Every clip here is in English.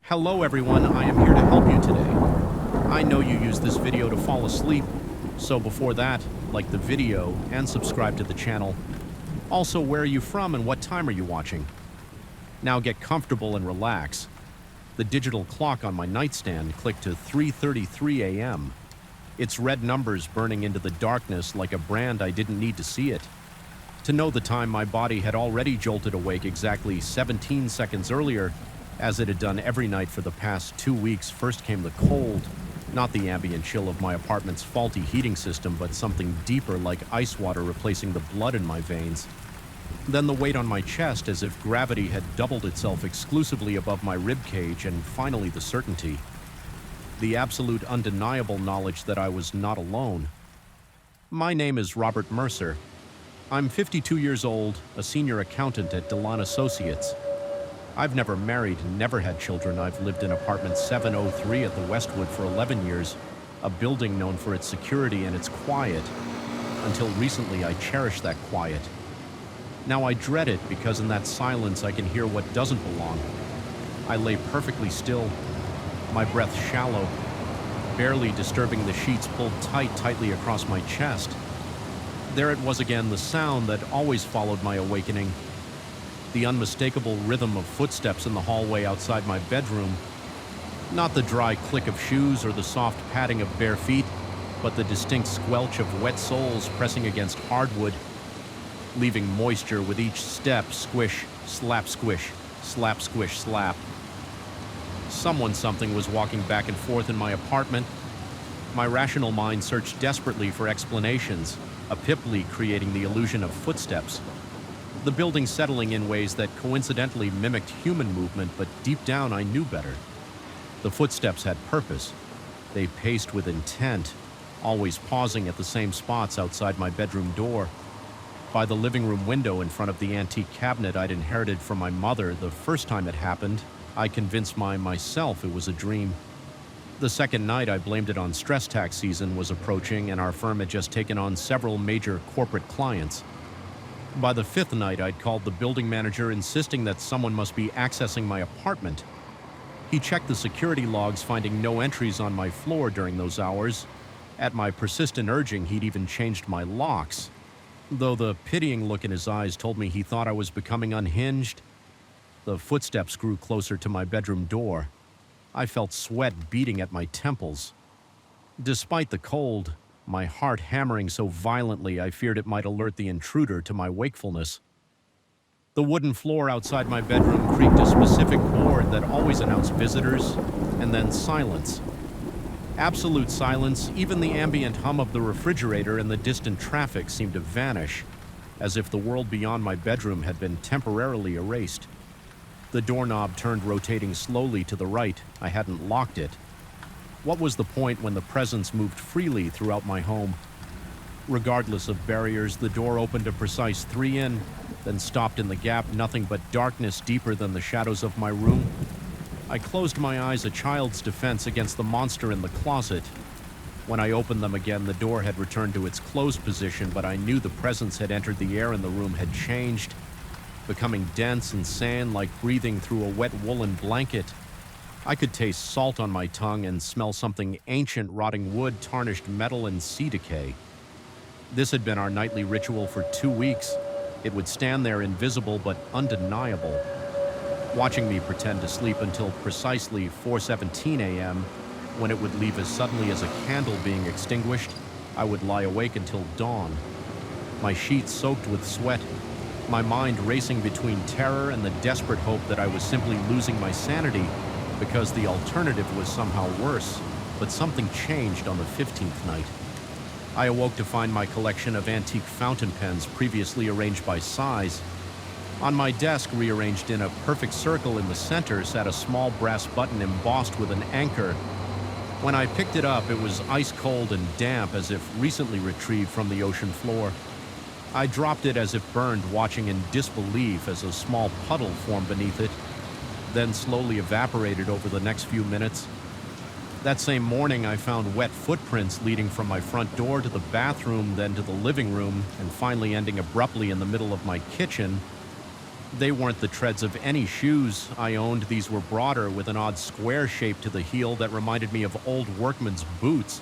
Hello everyone, I am here to help you today. I know you use this video to fall asleep, so before that, like the video and subscribe to the channel. Also, where are you from and what time are you watching? Now get comfortable and relax. The digital clock on my nightstand clicked to 3:33 a.m. Its red numbers burning into the darkness like a brand I didn't need to see it. To know the time, my body had already jolted awake exactly 17 seconds earlier, as it had done every night for the past 2 weeks. First came the cold, not the ambient chill of my apartment's faulty heating system, but something deeper like ice water replacing the blood in my veins. Then the weight on my chest as if gravity had doubled itself exclusively above my rib cage, and finally the certainty. The absolute undeniable knowledge that I was not alone. My name is Robert Mercer. I'm 52 years old, a senior accountant at Delon Associates. I've never married and never had children. I've lived in apartment 703 at the Westwood for 11 years, a building known for its security and its quiet. Until recently, I cherished that quiet. Now I dread it because in that silence I can hear what doesn't belong. I lay perfectly still, my breath shallow, barely disturbing the sheets pulled tightly across my chest. There it was again, the sound that always followed my awakening. The unmistakable rhythm of footsteps in the hallway outside my bedroom. Not the dry click of shoes or the soft padding of bare feet, but the distinct squelch of wet soles pressing against hardwood, leaving moisture with each step. Squish, slap, squish, slap, squish, slap. Something was walking back and forth in my apartment. My rational mind searched desperately for explanations, a pip leak creating the illusion of footsteps. The building settling in ways that coincidentally mimicked human movement, but deep down I knew better. The footsteps had purpose. They paced with intent, always pausing at the same spots outside my bedroom door. By the living room window in front of the antique cabinet I'd inherited from my mother. The first time it happened, I convinced myself it was a dream. The second night, I blamed it on stress tax season was approaching and our firm had just taken on several major corporate clients. By the fifth night, I'd called the building manager insisting that someone must be accessing my apartment. He checked the security logs, finding no entries on my floor during those hours. At my persistent urging, he'd even changed my locks. Though the pitying look in his eyes told me he thought I was becoming unhinged, the footsteps grew closer to my bedroom door. I felt sweat beating at my temples. Despite the cold, my heart hammering so violently I feared it might alert the intruder to my wakefulness. The wooden floor outside my bedroom creaked a specific chord that always announced visitors, and then silence. Absolute silence. Even the ambient hum of the refrigerator and the distant traffic seemed to vanish, as if the world beyond my bedroom had been temporarily erased. The doorknob turned, rotating slowly to the right. I hadn't locked it. What was the point when the presence moved freely throughout my home? Regardless of barriers, the door opened a precise 3 in, then stopped in the gap, nothing but darkness deeper than the shadows of my room. I closed my eyes, a child's defense against the monster in the closet. When I opened them again, the door had returned to its closed position, but I knew the presence had entered. The air in the room had changed, becoming dense and sand like breathing through a wet woolen blanket. I could taste salt on my tongue and smell something ancient, rotting wood, tarnished metal, and sea decay. This had been our nightly ritual for 2 weeks. It would stand there invisible but undeniable, watching me pretend to sleep until precisely 4:17 a.m., when it would leave as suddenly as a candle being extinguished. I would lie awake until dawn, my sheets soaked with sweat, my mind racing between terror and the desperate hope that I was simply losing my sanity because the alternative was somehow worse. But something changed on the 15th night. I awoke to find my collection of antique fountain pens, previously arranged by size. On my desk, rearranged in a perfect circle in the center, sat a small brass button embossed with an anchor. When I picked it up, it was ice cold and damp, as if recently retrieved from the ocean floor. I dropped it as if burned, watching in disbelief as a small puddle formed beneath it, then slowly evaporated over the next few minutes. That same morning, I found wet footprints leading from my front door to the bathroom, then to the living room, and finally ending abruptly in the middle of my kitchen. They weren't the treads of any shoes I owned. These were broader, with an odd square shape to the heel that reminded me of old workman's boots.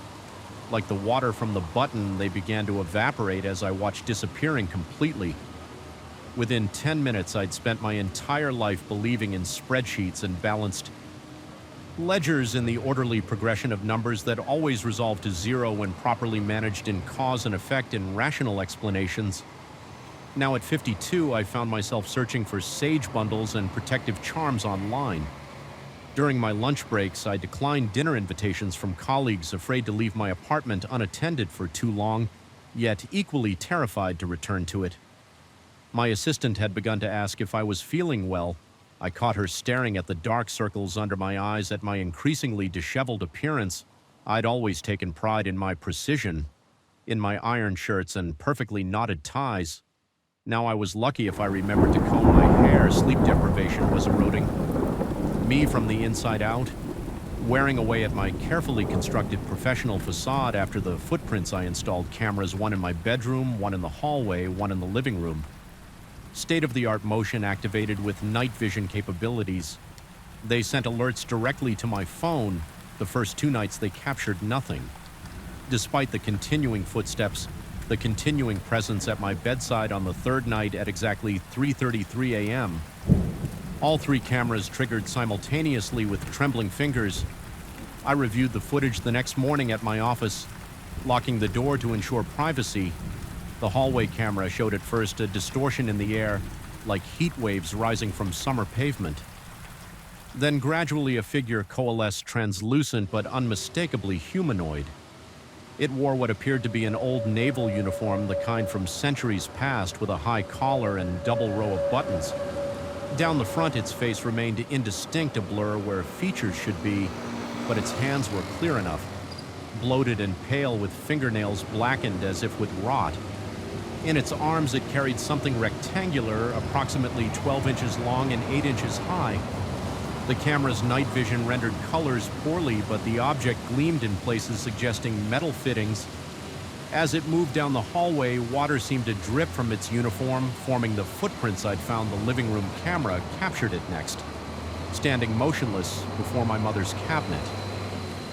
Like the water from the button, they began to evaporate as I watched disappearing completely. Within 10 minutes, I'd spent my entire life believing in spreadsheets and balanced ledgers in the orderly progression of numbers that always resolve to zero when properly managed in cause and effect and rational explanations. Now at 52, I found myself searching for sage bundles and protective charms online. During my lunch breaks, I declined dinner invitations from colleagues afraid to leave my apartment unattended for too long, yet equally terrified to return to it. My assistant had begun to ask if I was feeling well. I caught her staring at the dark circles under my eyes at my increasingly disheveled appearance. I'd always taken pride in my precision, in my iron shirts and perfectly knotted ties. Now I was lucky if I remembered to comb my hair. Sleep deprivation was eroding me from the inside out, wearing away at my carefully constructed professional facade after the footprints I installed cameras, one in my bedroom, one in the hallway, one in the living room. State-of-the-art motion activated with night vision capabilities. They sent alerts directly to my phone. The first 2 nights they captured nothing. Despite the continuing footsteps, the continuing presence at my bedside on the 3rd night at exactly 3:33 a.m., all 3 cameras triggered simultaneously with trembling fingers. I reviewed the footage the next morning at my office, locking the door to ensure privacy. The hallway camera showed at first a distortion in the air, like heat waves rising from summer pavement. Then gradually a figure coalesced, translucent but unmistakably humanoid. It wore what appeared to be an old naval uniform, the kind from centuries past, with a high collar and double row of buttons. Down the front, its face remained indistinct, a blur where features should be, but its hands were clear enough, bloated and pale with fingernails blackened as if with rot. In its arms, it carried something rectangular, approximately 12 inches long and 8 inches high. The camera's night vision rendered colors poorly, but the object gleamed in places suggesting metal fittings. As it moved down the hallway, water seemed to drip from its uniform, forming the footprints I'd found the living room camera captured it next, standing motionless before my mother's cabinet.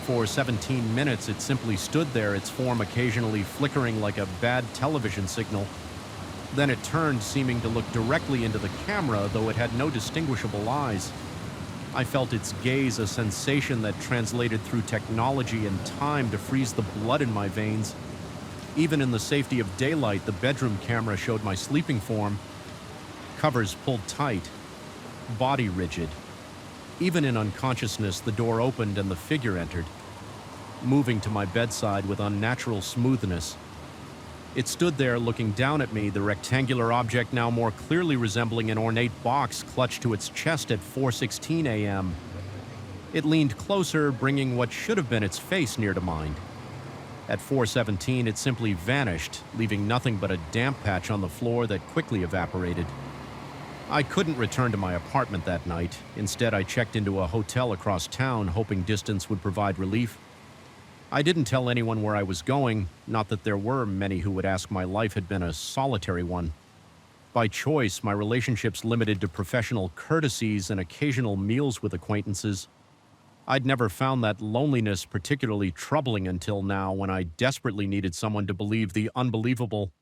For 17 minutes, it simply stood there, its form occasionally flickering like a bad television signal. Then it turned, seeming to look directly into the camera, though it had no distinguishable eyes. I felt its gaze, a sensation that translated through technology and time to freeze the blood in my veins. Even in the safety of daylight, the bedroom camera showed my sleeping form, covers pulled tight, body rigid. Even in unconsciousness, the door opened and the figure entered, moving to my bedside with unnatural smoothness. It stood there looking down at me, the rectangular object now more clearly resembling an ornate box clutched to its chest at 4:16 a.m. It leaned closer, bringing what should have been its face near to mine. At 4:17, it simply vanished, leaving nothing but a damp patch on the floor that quickly evaporated. I couldn't return to my apartment that night. Instead, I checked into a hotel across town, hoping distance would provide relief. I didn't tell anyone where I was going, not that there were many who would ask. My life had been a solitary one. By choice, my relationships limited to professional courtesies and occasional meals with acquaintances. I'd never found that loneliness particularly troubling until now, when I desperately needed someone to believe the unbelievable.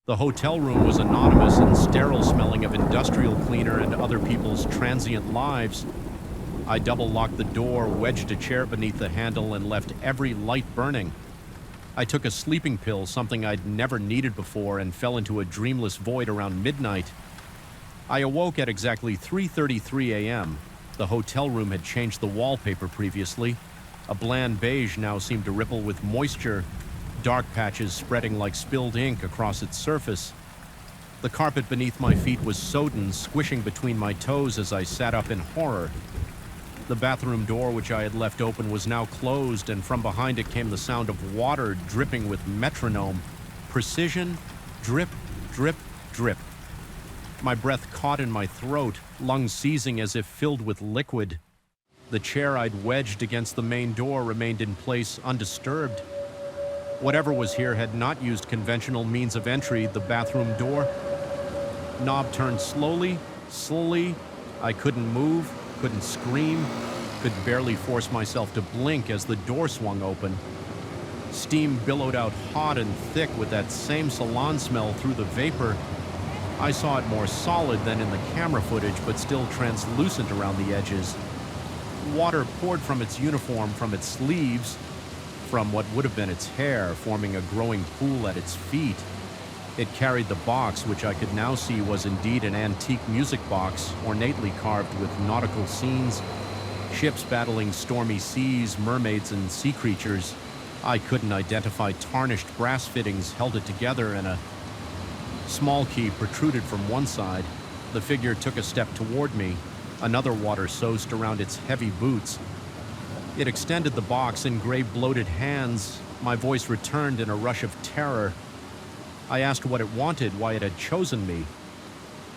The hotel room was anonymous and sterile, smelling of industrial cleaner and other people's transient lives. I double-locked the door, wedged a chair beneath the handle, and left every light burning. I took a sleeping pill, something I'd never needed before, and fell into a dreamless void around midnight. I awoke at exactly 3:33 a.m. The hotel room had changed the wallpaper previously. A bland beige now seemed to ripple with moisture, dark patches spreading like spilled ink across its surface. The carpet beneath my feet was sodden, squishing between my toes as I sat up in horror. The bathroom door, which I had left open, was now closed, and from behind it came the sound of water dripping with metronome. Precision, drip, drip, drip. My breath caught in my throat, lungs seizing as if filled with liquid. The chair I'd wedged against the main door remained in place, undisturbed. Whatever was here had not used conventional means of entry. The bathroom door knob turned slowly, Slowly, I couldn't move, couldn't scream, could barely force myself to blink as the door swung open. Steam billowed out hot and thick with that same salon smell through the vapor. I saw it more solid than in the camera footage, but still translucent around the edges. Water poured from its uniform, from its sleeves, from what would have been its hair, forming a growing pool at its feet. It carried the box, which I could now see was indeed an antique music box, ornately carved with nautical scenes, ships battling stormy seas, mermaids and sea creatures. I couldn't identify tarnished brass fittings held it together, and a small key protruded from one side. The figure took a step toward me, another water soused around its heavy boots. It extended the box in gray bloated hands. My voice returned in a rush of terror. I asked what it wanted, why it had chosen me.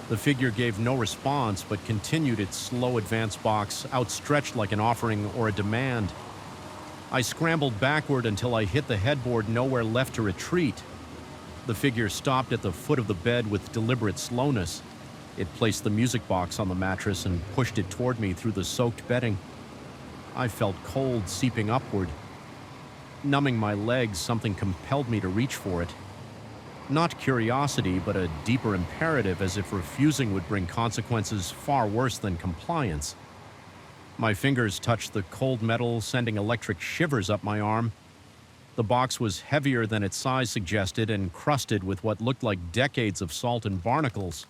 The figure gave no response, but continued its slow advance box, outstretched like an offering or a demand. I scrambled backward until I hit the headboard, nowhere left to retreat. The figure stopped at the foot of the bed with deliberate slowness. It placed the music box on the mattress and pushed it toward me through the soaked bedding. I felt cold seeping upward. Numbing my legs, something compelled me to reach for it. Not curiosity, but a deeper imperative, as if refusing would bring consequences far worse than compliance. My fingers touched the cold metal, sending electric shivers up my arm. The box was heavier than its size suggested and crusted with what looked like decades of salt and barnacles.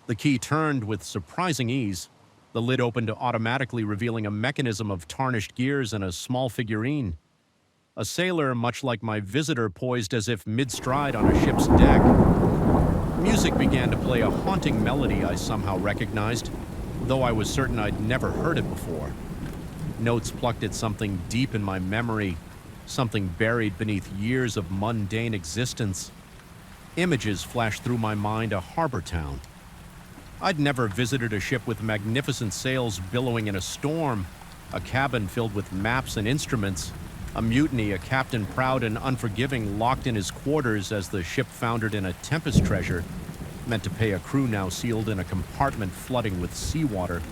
The key turned with surprising ease. The lid opened automatically, revealing a mechanism of tarnished gears and a small figurine. A sailor, much like my visitor, poised as if mid-stride on a ship's deck. Music began to play, a haunting melody I somehow recognized, though I was certain I'd never heard it before. Notes plucked at something deep in my memory, something buried beneath years of mundane existence. Images flashed through my mind, a harbor town. I'd never visited a ship with magnificent sails billowing in a storm, a cabin filled with maps and instruments, a mutiny, a captain proud and unforgiving locked in his quarters as the ship foundered in a tempest treasure, meant to pay a crew now sealed in a compartment flooding with seawater,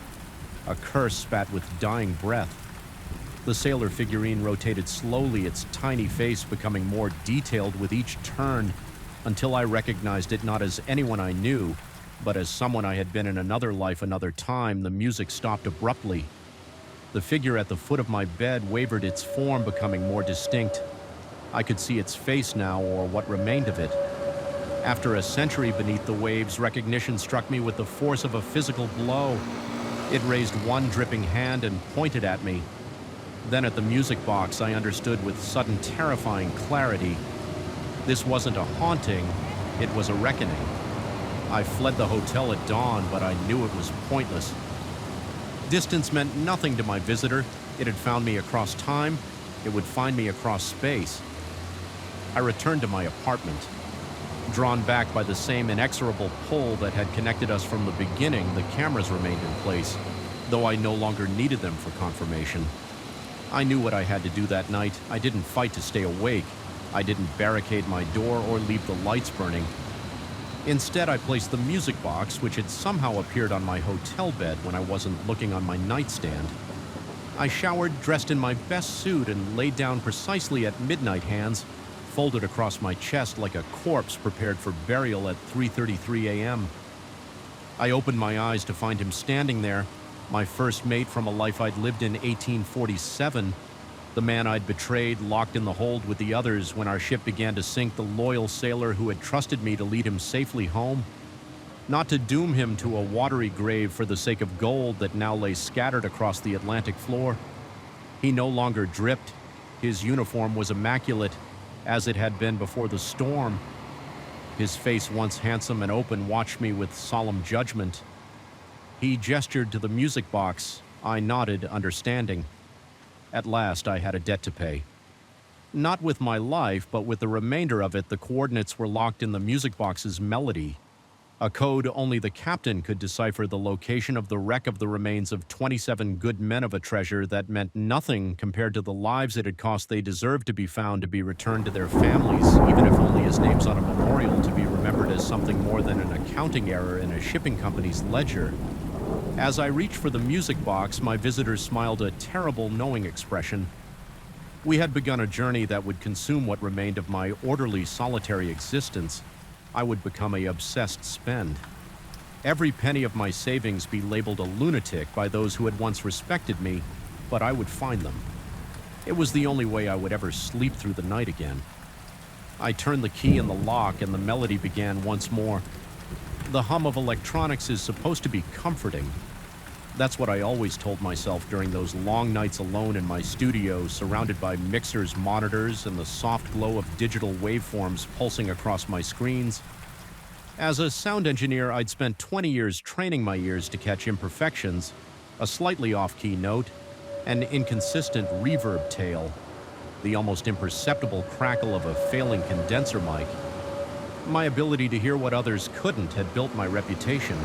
a curse spat with dying breath. The sailor figurine rotated slowly, its tiny face becoming more detailed with each turn, until I recognized it not as anyone I knew, but as someone I had been in another life, another time. The music stopped abruptly. The figure at the foot of my bed wavered, its form becoming more distinct. I could see its face now, or what remained of it. After a century beneath the waves, recognition struck me with the force of a physical blow. It raised one dripping hand and pointed at me. Then at the music box, I understood with sudden terrifying clarity. This wasn't a haunting, it was a reckoning. I fled the hotel at dawn, but I knew it was pointless. Distance meant nothing to my visitor. It had found me across time. It would find me across space. I returned to my apartment. Drawn back by the same inexorable pull that had connected us from the beginning, the cameras remained in place, though I no longer needed them for confirmation. I knew what I had to do that night. I didn't fight to stay awake. I didn't barricade my door or leave the lights burning. Instead, I placed the music box, which had somehow appeared on my hotel bed when I wasn't looking on my nightstand. I showered, dressed in my best suit, and laid down precisely at midnight, hands folded across my chest like a corpse prepared for burial at 3:33 a.m. I opened my eyes to find him standing there, my first mate from a life I'd lived in 1847, the man I'd betrayed, locked in the hold with the others when our ship began to sink, the loyal sailor who had trusted me to lead him safely home, not to doom him to a watery grave for the sake of gold that now lay scattered across the Atlantic floor. He no longer dripped. His uniform was immaculate, as it had been before the storm. His face, once handsome and open, watched me with solemn judgment. He gestured to the music box. I nodded, understanding. At last, I had a debt to pay. Not with my life, but with the remainder of it. The coordinates were locked in the music box's melody. a code only the captain could decipher the location of the wreck of the remains of 27 good men of a treasure that meant nothing compared to the lives it had cost they deserved to be found to be returned to their families, even if only as names on a memorial to be remembered as something more than an accounting error in a shipping company's ledger. As I reached for the music box, my visitors smiled a terrible, knowing expression. We had begun a journey that would consume what remained of my orderly, solitary existence. I would become a obsessed spend. Every penny of my savings be labeled a lunatic by those who had once respected me, but I would find them. It was the only way I would ever sleep through the night again. I turned the key in the lock and the melody began once more. The hum of electronics is supposed to be comforting. That's what I always told myself during those long nights alone in my studio, surrounded by mixers, monitors, and the soft glow of digital waveforms pulsing across my screens. As a sound engineer, I'd spent 20 years training my ears to catch imperfections, a slightly off-key note, an inconsistent reverb tail, the almost imperceptible crackle of a failing condenser mic. My ability to hear what others couldn't had built my reputation.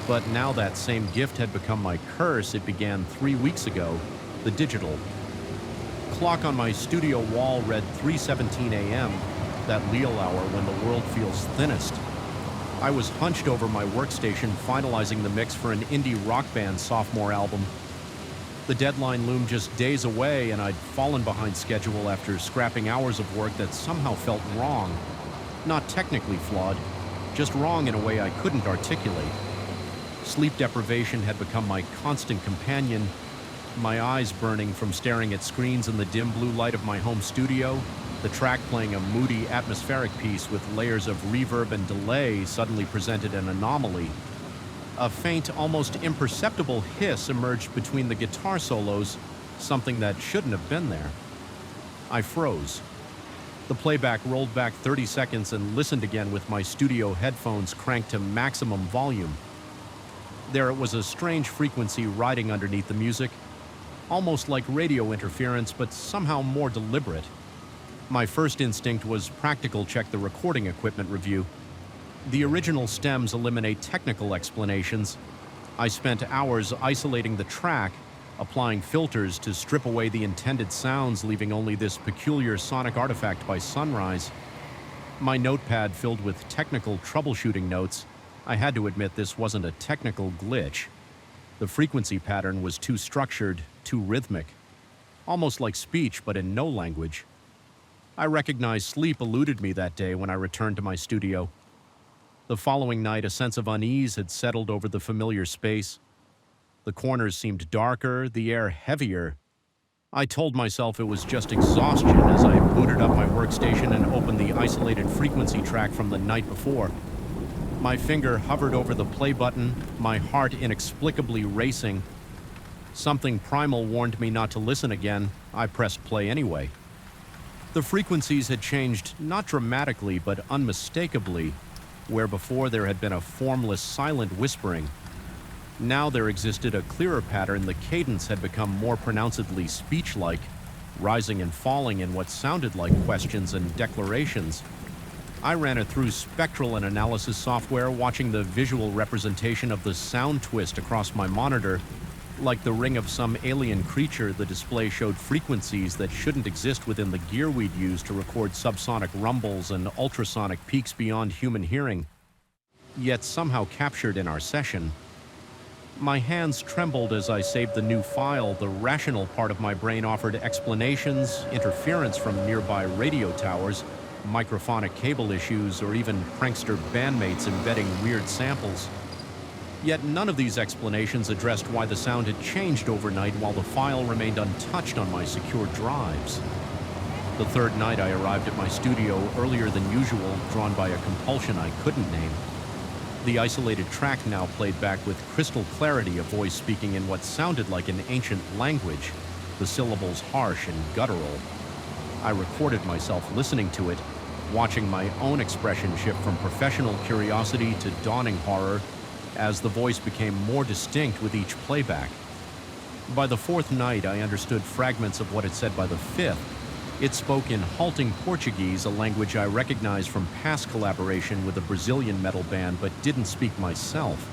But now that same gift had become my curse. It began 3 weeks ago, the digital. Clock on my studio wall read 3:17 a.m., that Leo hour when the world feels thinnest. I was hunched over my workstation finalizing the mix for an indie rock band's sophomore album. The deadline loomed just days away, and I'd fallen behind schedule after scrapping hours of work that somehow felt wrong. Not technically flawed, just wrong in a way I couldn't articulate. Sleep deprivation had become my constant companion, my eyes burning from staring at screens in the dim blue light of my home studio. The track playing a moody, atmospheric piece with layers of reverb and delay suddenly presented an anomaly. A faint, almost imperceptible hiss emerged between the guitar solos, something that shouldn't have been there. I froze. The playback rolled back 30 seconds and listened again with my studio headphones cranked to maximum volume. There it was, a strange frequency riding underneath the music, almost like radio interference, but somehow more deliberate. My first instinct was practical check the recording equipment review. The original stems eliminate technical explanations. I spent hours isolating the track, applying filters to strip away the intended sounds, leaving only this peculiar sonic artifact by sunrise. My notepad filled with technical troubleshooting notes. I had to admit this wasn't a technical glitch. The frequency pattern was too structured, too rhythmic. Almost like speech, but in no language. I recognized sleep eluded me that day when I returned to my studio. The following night, a sense of unease had settled over the familiar space. The corners seemed darker, the air heavier. I told myself it was just exhaustion as I booted up my workstation and opened the isolated frequency track from the night before. My finger hovered over the play button, my heart inexplicably racing. Something primal warned me not to listen again. I pressed play anyway. The frequencies had changed, not dramatically, but unmistakably, where before there had been a formless, silent whispering. Now there existed a clearer pattern. The cadence had become more pronouncedly speech-like, rising and falling in what sounded like questions and declarations. I ran it through spectral and analysis software, watching the visual representation of the sound twist across my monitor. Like the ring of some alien creature, the display showed frequencies that shouldn't exist within the gear we'd use to record subsonic rumbles and ultrasonic peaks beyond human hearing, yet somehow captured in our session. My hands trembled as I saved the new file. The rational part of my brain offered explanations, interference from nearby radio towers, microphonic cable issues, or even prankster bandmates embedding weird samples. Yet none of these explanations addressed why the sound had changed overnight while the file remained untouched on my secure drives. The third night I arrived at my studio earlier than usual, drawn by a compulsion I couldn't name. The isolated track now played back with crystal clarity, a voice speaking in what sounded like an ancient language, the syllables harsh and guttural. I recorded myself listening to it, watching my own expression shift from professional curiosity to dawning horror as the voice became more distinct with each playback. By the fourth night, I understood fragments of what it said by the fifth. It spoke in halting Portuguese, a language I recognized from past collaboration with a Brazilian metal band but didn't speak myself.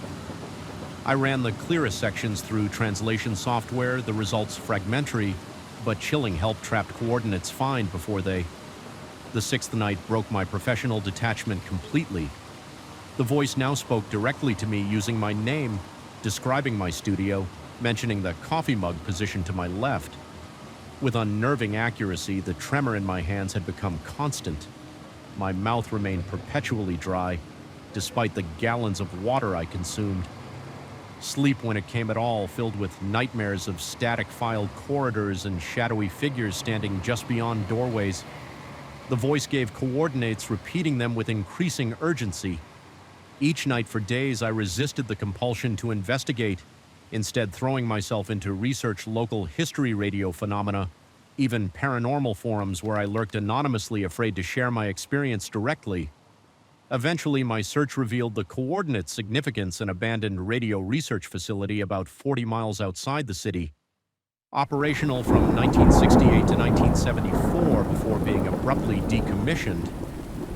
I ran the clearest sections through translation software, the results fragmentary, but chilling help-trapped coordinates find before they. The sixth night broke my professional detachment completely. The voice now spoke directly to me using my name, describing my studio, mentioning the coffee mug positioned to my left. With unnerving accuracy, the tremor in my hands had become constant. My mouth remained perpetually dry, despite the gallons of water I consumed. Sleep, when it came at all, filled with nightmares of static-filed corridors and shadowy figures standing just beyond doorways. The voice gave coordinates, repeating them with increasing urgency. Each night for days, I resisted the compulsion to investigate, instead throwing myself into research local history radio phenomena, even paranormal forums where I lurked anonymously, afraid to share my experience directly. Eventually, my search revealed the coordinate significance an abandoned radio research facility about 40 miles outside the city. Operational from 1968 to 1974 before being abruptly decommissioned,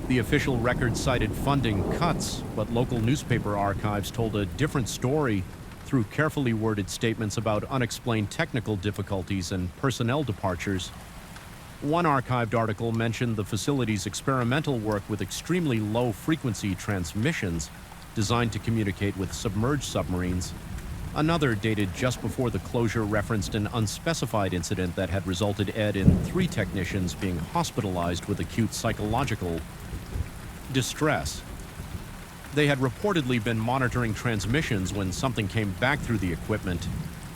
the official record cited funding cuts, but local newspaper archives told a different story through carefully worded statements about unexplained technical difficulties and personnel departures. One archived article mentioned the facility's experimental work with extremely low-frequency transmissions designed to communicate with submerged submarines. Another, dated just before the closure, referenced an unspecified incident that had resulted in 3 technicians being hospitalized with acute psychological distress. They had reportedly been monitoring transmissions when something came back through the equipment,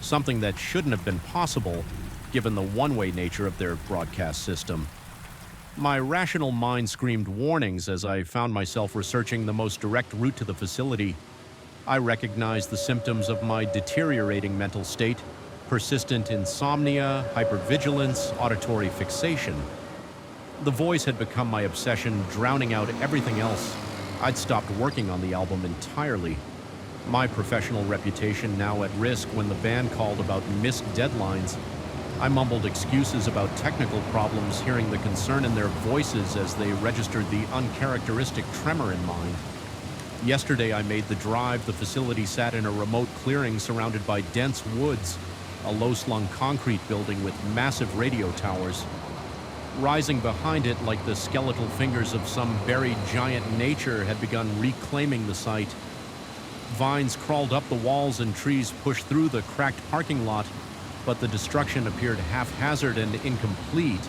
something that shouldn't have been possible given the one-way nature of their broadcast system. My rational mind screamed warnings as I found myself researching the most direct route to the facility. I recognized the symptoms of my deteriorating mental state: persistent insomnia, hypervigilance, auditory fixation. The voice had become my obsession, drowning out everything else. I'd stopped working on the album entirely. My professional reputation now at risk when the band called about missed deadlines. I mumbled excuses about technical problems, hearing the concern in their voices as they registered the uncharacteristic tremor in mind. Yesterday I made the drive. The facility sat in a remote clearing surrounded by dense woods, a low-slung concrete building with massive radio towers. Rising behind it, like the skeletal fingers of some buried giant, nature had begun reclaiming the site. Vines crawled up the walls and trees pushed through the cracked parking lot, but the destruction appeared haphazard and incomplete,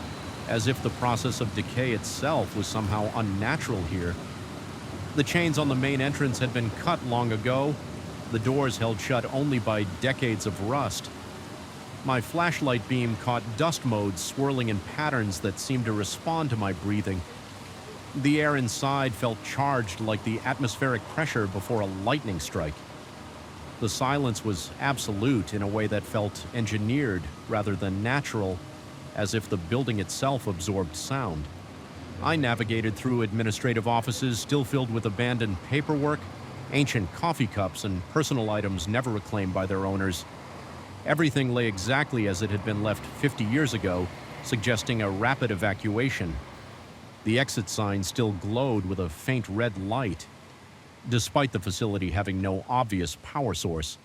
as if the process of decay itself was somehow unnatural here. The chains on the main entrance had been cut long ago, the doors held shut only by decades of rust. My flashlight beam caught dust motes swirling in patterns that seemed to respond to my breathing. The air inside felt charged like the atmospheric pressure before a lightning strike. The silence was absolute in a way that felt engineered rather than natural, as if the building itself absorbed sound. I navigated through administrative offices still filled with abandoned paperwork, ancient coffee cups, and personal items never reclaimed by their owners. Everything lay exactly as it had been left 50 years ago, suggesting a rapid evacuation. The exit sign still glowed with a faint red light, despite the facility having no obvious power source.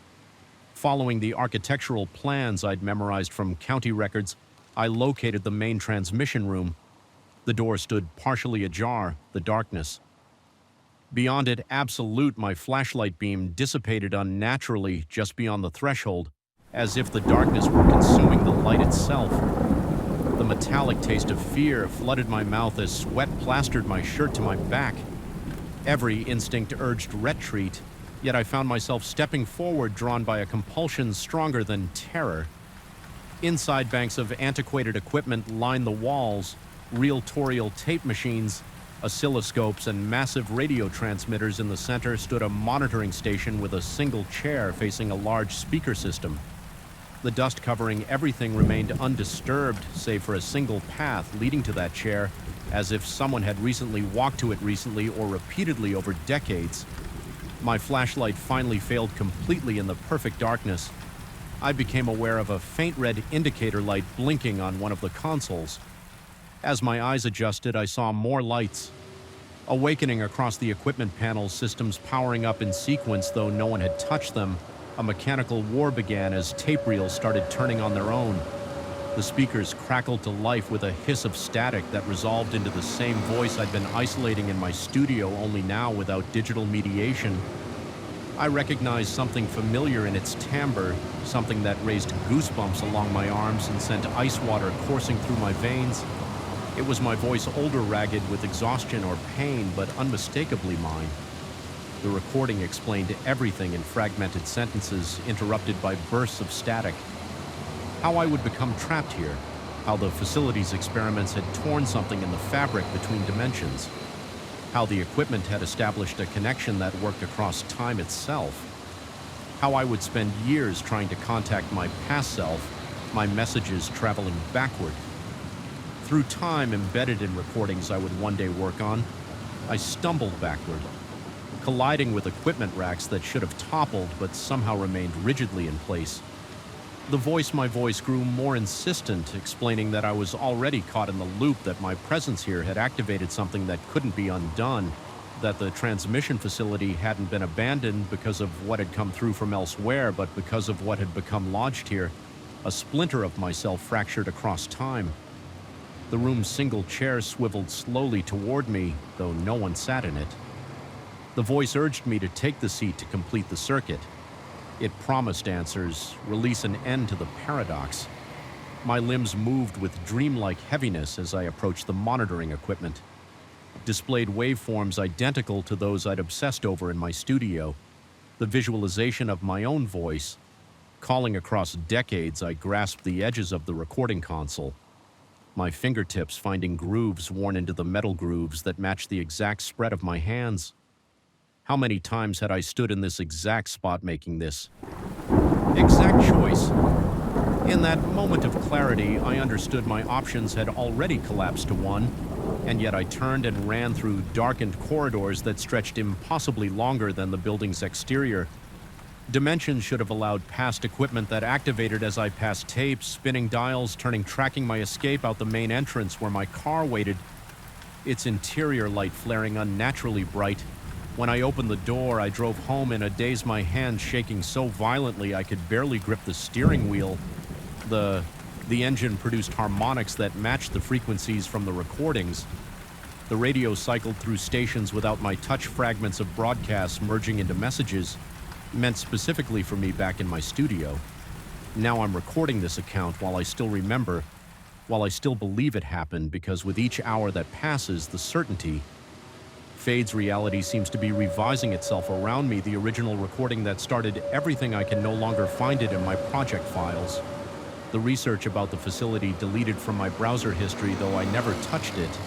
Following the architectural plans I'd memorized from county records, I located the main transmission room. The door stood partially ajar, the darkness. Beyond it, absolute, my flashlight beam dissipated unnaturally just beyond the threshold, as if the darkness were consuming the light itself. The metallic taste of fear flooded my mouth as sweat plastered my shirt to my back. Every instinct urged retreat, yet I found myself stepping forward, drawn by a compulsion stronger than terror. Inside, banks of antiquated equipment lined the walls: reel-to-reel tape machines, oscilloscopes, and massive radio transmitters. In the center stood a monitoring station with a single chair facing a large speaker system. The dust covering everything remained undisturbed, save for a single path leading to that chair, as if someone had recently walked to it recently or repeatedly over decades. My flashlight finally failed completely in the perfect darkness. I became aware of a faint red indicator light blinking on one of the consoles. As my eyes adjusted, I saw more lights, awakening across the equipment panels, systems powering up in sequence though no one had touched them. A mechanical war began as tape reels started turning on their own. The speakers crackled to life with a hiss of static that resolved into the same voice I'd been isolating in my studio, only now without digital mediation. I recognized something familiar in its timbre, something that raised goosebumps along my arms and sent ice water coursing through my veins. It was my voice, older, ragged with exhaustion or pain, but unmistakably mine. The recording explained everything in fragmented sentences, interrupted by bursts of static. How I would become trapped here, how the facility's experiments had torn something in the fabric between dimensions, how the equipment had established a connection that worked across time itself, how I would spend years trying to contact my past self, my messages traveling backward. Through time embedded in recordings I would one day work on, I stumbled backward, colliding with equipment racks that should have toppled but somehow remained rigidly in place. My voice grew more insistent, explaining that I was already caught in the loop, that my presence here had activated something that couldn't be undone, that the transmission facility hadn't been abandoned because of what had come through from elsewhere, but because of what had become lodged here, a splinter of myself fractured across time. The room's single chair swiveled slowly toward me, though no one sat in it. The voice urged me to take the seat to complete the circuit. It promised answers, release an end to the paradox. My limbs moved with dreamlike heaviness as I approached the monitoring equipment. Displayed waveforms identical to those I'd obsessed over in my studio. The visualization of my own voice. Calling across decades, I grasped the edges of the recording console, my fingertips finding grooves worn into the metal grooves that matched the exact spread of my hands. How many times had I stood in this exact spot making this exact choice? In that moment of clarity, I understood my options had already collapsed to one, and yet I turned and ran through darkened corridors that stretched impossibly longer than the building's exterior. Dimensions should have allowed past equipment that activated as I passed tapes, spinning dials, tracking my escape out the main entrance where my car waited, its interior light flaring unnaturally bright. When I opened the door, I drove home in a daze, my hands shaking so violently I could barely grip the steering wheel. The engine produced harmonics that matched the frequencies from the recordings. The radio cycled through stations without my touch, fragments of broadcasts merging into messages, meant specifically for me back in my studio. Now I'm recording this account while I still remember, while I still believe it happened, because with each hour that passes, the certainty fades. Reality seems to be revising itself around me. The original recording that started everything, I can no longer find it in my project files. The research about the facility deleted from my browser history, though I never touched it.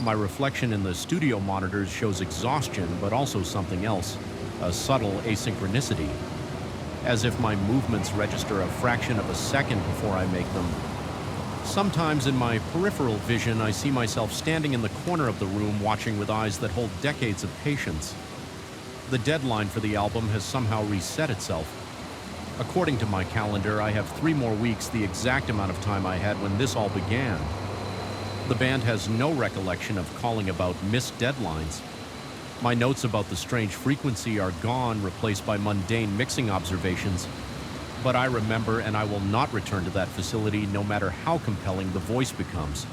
My reflection in the studio monitors shows exhaustion, but also something else, a subtle asynchronicity, as if my movements register a fraction of a second before I make them. Sometimes in my peripheral vision, I see myself standing in the corner of the room, watching with eyes that hold decades of patience. The deadline for the album has somehow reset itself. According to my calendar, I have 3 more weeks, the exact amount of time I had when this all began. The band has no recollection of calling about missed deadlines. My notes about the strange frequency are gone, replaced by mundane mixing observations. But I remember, and I will not return to that facility no matter how compelling the voice becomes.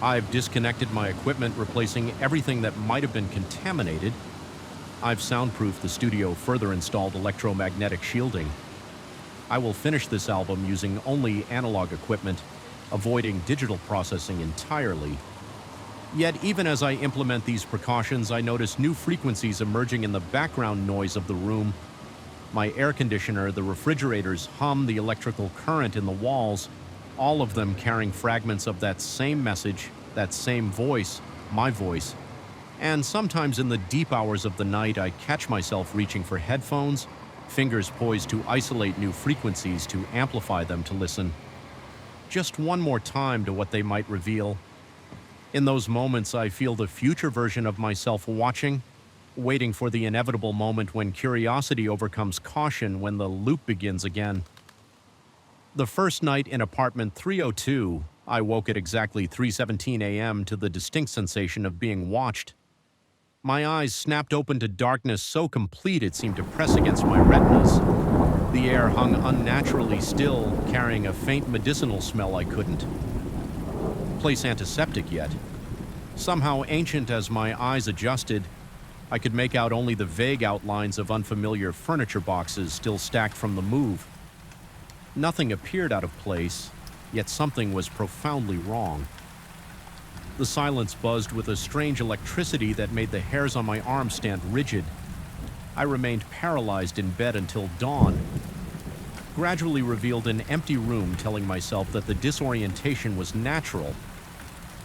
I've disconnected my equipment, replacing everything that might have been contaminated. I've soundproofed the studio, further installed electromagnetic shielding. I will finish this album using only analog equipment, avoiding digital processing entirely. Yet even as I implement these precautions, I notice new frequencies emerging in the background noise of the room. My air conditioner, the refrigerator's hum, the electrical current in the walls, all of them carrying fragments of that same message, that same voice, my voice. And sometimes in the deep hours of the night, I catch myself reaching for headphones, fingers poised to isolate new frequencies, to amplify them, to listen just one more time to what they might reveal. In those moments, I feel the future version of myself watching, waiting for the inevitable moment when curiosity overcomes caution, when the loop begins again. The first night in apartment 302, I woke at exactly 3:17 a.m. to the distinct sensation of being watched. My eyes snapped open to darkness so complete it seemed to press against my retinas. The air hung unnaturally still, carrying a faint medicinal smell I couldn't place antiseptic yet. Somehow ancient as my eyes adjusted, I could make out only the vague outlines of unfamiliar furniture boxes still stacked from the move. Nothing appeared out of place, yet something was profoundly wrong. The silence buzzed with a strange electricity that made the hairs on my arms stand rigid. I remained paralyzed in bed until dawn. Gradually revealed an empty room, telling myself that the disorientation was natural.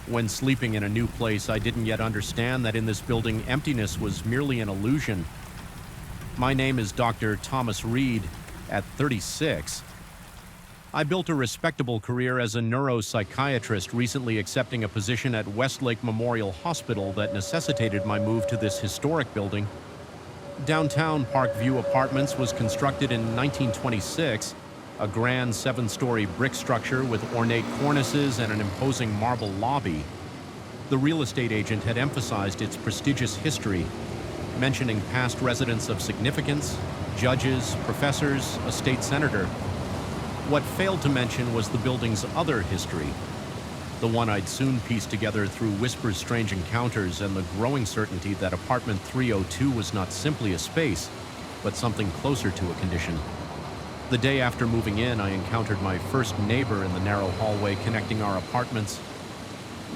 When sleeping in a new place, I didn't yet understand that in this building, emptiness was merely an illusion. My name is Dr. Thomas Reed. At 36, I built a respectable career as a neuropsychiatrist, recently accepting a position at Westlake Memorial Hospital that necessitated my move to this historic building. Downtown Parkview Apartments was constructed in 1926, a grand 7-story brick structure with ornate cornices and an imposing marble lobby. The real estate agent had emphasized its prestigious history, mentioning past residents of significance, judges, professors, a state senator. What failed to mention was the building's other history, the one I'd soon piece together through Whisper's strange encounters and the growing certainty that apartment 302 was not simply a space, but something closer to a condition. The day after moving in, I encountered my first neighbor in the narrow hallway connecting our apartments.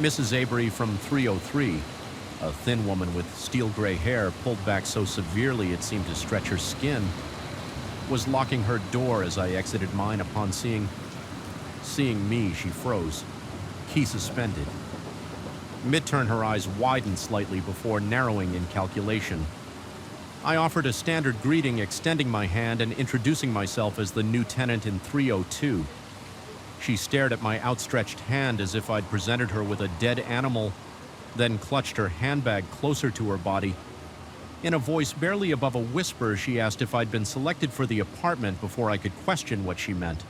Mrs. Avery from 303, a thin woman with steel gray hair pulled back so severely it seemed to stretch her skin, was locking her door as I exited mine. Upon seeing me, she froze, key suspended. Mid-turn, her eyes widened slightly before narrowing in calculation. I offered a standard greeting, extending my hand and introducing myself as the new tenant in 302. She stared at my outstretched hand as if I'd presented her with a dead animal, then clutched her handbag closer to her body. In a voice barely above a whisper, she asked if I'd been selected for the apartment before I could question what she meant.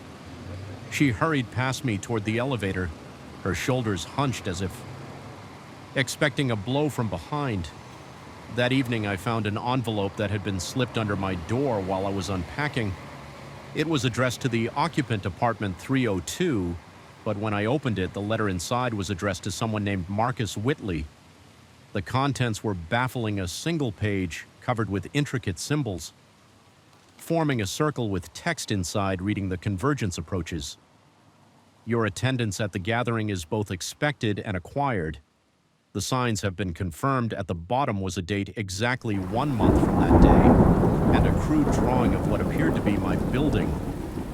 She hurried past me toward the elevator, her shoulders hunched as if expecting a blow from behind. That evening, I found an envelope that had been slipped under my door while I was unpacking. It was addressed to the occupant apartment 302, but when I opened it, the letter inside was addressed to someone named Marcus Whitley. The contents were baffling, a single page covered with intricate symbols, forming a circle with text inside reading the convergence approaches. Your attendance at the gathering is both expected and acquired. The signs have been confirmed. At the bottom was a date exactly 1 month from that day, and a crude drawing of what appeared to be my building.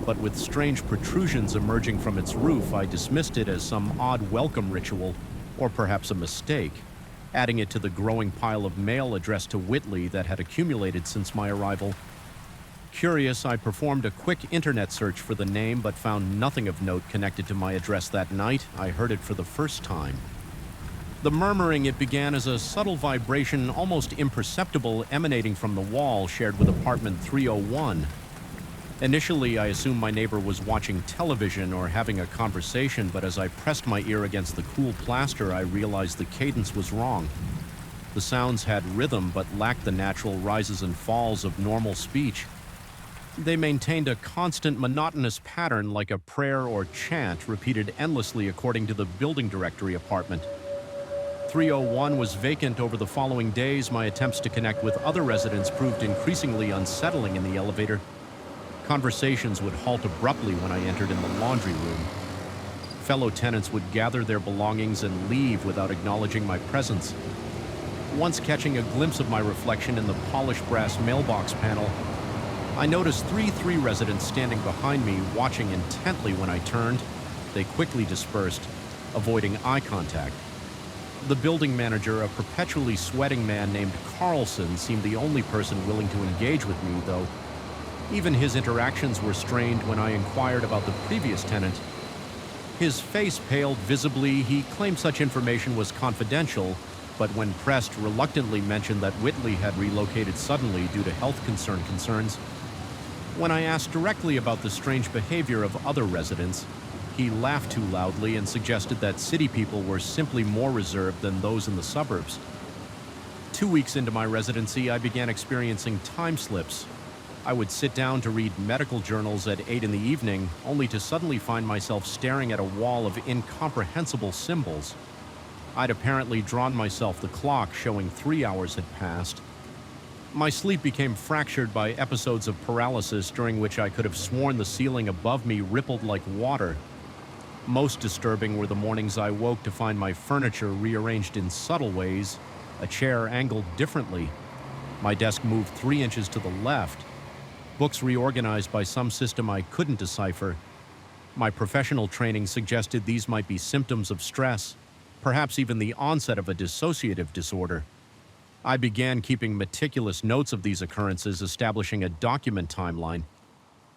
But with strange protrusions emerging from its roof, I dismissed it as some odd welcome ritual, or perhaps a mistake, adding it to the growing pile of mail addressed to Whitley that had accumulated since my arrival. Curious, I performed a quick internet search for the name, but found nothing of note connected to my address that night. I heard it for the first time. The murmuring, it began as a subtle vibration, almost imperceptible, emanating from the wall shared with apartment 301. Initially, I assumed my neighbor was watching television or having a conversation, but as I pressed my ear against the cool plaster, I realized the cadence was wrong. The sounds had rhythm, but lacked the natural rises and falls of normal speech. They maintained a constant monotonous pattern like a prayer or chant repeated endlessly according to the building directory apartment. 301 was vacant over the following days. My attempts to connect with other residents proved increasingly unsettling in the elevator. Conversations would halt abruptly when I entered in the laundry room. Fellow tenants would gather their belongings and leave without acknowledging my presence. Once catching a glimpse of my reflection in the polished brass mailbox panel, I noticed 3 residents standing behind me, watching intently. When I turned, they quickly dispersed, avoiding eye contact. The building manager, a perpetually sweating man named Carlson, seemed the only person willing to engage with me, though even his interactions were strained when I inquired about the previous tenant. His face paled visibly. He claimed such information was confidential, but when pressed, reluctantly mentioned that Whitley had relocated suddenly due to health concerns. When I asked directly about the strange behavior of other residents, He laughed too loudly and suggested that city people were simply more reserved than those in the suburbs. 2 weeks into my residency, I began experiencing time slips. I would sit down to read medical journals at 8 in the evening, only to suddenly find myself staring at a wall of incomprehensible symbols. I'd apparently drawn myself the clock, showing 3 hours had passed. My sleep became fractured by episodes of paralysis during which I could have sworn the ceiling above me rippled like water. Most disturbing were the mornings I woke to find my furniture rearranged in subtle ways, a chair angled differently, my desk moved 3 inches to the left, books reorganized by some system I couldn't decipher. My professional training suggested these might be symptoms of stress, perhaps even the onset of a dissociative disorder. I began keeping meticulous notes of these occurrences, establishing a document timeline.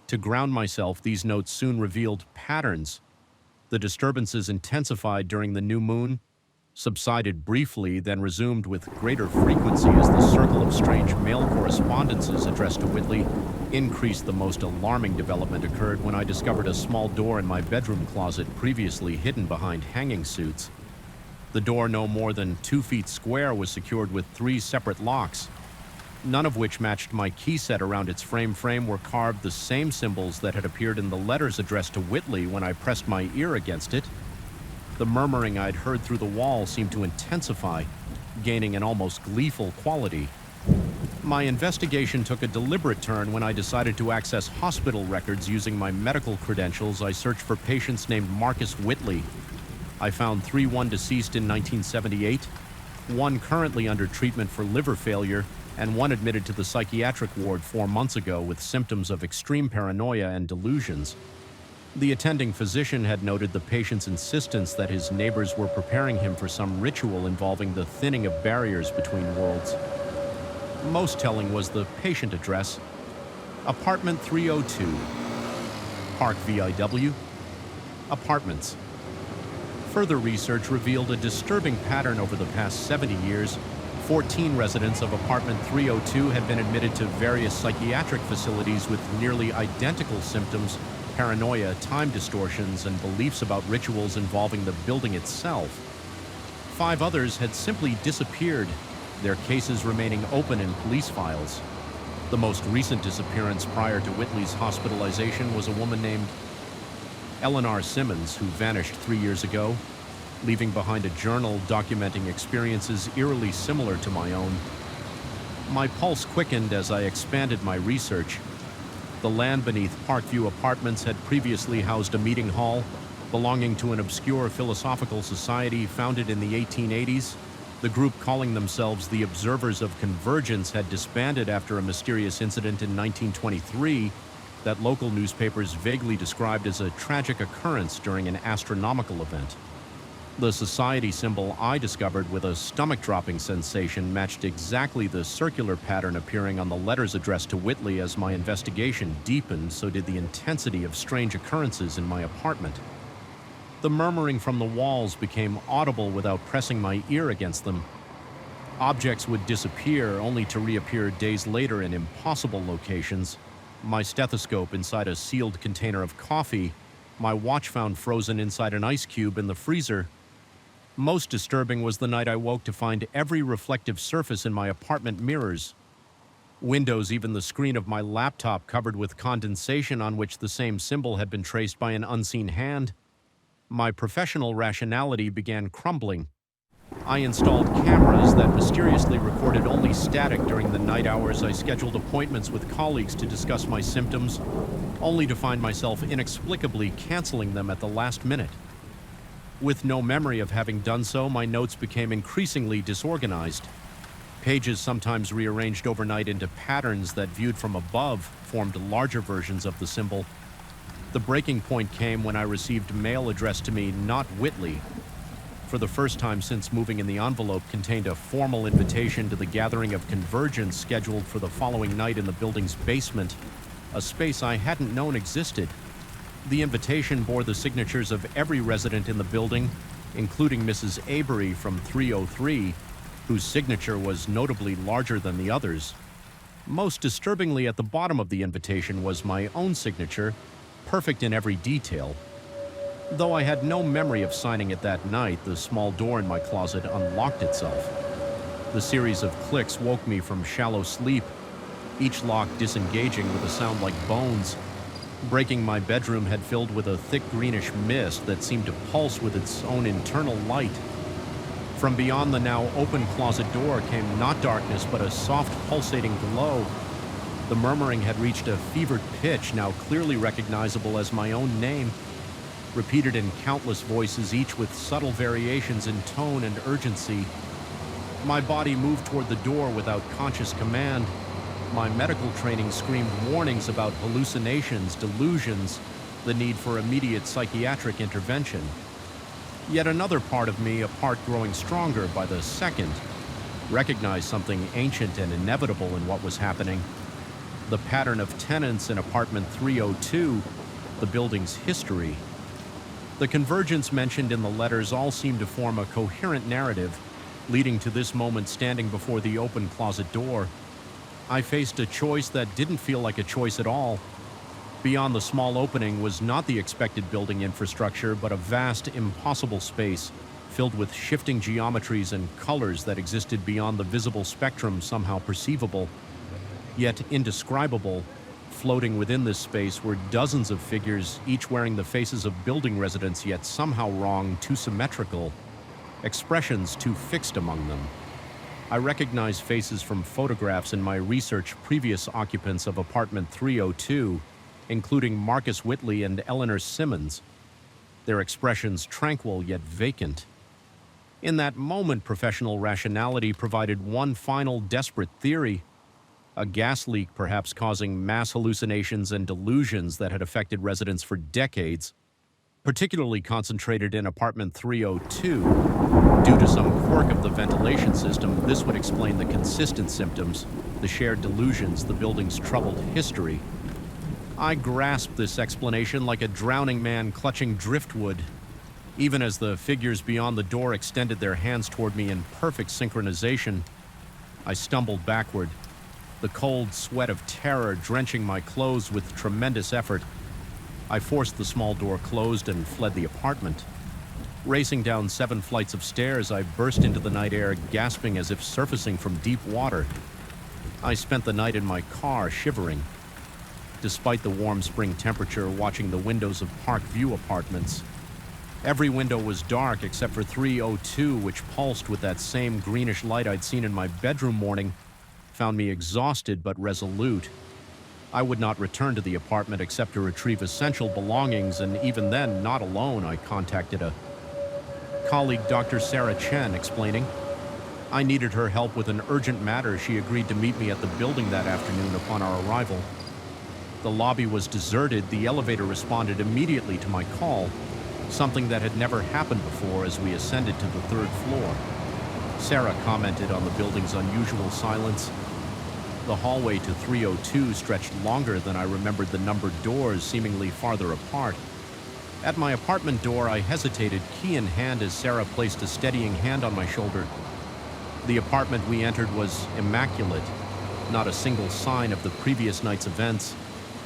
To ground myself, these notes soon revealed patterns. The disturbances intensified during the new moon, subsided briefly, then resumed with greater frequency as the circle of strange mail correspondences addressed to Whitley increased. The most alarming development occurred when I discovered a small door in my bedroom closet previously hidden behind hanging suits. The door, no more than 2 feet square, was secured with 3 separate locks, none of which matched my key set. Around its frame were carved the same symbols that had appeared in the letters addressed to Whitley when I pressed my ear against it. The murmuring I'd heard through the wall seemed to intensify, gaining an almost gleeful quality. My investigation took a deliberate turn when I decided to access hospital records. Using my medical credentials, I searched for patients named Marcus Whitley. I found 1 deceased in 1978, 1 currently under treatment for liver failure, and 1 admitted to the psychiatric ward 4 months ago with symptoms of extreme paranoia and delusions. The attending physician had noted the patient's insistence that his neighbors were preparing him for some ritual involving the thinning of barriers between worlds. Most telling was the patient address: Apartment 302, Park VIW, Apartments. Further research revealed a disturbing pattern over the past 70 years. 14 residents of Apartment 302 had been admitted to various psychiatric facilities with nearly identical symptoms: paranoia, time distortions, and beliefs about rituals involving the building itself. 5 others had simply disappeared, their cases remaining open in police files. The most recent disappearance prior to Whitley's hospitalization was a woman named Eleanor Simmons, who vanished 3 years ago, leaving behind a journal documenting experiences eerily similar to my own. My pulse quickened as I expanded my research. The land beneath Parkview Apartments had previously housed a meeting hall belonging to an obscure philosophical society founded in the 1880s. The group, calling themselves the Observers of Convergence, had disbanded after a mysterious incident in 1923 that local newspapers vaguely described as a tragic occurrence during an astronomical event. The society symbol I discovered with a stomach-dropping sensation matched exactly the circular pattern appearing on the letters addressed to Whitley. As my investigation deepened, so did the intensity of strange occurrences in my apartment. The murmuring from the walls became audible without pressing my ear against them. Objects would disappear only to reappear days later in impossible locations. My stethoscope inside a sealed container of coffee, my watch found frozen inside an ice cube in the freezer. Most disturbing was the night I woke to find every reflective surface in my apartment mirrors. Windows, even the screen of my laptop, covered with condensation on which the same symbol had been traced by an unseen hand. My professional rationality began crumbling. I installed cameras that mysteriously recorded only static during the night hours. I scheduled appointments with colleagues to discuss my symptoms, only to find myself inexplicably canceling them at the last minute. With no memory of having done so, my notes became increasingly disorganized. Pages, sometimes rearranged overnight into patterns that, viewed from above, formed larger versions of the symbol. The breaking point came when I received mail addressed to me, not Whitley. For the first time since moving in, the envelope contained a formal invitation to the gathering of Convergence scheduled for the following night in the building's basement, a space I hadn't known existed. The invitation bore the signatures of every resident in the building, including Mrs. Avery from 303, whose signature was notably larger than the others. Most disturbingly, at the bottom of the invitation was my own signature, perfect in every detail. Though I had no memory of signing it that night, the small door in my closet unlocked itself. The series of clicks woke me from shallow sleep, each lock disengaging with a sound like bones. Breaking my bedroom had filled with a thick greenish mist that seemed to pulse with its own internal light. From beyond the now open closet door came not darkness, but a soft pulsating glow. The murmuring had reached a fevered pitch, now clearly recognizable as my own name, repeated in countless voices, each with subtle variations in tone and urgency. My body moved toward the door without conscious command. My medical training screamed warnings about hallucinations, delusions, the need for immediate psychiatric intervention. Yet another part of me, a part growing stronger by the second, recognized something ancient and inevitable in what was happening. The pattern of tenants in apartment 302, the building's history. The convergence mentioned in the letters all seemed to form a coherent narrative, leading to this moment standing before the open closet door. I faced a choice that didn't feel like a choice at all. Beyond the small opening was not the expected building infrastructure, but a vast, impossible space filled with shifting geometries and colors that existed beyond the visible spectrum, somehow perceivable, yet indescribable. Floating within this space were dozens of figures, each wearing the faces of building residents, yet somehow wrong, too symmetrical, expressions too fixed among them. I recognized faces from photographs in my research, previous occupants of apartment 302, including Marcus Whitley and Eleanor Simmons, their expressions tranquil yet vacant. In that moment, professional rationality provided one final desperate theory: a gas leak perhaps causing mass hallucinations and delusions that had affected residents for decades, particularly concentrated in apartment 302. Due to some quirk of the ventilation system, this would explain the consistent symptoms, the shared delusions, the building's troubled history. I grasped this explanation like a drowning man clutching driftwood. Even as the figures beyond the door extended their hands toward me in perfect synchronization, I stumbled backward, the cold sweat of terror drenching my clothes with tremendous effort. I forced the small door closed and fled the apartment. Racing down 7 flights of stairs, I burst into the night air, gasping as if surfacing from deep water. I spent the night in my car, shivering. Despite the warm spring temperature, watching the windows of Park View apartments. Every window was dark except for 302, which pulsed with that same greenish light I'd seen in my bedroom morning, found me exhausted but resolute. I would not return to the apartment except to retrieve essential belongings, and even then, not alone. I contacted a colleague, Dr. Sarah Chen, explaining I needed her help with an urgent matter. She agreed to meet me at the building that afternoon upon our arrival. The lobby was deserted. The elevator responded immediately to my call, something that had never happened before as we ascended to the 3rd floor. Sarah commented on the building's unusual silence. The hallway to 302 stretched longer than I remembered the numbered doors, seemingly farther apart. At my apartment door, I hesitated, key in hand, as Sarah placed a steadying hand on my shoulder. The apartment we entered was immaculate. Not a single sign of the previous night's events.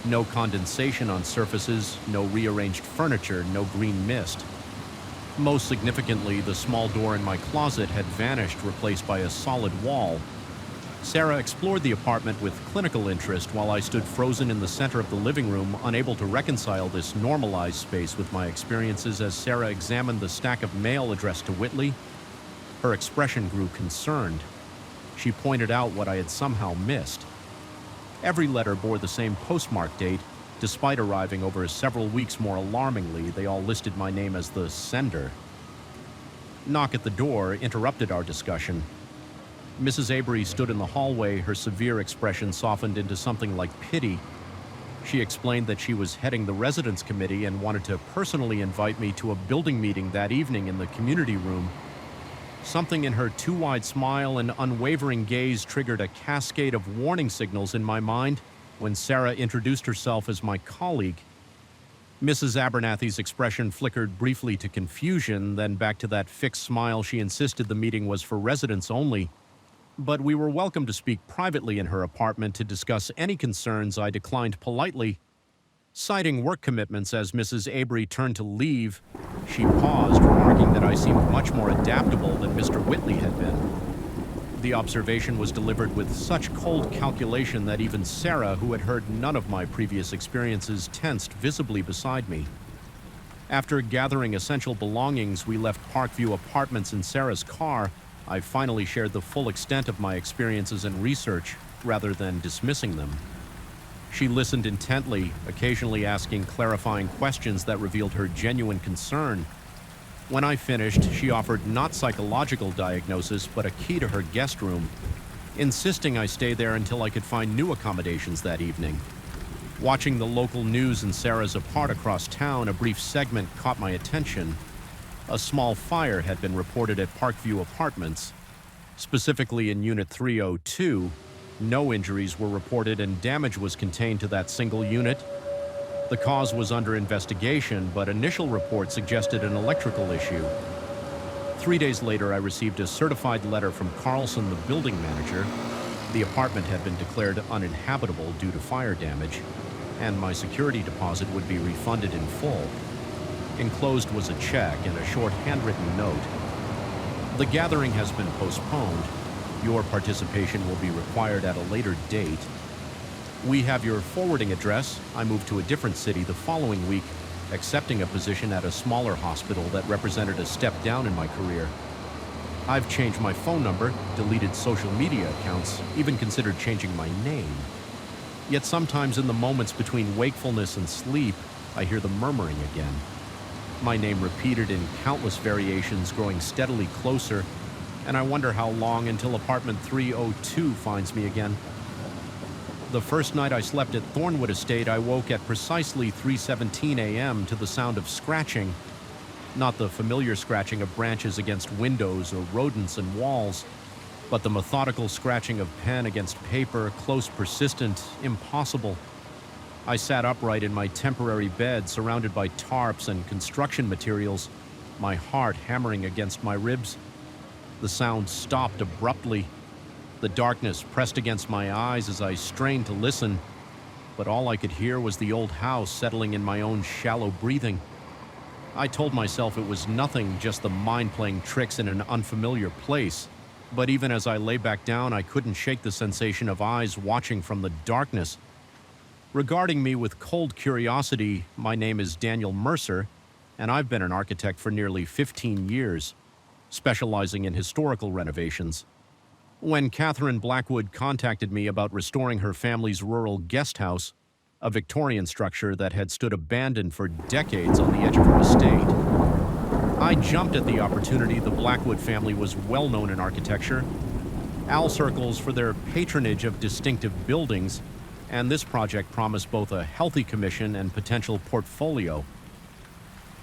No condensation on surfaces, no rearranged furniture, no green mist. Most significantly, the small door in my closet had vanished, replaced by a solid wall. Sarah explored the apartment with clinical interest while I stood frozen in the center of the living room, unable to reconcile this normalized space with my experiences. As Sarah examined the stack of mail addressed to Whitley, her expression grew concerned. She pointed out what I had somehow missed. Every letter bore the same postmark date. Despite arriving over several weeks, more alarmingly, they all listed my name as the sender. Knock at the door interrupted our discussion. Mrs. Avery stood in the hallway, her severe expression softened into something like pity. She explained that she was heading the residence committee and wanted to personally invite me to a building meeting that evening in the community room. Something in her too wide smile and unwavering gaze triggered a cascade of warning signals in my mind when Sarah introduced herself as my colleague. Mrs. Abernathy's expression flickered briefly to confusion, then back to that fixed smile. She insisted the meeting was for residents only, but we were welcome to speak privately in her apartment to discuss any concerns. I declined politely. Citing work commitments as Mrs. Avery turned to leave, she paused, remarking that I seemed much more adaptable than Mr. Whitley had been. The observation was delivered with such cold calculation that even Sarah, who had heard none of my previous experiences, tensed visibly beside me. After gathering essential belongings, we left Parkview Apartments in Sarah's car. I finally shared the full extent of my experiences and research, rather than dismissing them. She listened intently, occasionally asking clarifying questions that revealed her genuine concern. When I finished, she offered not psychological diagnosis, but a key to her guest room, insisting I stay there until I could find new accommodations that evening. Watching the local news in Sarah's apart across town, a brief segment caught my attention. A small fire had been reported at Parkview Apartments, specifically in Unit 302. No injuries were reported and damage was contained to that single unit. The cause was under investigation, but initial reports suggested an electrical issue. 3 days later, I received a certified letter from Carlson, the building manager. The apartment had been declared uninhabitable due to fire damage, and my security deposit would be refunded in full. Enclosed was a check and a short handwritten note. The gathering has been postponed. Your participation will be required at a later date. We have your forwarding address. I moved to a different city the following week, accepting a position at a smaller hospital that represented a step down in my career. I've changed my phone number, deleted social media accounts, even considered changing my name. Yet sometimes in the moments between wakefulness and sleep, I hear the murmuring again. My name repeated in countless variations, growing steadily closer, and I wonder how long until apartment 302 finds me again. The first night I slept at Thornwood Estate, I woke at precisely 3:17 a.m. to the sound of scratching. Not the familiar scratching of branches against windows or rodents and walls, but the methodical scratching of pen against paper, close, persistent, impossible. I sat upright in my temporary bed, surrounded by tarps and construction materials, my heart hammering against my ribs. The sound stopped abruptly. The darkness pressed against my eyes as I strained to listen, but all I could hear was the old house settling in my own shallow breathing. I told myself it was nothing, just the mind playing tricks in an unfamiliar place. But even as I lay back down, I couldn't shake the sensation of eyes watching from the darkness. Regarding me with cold curiosity, my name is Daniel Mercer, and I've been an architect for nearly 15 years, specializing in historical renovations. When Catherine Blackwood contacted me about restoring her family's rural guest house, a Victorian structure that had stood abandoned for decades on the edge of her estate, I jumped at the opportunity. The Blackwood family was well known in architecture, owl circles for their patronage of distinctive buildings, and this project promised both a healthy commission and potential portfolio.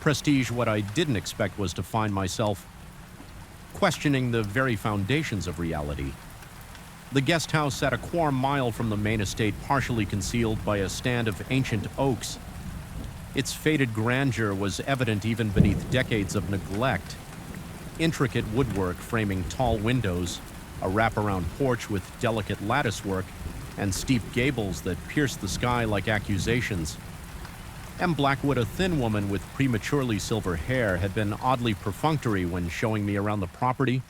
Prestige, what I didn't expect was to find myself questioning the very foundations of reality. The guest house sat a quarter mile from the main estate, partially concealed by a stand of ancient oaks. Its faded grandeur was evident even beneath decades of neglect. Intricate woodwork framing tall windows, a wraparound porch with delicate latticework, and steep gables that pierced the sky like accusations. M. Blackwood, a thin woman with prematurely silver hair, had been oddly perfunctory when showing me around the property.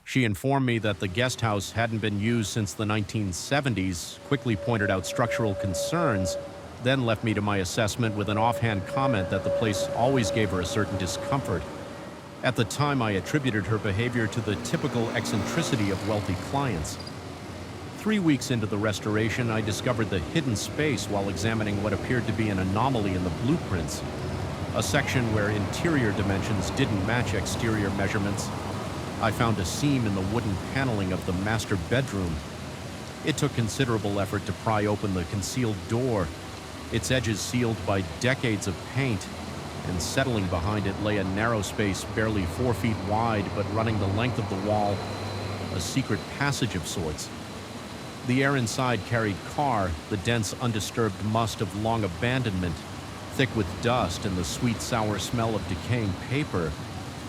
She informed me that the guest house hadn't been used since the 1970s, quickly pointed out structural concerns, then left me to my assessment with an offhand comment that the place always gave her a certain discomfort. At the time, I attributed her behavior to the typical eccentricity of wealthy clients. 3 weeks into the restoration, I discovered the hidden space while examining what appeared to be an anomaly in the blueprints, a section where interior dimensions didn't match exterior measurements. I found a seam in the wooden paneling of the master bedroom. It took considerable effort to pry open the concealed door, its edges sealed by decades of paint, and settling behind it lay a narrow space barely 4 feet wide but running the length of the wall, a secret passage of sorts. The air inside carried tar, the dense, undisturbed must of long abandonment, thick with dust and the sweet, sour smell of decaying paper.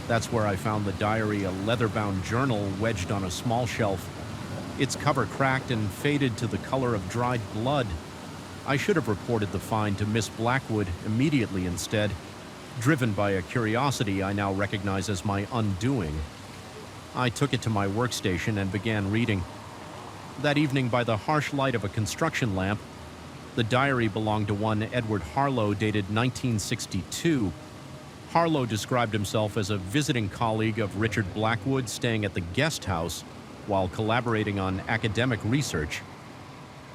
That's where I found the diary, a leather-bound journal wedged on a small shelf, its cover cracked and faded to the color of dried blood. I should have reported the find to Miss Blackwood immediately instead, driven by a curiosity I now recognize as my undoing. I took it to my workstation and began reading. That evening, by the harsh light of a construction lamp, the diary belonged to one Edward Harlow, dated 1962. Harlow described himself as a visiting colleague of Richard Blackwood, staying at the guest house while collaborating on academic research.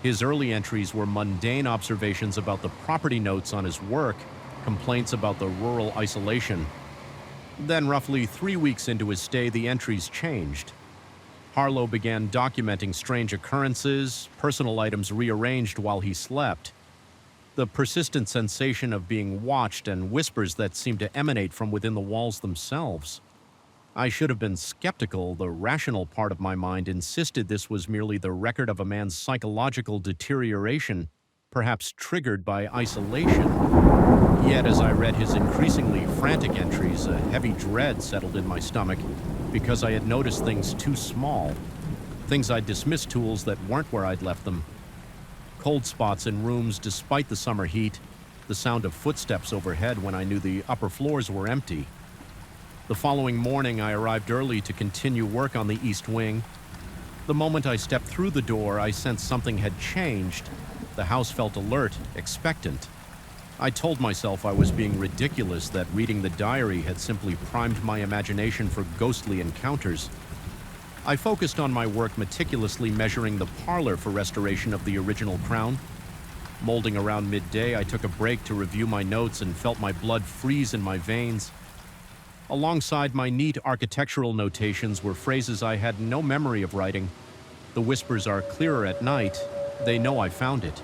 His early entries were mundane observations about the property notes on his work, complaints about the rural isolation. Then, roughly 3 weeks into his stay, the entries changed. Harlow began documenting strange occurrences, personal items rearranged while he slept. The persistent sensation of being watched and whispers that seemed to emanate from within the walls themselves. I should have been skeptical. The rational part of my mind insisted this was merely the record of a man's psychological deterioration, perhaps triggered by isolation. Yet as I read his increasingly frantic entries, a heavy dread settled in my stomach because I had noticed things too small, things I'd dismissed, tools that weren't where I'd left them. Cold spots in rooms despite the summer heat, the sound of footsteps overhead when I knew the upper floors were empty. The following morning, I arrived early to continue work on the East Wing. The moment I stepped through the door, I sensed something had changed. The house felt alert, expectant. I told myself I was being ridiculous, that reading the diary had simply primed my imagination for ghostly encounters. I focused on my work, meticulously measuring the parlor for restoration of the original crown. Molding around midday, I took a break to review my notes and felt my blood freeze in my veins. Alongside my neat architectural notations were phrases I had no memory of writing. The whispers are clearer at night. They know I found it.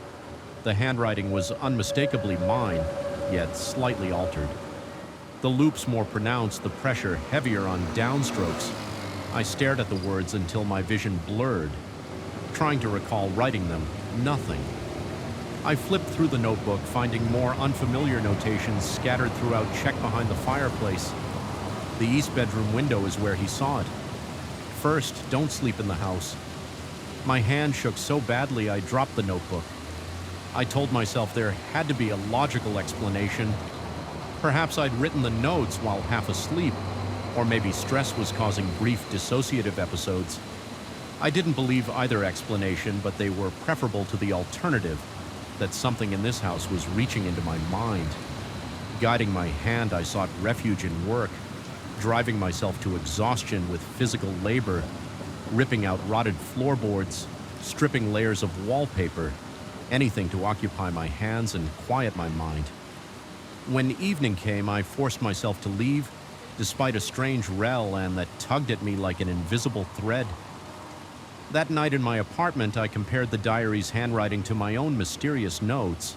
The handwriting was unmistakably mine, yet slightly altered. The loops more pronounced, the pressure heavier on downstrokes. I stared at the words until my vision blurred. Trying to recall writing them, nothing. I flipped through the notebook, finding more unfamiliar notations scattered throughout. Check behind the fireplace. The east bedroom window is where he saw it. First, don't sleep in the house. My hand shook so badly I dropped the notebook. I told myself there had to be a logical explanation. Perhaps I'd written the notes while half asleep, or maybe stress was causing brief dissociative episodes. I didn't believe either explanation, but they were preferable to the alternative, that something in this house was reaching into my mind. Guiding my hand, I sought refuge in work, driving myself to exhaustion with physical labor, ripping out rotted floorboards, stripping layers of wallpaper, anything to occupy my hands and quiet my mind. When evening came, I forced myself to leave, despite a strange rel and that tugged at me like an invisible thread. That night in my apartment, I compared the diary's handwriting to my own mysterious notes.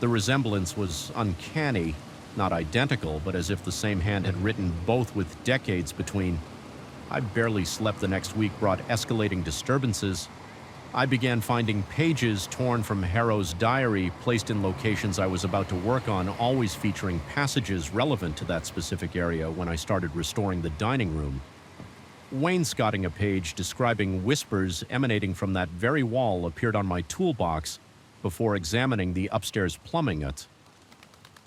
The resemblance was uncanny, not identical, but as if the same hand had written both with decades between. I barely slept the next week, brought escalating disturbances. I began finding pages torn from Harrow's diary, placed in locations I was about to work on, always featuring passages relevant to that specific area when I started restoring the dining room. Wainscoting a page describing whispers emanating from that very wall appeared on my toolbox before examining the upstairs plumbing.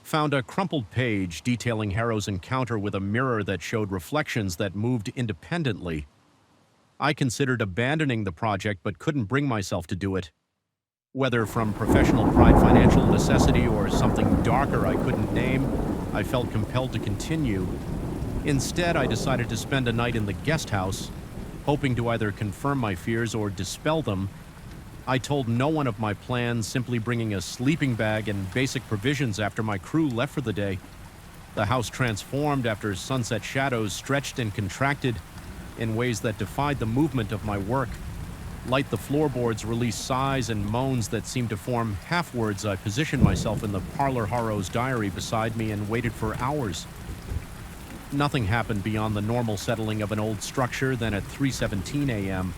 Found a crumpled page detailing Harrow's encounter with a mirror that showed reflections that moved independently. I considered abandoning the project but couldn't bring myself to do it. Whether from professional pride, financial necessity, or something darker I couldn't name, I felt compelled to continue. Instead, I decided to spend a night in the guest house, hoping to either confirm my fears or dispel them. I told no one of my plans, simply bringing a sleeping bag and basic provisions after my crew left for the day. The house transformed after sunset shadows stretched and contracted in ways that defied the movement of my work. Light the floorboards released sighs and moans that seemed to form half-words. I positioned myself in the parlor, Harrow's diary beside me, and waited for hours. Nothing happened beyond the normal settling of an old structure. Then at 3:17 a.m.,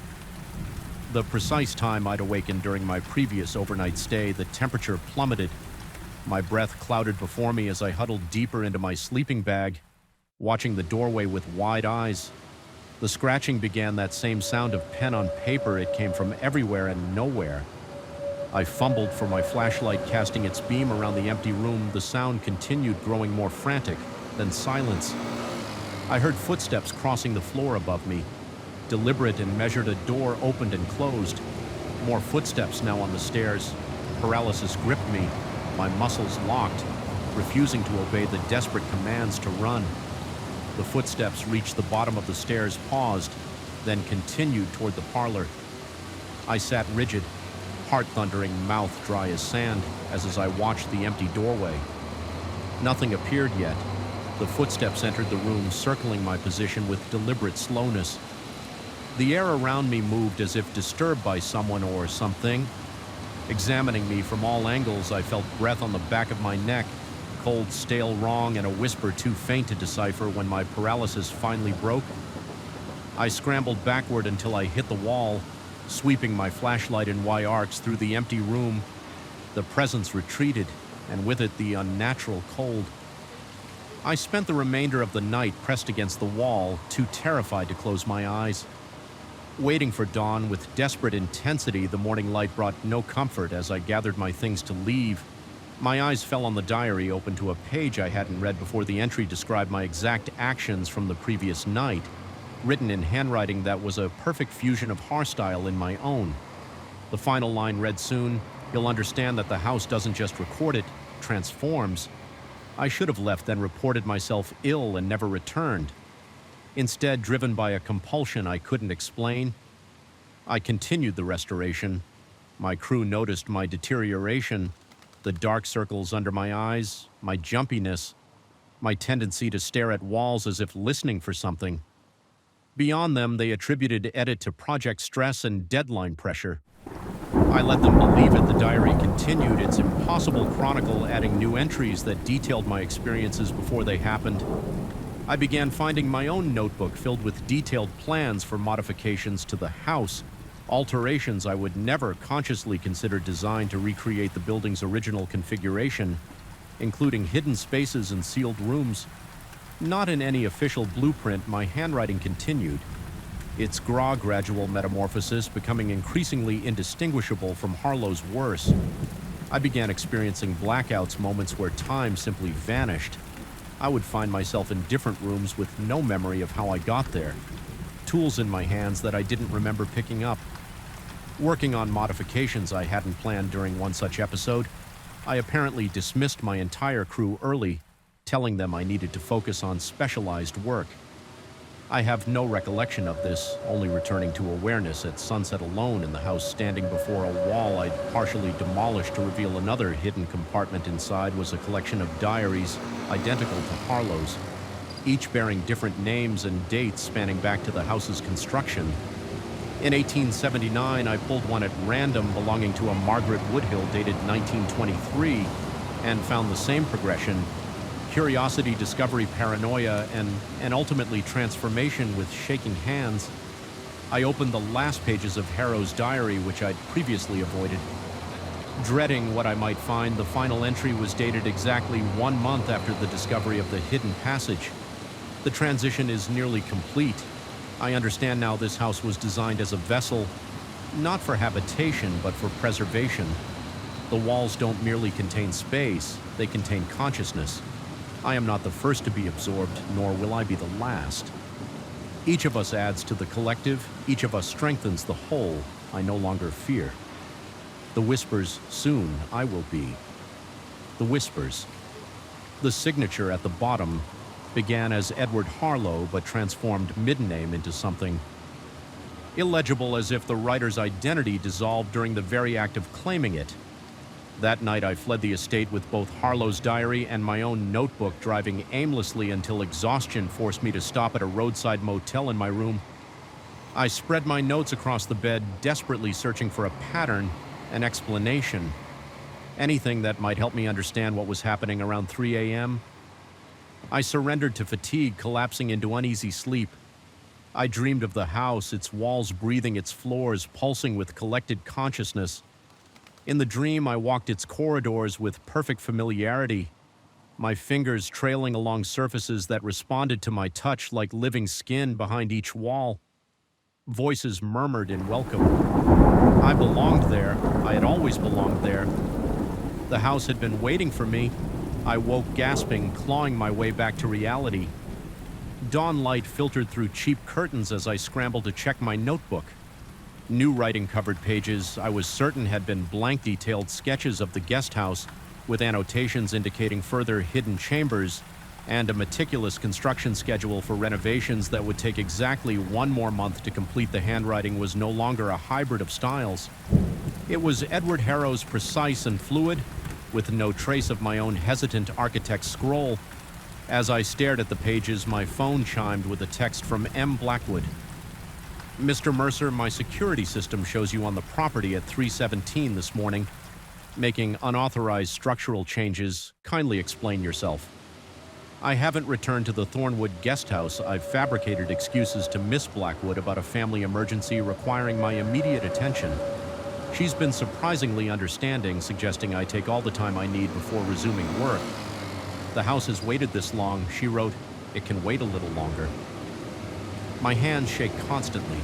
the precise time I'd awakened during my previous overnight stay, the temperature plummeted. My breath clouded before me as I huddled deeper into my sleeping bag, watching the doorway with wide eyes. The scratching began, that same sound of pen on paper. It came from everywhere and nowhere. I fumbled for my flashlight, casting its beam around the empty room. The sound continued, growing more frantic, then silence. I heard footsteps crossing the floor above me. Deliberate and measured, a door opened and closed. More footsteps now on the stairs. Paralysis gripped me, my muscles locked, refusing to obey the desperate commands to run. The footsteps reached the bottom of the stairs, paused, then continued toward the parlor. I sat rigid, heart thundering, mouth dry as sand, as I watched the empty doorway. Nothing appeared yet. The footsteps entered the room, circling my position with deliberate slowness. The air around me moved as if disturbed by someone or something. Examining me from all angles, I felt breath on the back of my neck, cold, stale wrong, and a whisper too faint to decipher. When my paralysis finally broke, I scrambled backward until I hit the wall, sweeping my flashlight in Y arcs through the empty room. The presence retreated, and with it the unnatural cold. I spent the remainder of the night pressed against the wall, too terrified to close my eyes. Waiting for dawn with desperate intensity, the morning light brought no comfort. As I gathered my things to leave, my eyes fell on the diary, open to a page I hadn't read before. The entry described my exact actions from the previous night, written in handwriting that was a perfect fusion of hairstyle in my own. The final line read, "Soon, you'll understand that the house doesn't just record, it transforms." I should have left, then reported myself ill and never returned. Instead, driven by a compulsion I couldn't explain, I continued the restoration. My crew noticed my deterioration, the dark circles under my eyes, my jumpiness, my tendency to stare at walls as if listening for something. Beyond them, they attributed it to project stress and deadline pressure. I let them believe it. The diary continued its impossible chronicle, adding new entries that detailed my experiences before they happened. I began finding my own notebook filled with detailed plans for modifications to the house, alterations I would never consciously consider designed to recreate the building's original configuration, including hidden spaces and sealed rooms. Not in any official blueprint, my handwriting continued, its gradual metamorphosis becoming increasingly indistinguishable from Harlow's worse. I began experiencing blackouts, moments where time simply vanished. I would find myself in different rooms with no memory of how I got there, tools in my hands that I didn't remember picking up. Working on modifications I hadn't planned during one such episode, I apparently dismissed my entire crew early, telling them I needed to focus on specialized work. I have no recollection of this, only returning to awareness at sunset alone in the house, standing before a wall I'd partially demolished to reveal another hidden compartment. Inside was a collection of diaries identical to Harlow's, each bearing different names and dates spanning back to the house's construction. In 1879, I pulled one at random belonging to a Margaret Woodhill dated 1923 and found the same progression: curiosity, discovery, paranoia, and ultimately transformation with shaking hands. I opened the last pages of Harrow's diary, which I'd previously avoided. Dreading what I might find, the final entry was dated exactly 1 month after the discovery of the hidden passage. The transition is nearly complete. I understand now this house was designed as a vessel, not for habitation, but for preservation. The walls don't merely contain space, they contain consciousness. I am not the first to be absorbed, nor will I be the last. Each of us adds to the collective, each of us strengthens the whole. I no longer fear. The whispers, "Soon I will be." The whispers. The signature at the bottom began as Edward Harlow, but transformed mid-name into something illegible, as if the writer's identity dissolved during the very act of claiming it. That night I fled the estate with both Harlow's diary and my own notebook, driving aimlessly until exhaustion forced me to stop at a roadside motel in my room. I spread my notes across the bed, desperately searching for a pattern, an explanation, anything that might help me understand what was happening. Around 3 a.m., I surrendered to fatigue, collapsing into uneasy sleep. I dreamed of the house, its walls breathing, its floors pulsing with collected consciousness. In the dream, I walked its corridors with perfect familiarity, my fingers trailing along surfaces that responded to my touch like living skin behind each wall. Voices murmured in welcome. I belonged there. I had always belonged there. The house had been waiting for me. I woke gasping, clawing my way back to reality. Dawn light filtered through cheap curtains as I scrambled to check my notebook. New writing-covered pages I was certain had been blank detailed sketches of the guest house with annotations indicating further hidden chambers and a meticulous construction schedule for renovations that would take exactly 1 more month to complete. The handwriting was no longer a hybrid of styles. It was Edward Harrow's precise and fluid, with no trace of my own hesitant architect's scroll. As I stared at the pages, my phone chimed with a text from M. Blackwood. Mr. Mercer, my security system shows you on the property at 3:17 this morning, making unauthorized structural changes. Kindly explain yourself. I haven't returned to the Thornwood guest house. I've fabricated excuses to Miss Blackwood about a family emergency requiring my immediate attention. She's been surprisingly understanding, suggesting I take all the time I need before resuming work. The house has waited this long, she wrote. It can wait a little longer. My hands shake constantly.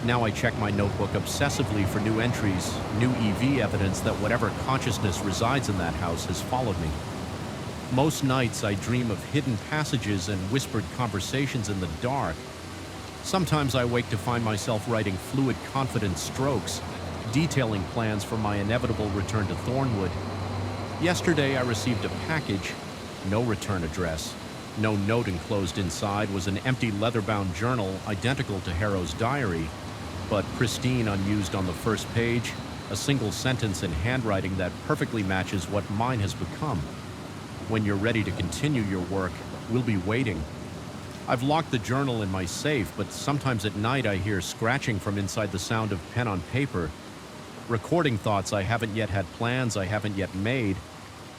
Now I check my notebook obsessively for new entries, new EV evidence that whatever consciousness resides in that house has followed me. Most nights I dream of hidden passages and whispered conversations in the dark. Sometimes I wake to find myself writing fluid, confident strokes, detailing plans for my inevitable return to Thornwood. Yesterday I received a package, no return address. No note enclosed inside was an empty leather-bound journal identical to Harrow's diary, but pristine, unused on the first page, a single sentence in handwriting that perfectly matches what mine has become. When you're ready to continue your work, we'll be waiting. I've locked the journal in my safe, but sometimes at night I hear scratching from inside, the sound of pen on paper, recording thoughts I haven't yet had, plans I haven't yet made,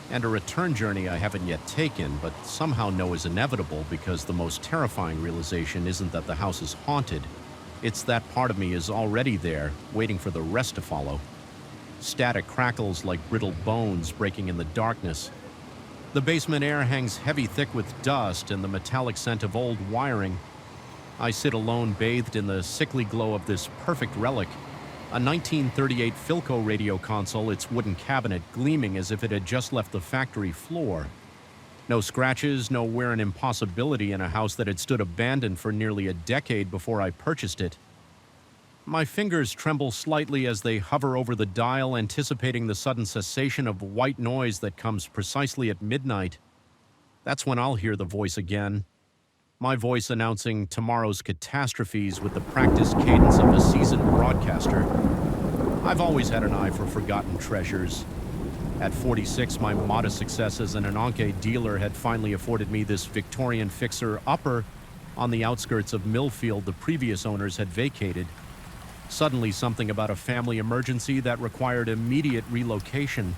and a return journey I haven't yet taken, but somehow know is inevitable because the most terrifying realization isn't that the house is haunted. It's that part of me is already there, waiting for the rest to follow. Static crackles like brittle bones breaking in the darkness. The basement air hangs heavy thick with dust and the metallic scent of old wiring. I sit alone, bathed in the sickly glow of this perfect relic, a 1938 Philco radio console, its wooden cabinet gleaming as if it had just left the factory floor. No scratches, no wear and impossibility in a house that had stood abandoned for nearly a decade before I purchased it. My fingers tremble slightly as they hover over the dial, anticipating the sudden cessation of white noise that comes precisely at midnight. That's when I'll hear the voice again. My voice announcing tomorrow's catastrophes with the practiced cadence of a seasoned broadcaster. I've always had an eye for forgotten treasures. At 46, my modest success as an Ananke dealer had finally afforded me this Victorian fixer-upper on the outskirts of Millfield the previous owners had vacated. Suddenly, something about a family emergency that required immediate relocation.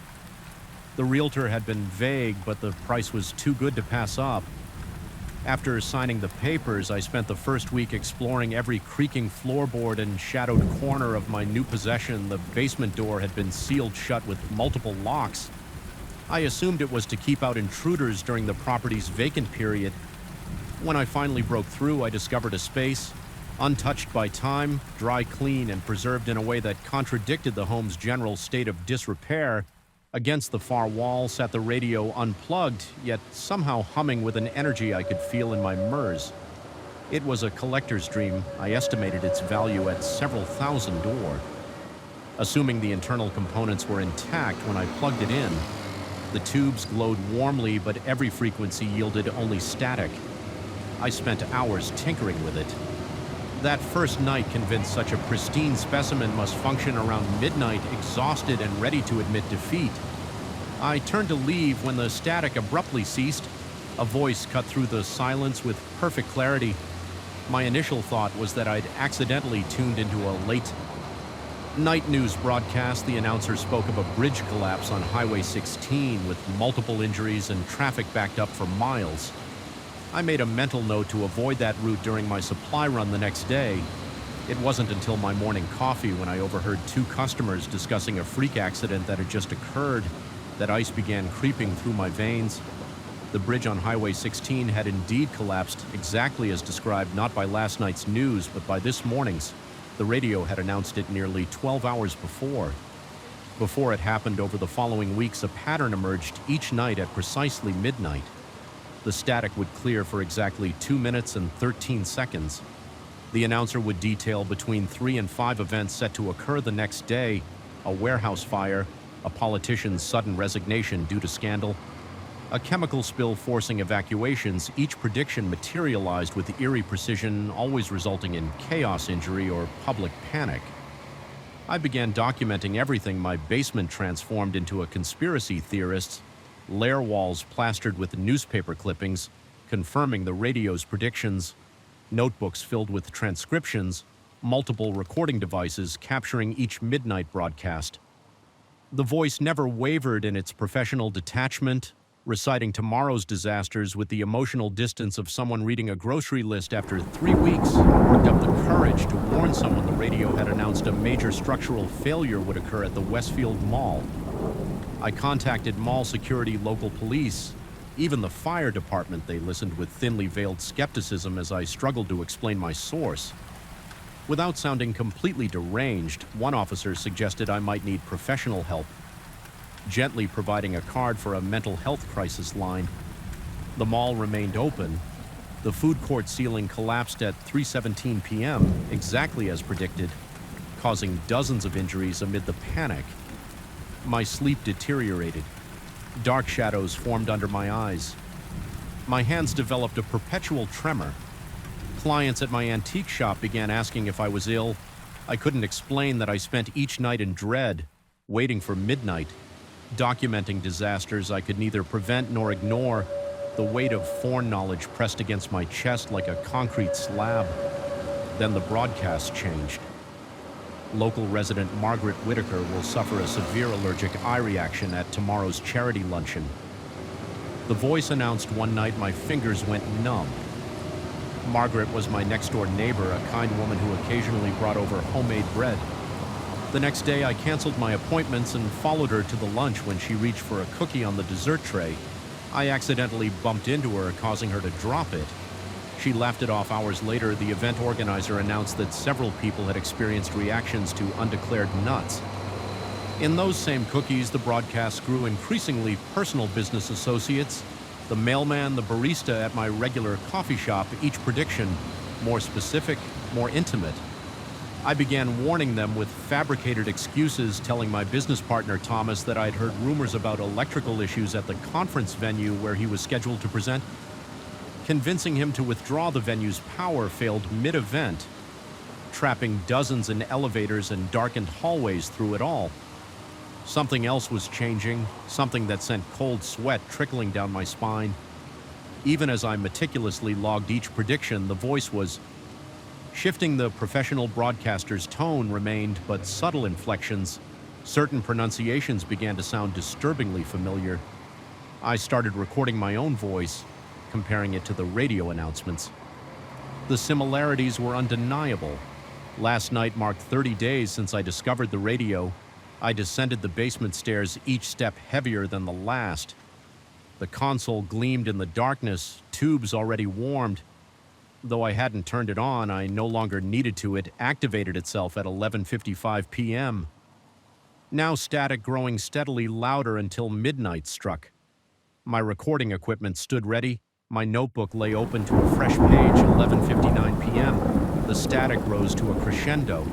The realtor had been vague, but the price was too good to pass up. After signing the papers, I spent the first week exploring every creaking floorboard and shadowed corner of my new possession. The basement door had been sealed shut with multiple locks. I assumed it was to keep out intruders during the property's vacant period. When I finally broke through, I discovered a space, untouched by time, dry clean, and preserved in a way that contradicted the home's general state of disrepair. Against the far wall sat the radio unplugged, yet somehow humming with an energy I could feel in my MERS. It was a collector's dream. I estimated its value at several thousand $. Assuming the internal components were intact when I plugged it in, the tubes glowed warmly, but every frequency yielded only static. I spent hours tinkering with it. That first night convinced such a pristine specimen must function around midnight, exhausted and ready to admit defeat. I turned to leave when the static abruptly ceased. A voice cut through the silence with perfect clarity. My initial thought was that I'd accidentally tuned into a late night news broadcast. The announcer spoke of a bridge collapse on Highway 16 with multiple injuries and traffic backed up for miles. I made a mental note to avoid that route during my supply run the next day. It wasn't until my morning coffee, when I overheard two customers discussing a freak accident that had just occurred, that ice began creeping through my veins. The bridge on Highway 16 had indeed collapsed exactly as described not by last night's news, but by this morning's. The radio had announced it nearly 12 hours before. Before it happened over the following weeks, a pattern emerged each night at precisely midnight. The static would clear for exactly 2 minutes and 13 seconds. The announcer would detail between 3 and 5 events set to occur the next day: a warehouse fire, a politician's sudden resignation due to scandal, a chemical spill forcing evacuations. Each prediction materialized with eerie precision, always resulting in chaos, injury, or public panic. I began documenting everything. My basement transformed into a conspiracy theorist's, lair walls plastered with newspaper clippings, confirming the radio's predictions, notebooks filled with transcriptions, multiple recording devices capturing each midnight broadcast. The voice never wavered in its professional detachment, reciting tomorrow's disasters with the emotional distance of someone reading a grocery list after 3 weeks. I worked up the courage to warn someone the radio had announced a major structural failure would occur at the Westfield Mall. I contacted mall security, local police, even the fire department. They listened with thinly veiled skepticism as I struggled to explain my source. Without sounding completely deranged, one officer suggested I might need professional help, gently providing a card for a mental health crisis line. The mall remained open. The food court ceiling collapsed at 3:17 p.m., exactly as predicted, causing dozens of injuries amid the panic. My sleep deteriorated. Dark shadows formed under my eyes. My hands developed a perpetual tremor. Clients at my antique shop began asking if I was ill. I couldn't explain that I spent each night in dread, waiting for midnight, documenting disasters I could neither prevent nor ignore. The weight of foreknowledge pressed against my chest like a concrete slab. Then the broadcast changed. Local resident Margaret Whitaker will suffer a severe allergic eye reaction at tomorrow's charity luncheon. The voice announced one night. My fingers went numb. Margaret was my next-door neighbor, a kind woman who occasionally brought over homemade bread. The next day, I canceled my appointments and followed her to the lunch. When she reached for a cookie on the dessert tray, I accidentally bumped into her, causing her to drop it. She laughed it off. Hours later, the event organizer announced that several people had experienced reactions to undeclared nuts. In those same cookies, the broadcast grew increasingly personal. Business associates, the mailman, the barista at my regular coffee shop, each prediction more specific, more intimate. I began warning them with fabricated excuses, telling my business partner Thomas that I'd heard rumors about electrical issues at the conference venue where he was scheduled to present. Convincing him to withdraw, the venue's power failed mid-event, trapping dozens in elevators and darkened hallways through it all. Something else was changing, something that sent cold sweat trickling down my spine. Even as I meticulously logged each prediction, the voice was shifting. The professional broadcaster's tone remained, but subtle inflections, certain pronunciations began to sound disturbingly familiar. I started recording my own voice, comparing it to the radio announcements. The similarities were undeniable. Last night marked 30 days since I discovered the radio. I descended the basement stairs, each step heavier than the last. The console gleamed in the darkness, tubes already warmed. Though I hadn't turned it on, I no longer needed to. It activated itself at 11:55 p.m. Now static, growing steadily louder until midnight struck. My recording equipment stood ready. My notebook lay open to a fresh page. 11:59 p.m. The static rose to a crescendo,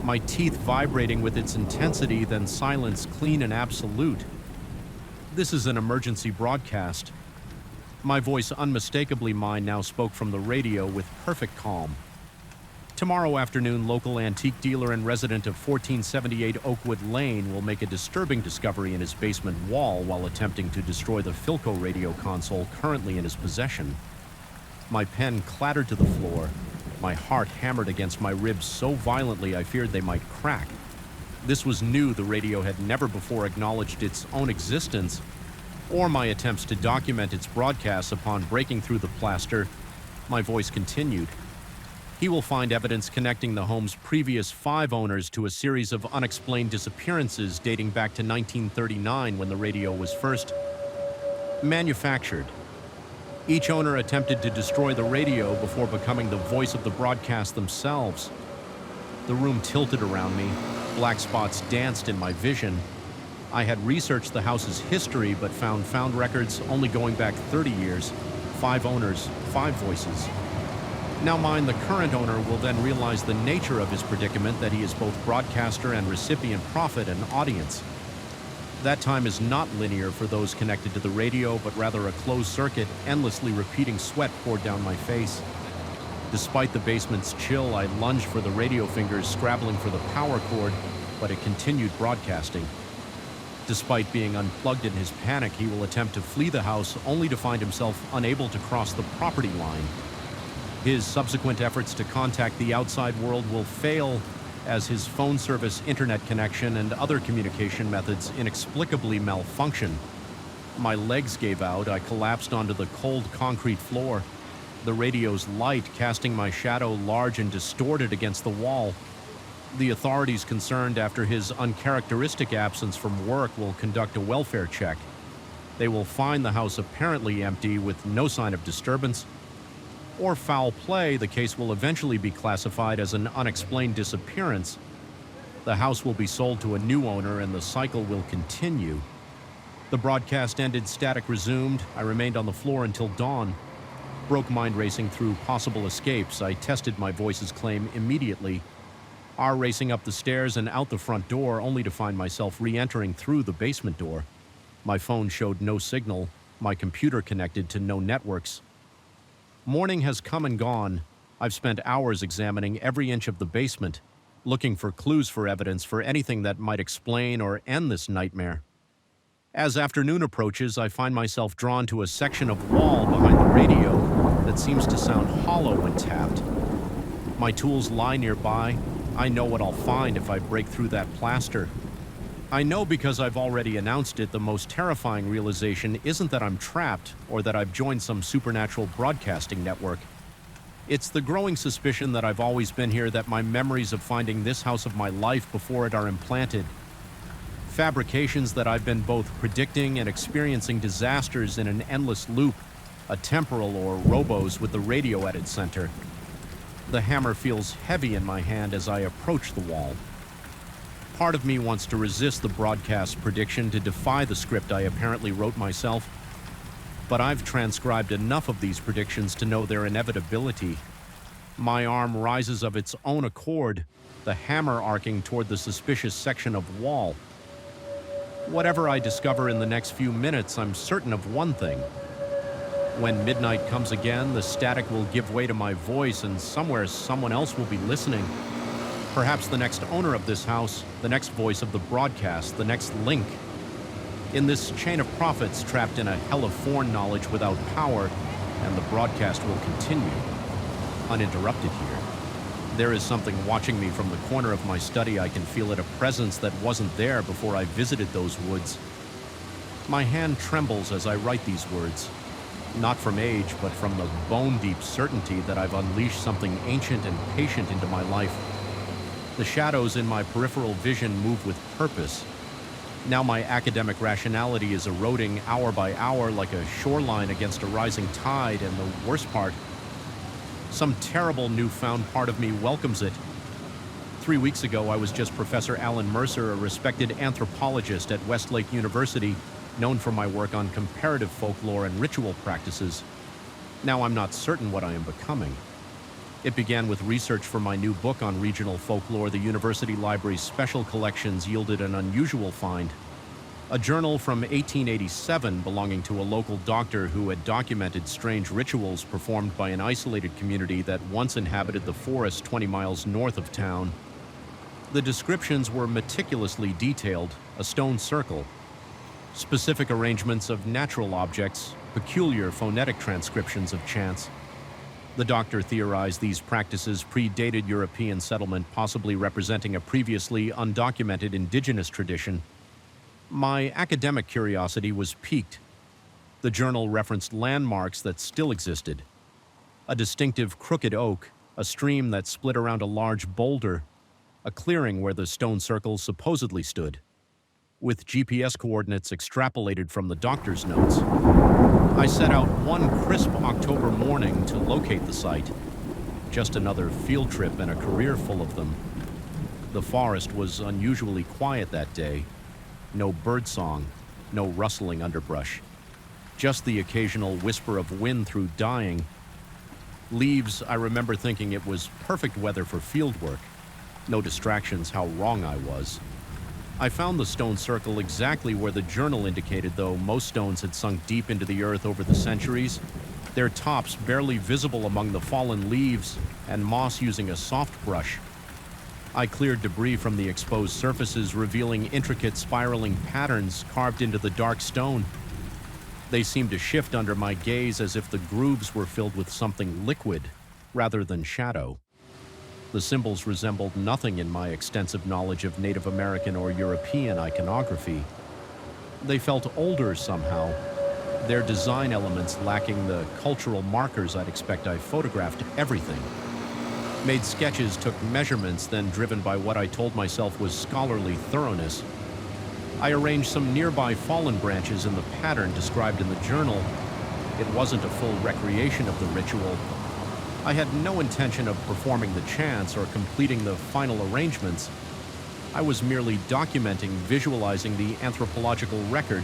my teeth vibrating with its intensity, then silence, clean and absolute. This is an emergency broadcast. My voice, unmistakably mine, now spoke from the radio with perfect calm. Tomorrow afternoon, local antique dealer and resident of 1478 Oakwood Lane will make a disturbing discovery in his basement wall while attempting to destroy the Philco radio console currently in his possession. My pen clattered to the floor. My heart hammered against my ribs so violently I feared they might crack. This was new. The radio had never before acknowledged its own existence, or my attempts to document its broadcasts. Upon breaking through the plaster, my voice continued. He will find evidence connecting the home's previous 5 owners to a series of unexplained disappearances dating back to 1939 when the radio was first. Manufactured. Each owner attempted to destroy the radio before becoming the voice of the broadcast themselves. The room tilted around me. Black spots danced in my vision. I had researched the house's history, but found records only going back 30 years, 5 owners, 5 voices. Now mine, the current owner, will then realize the nature of his predicament, that he is both broadcaster and recipient, prophet and audience. That time is not linear for those connected to the radio, but rather a closed circuit, endlessly repeating sweat poured down my face. Despite the basement's chill, I lunged for the radio fingers, scrabbling for the power cord, but it continued broadcasting. Despite being unplugged in his panic, he will attempt to flee the house, only to find himself unable to cross the property line. His subsequent efforts to contact the outside world will fail, as his phone service, internet connection, and other communication methods inexplicably malfunction. My legs gave out. I collapsed onto the cold concrete floor, the radio's light casting my shadow large and distorted against the wall. The authorities concerned after his uncharacteristic absence from work will conduct a welfare check. They will find the house apparently empty with no sign of disturbance or foul play. The case will eventually be classified as an unexplained disappearance. The house will be sold to a new owner and the cycle will continue. The broadcast ended, static resumed. I remained on the floor until dawn. Broke mind racing through possible escapes. I tested my voice's claim immediately. Racing up the stairs and out the front door, only to find myself re-entering through the basement door. My phone showed no signal, my computer connected to no networks. Morning has come and gone. I've spent hours examining every inch of the basement, looking for clues for evidence for anything that might explain or end this nightmare. As afternoon approaches, I find myself drawn to a section of wall behind the radio that seems to sound hollow when tapped. My tools lie nearby. I know what I'll find if I break through that plaster. I know because I've already announced it. The most terrifying realization isn't that I'm trapped or that I've joined some supernatural broadcasting network. It's the growing suspicion that I've always been here, that my memories of finding this house of my life before it are implanted. Fabrications that I've been both predicting and experiencing disasters in an endless loop, a temporal or robos with the radio at its center. The hammer feels heavy in my hand as I approach the wall. Part of me wants to resist the broadcast prediction, to defy the script I apparently wrote myself. But I've transcribed enough of these predictions to know their inevitability. My arm rises of its own accord, the hammer arcing toward the suspicious section of wall. Whatever I discover in the next few minutes, I'm certain of one thing. When midnight comes again, the static will give way to my voice, and somewhere someone else will be listening. Perhaps the next owner of this house, the next voice of the broadcast, the next link. In this chain of prophets trapped in a hell of foreknowledge without power, and the broadcast will continue, uninterrupted here. There is something watching me from the corner of my study. I can feel it, a presence that wasn't there before I visited those woods. My hand trembles as I write these words. Not from age, but from the bone-deep certainty that I've unleashed something ancient and patient into my life. The shadows in my peripheral vision move with purpose. Now my academic rationality is eroding hour by hour like a shoreline against a rising tide, and the worst part, some terrible newfound part of me welcomes it. 3 weeks ago, I was just Professor Alan Mercer, a respected anthropologist at Westlake University, known for my work on comparative folklore and ritual practices. Now I'm not certain what I am becoming. It began with research for my new book on regional folklore. The university library's special collections yielded an unusual find. A journal from 1887 belonging to a local doctor who had documented strange rituals performed by an isolated community that once inhabited the forest 20 miles north of town. The descriptions were meticulously detailed: a stone circle, specific arrangements of natural objects, peculiar phonetic transcriptions of chants. The doctor theorized these practices predated European settlement, possibly representing a previously undocumented indigenous tradition. My academic curiosity was piqued. The journal referenced landmarks that still existed. A distinctive crooked oak, a stream that split around a large boulder, a clearing where the stone circle supposedly stood. with GPS coordinates extrapolated from the doctor's notes. I set out one crisp October morning to locate the site. Just another field trip and a career full of them. The forest was unusually quiet that day. No birdsong, no rustling underbrush. Just the occasional whisper of wind through dying leaves. I remember thinking it was perfect weather for field work. No distractions, how wrong I was. I found the stone circle exactly where the journal indicated, though most stones had sunk deep into the earth over the centuries, their tops barely visible among the fallen leaves and moss using a soft brush. I cleared debris from the exposed surfaces, revealing intricate spiraling patterns carved into the dark stone. They seemed to shift under my gaze as if the grooves were filled with something liquid rather than shadow. The symbols resembled nothing in my extensive knowledge of Native American or European iconography. They felt older somehow, their design elements lacking the cultural markers I'd expect. I photographed everything. Made sketches, took measurements, then driven by what I told myself was scholarly thoroughness. I arranged some nearby fallen branches in the pattern described in the journal. It wasn't a full recreation of the ritual. I had no intention of performing the chants or completing the final arrangements. I was merely documenting, visualizing the anthropological record.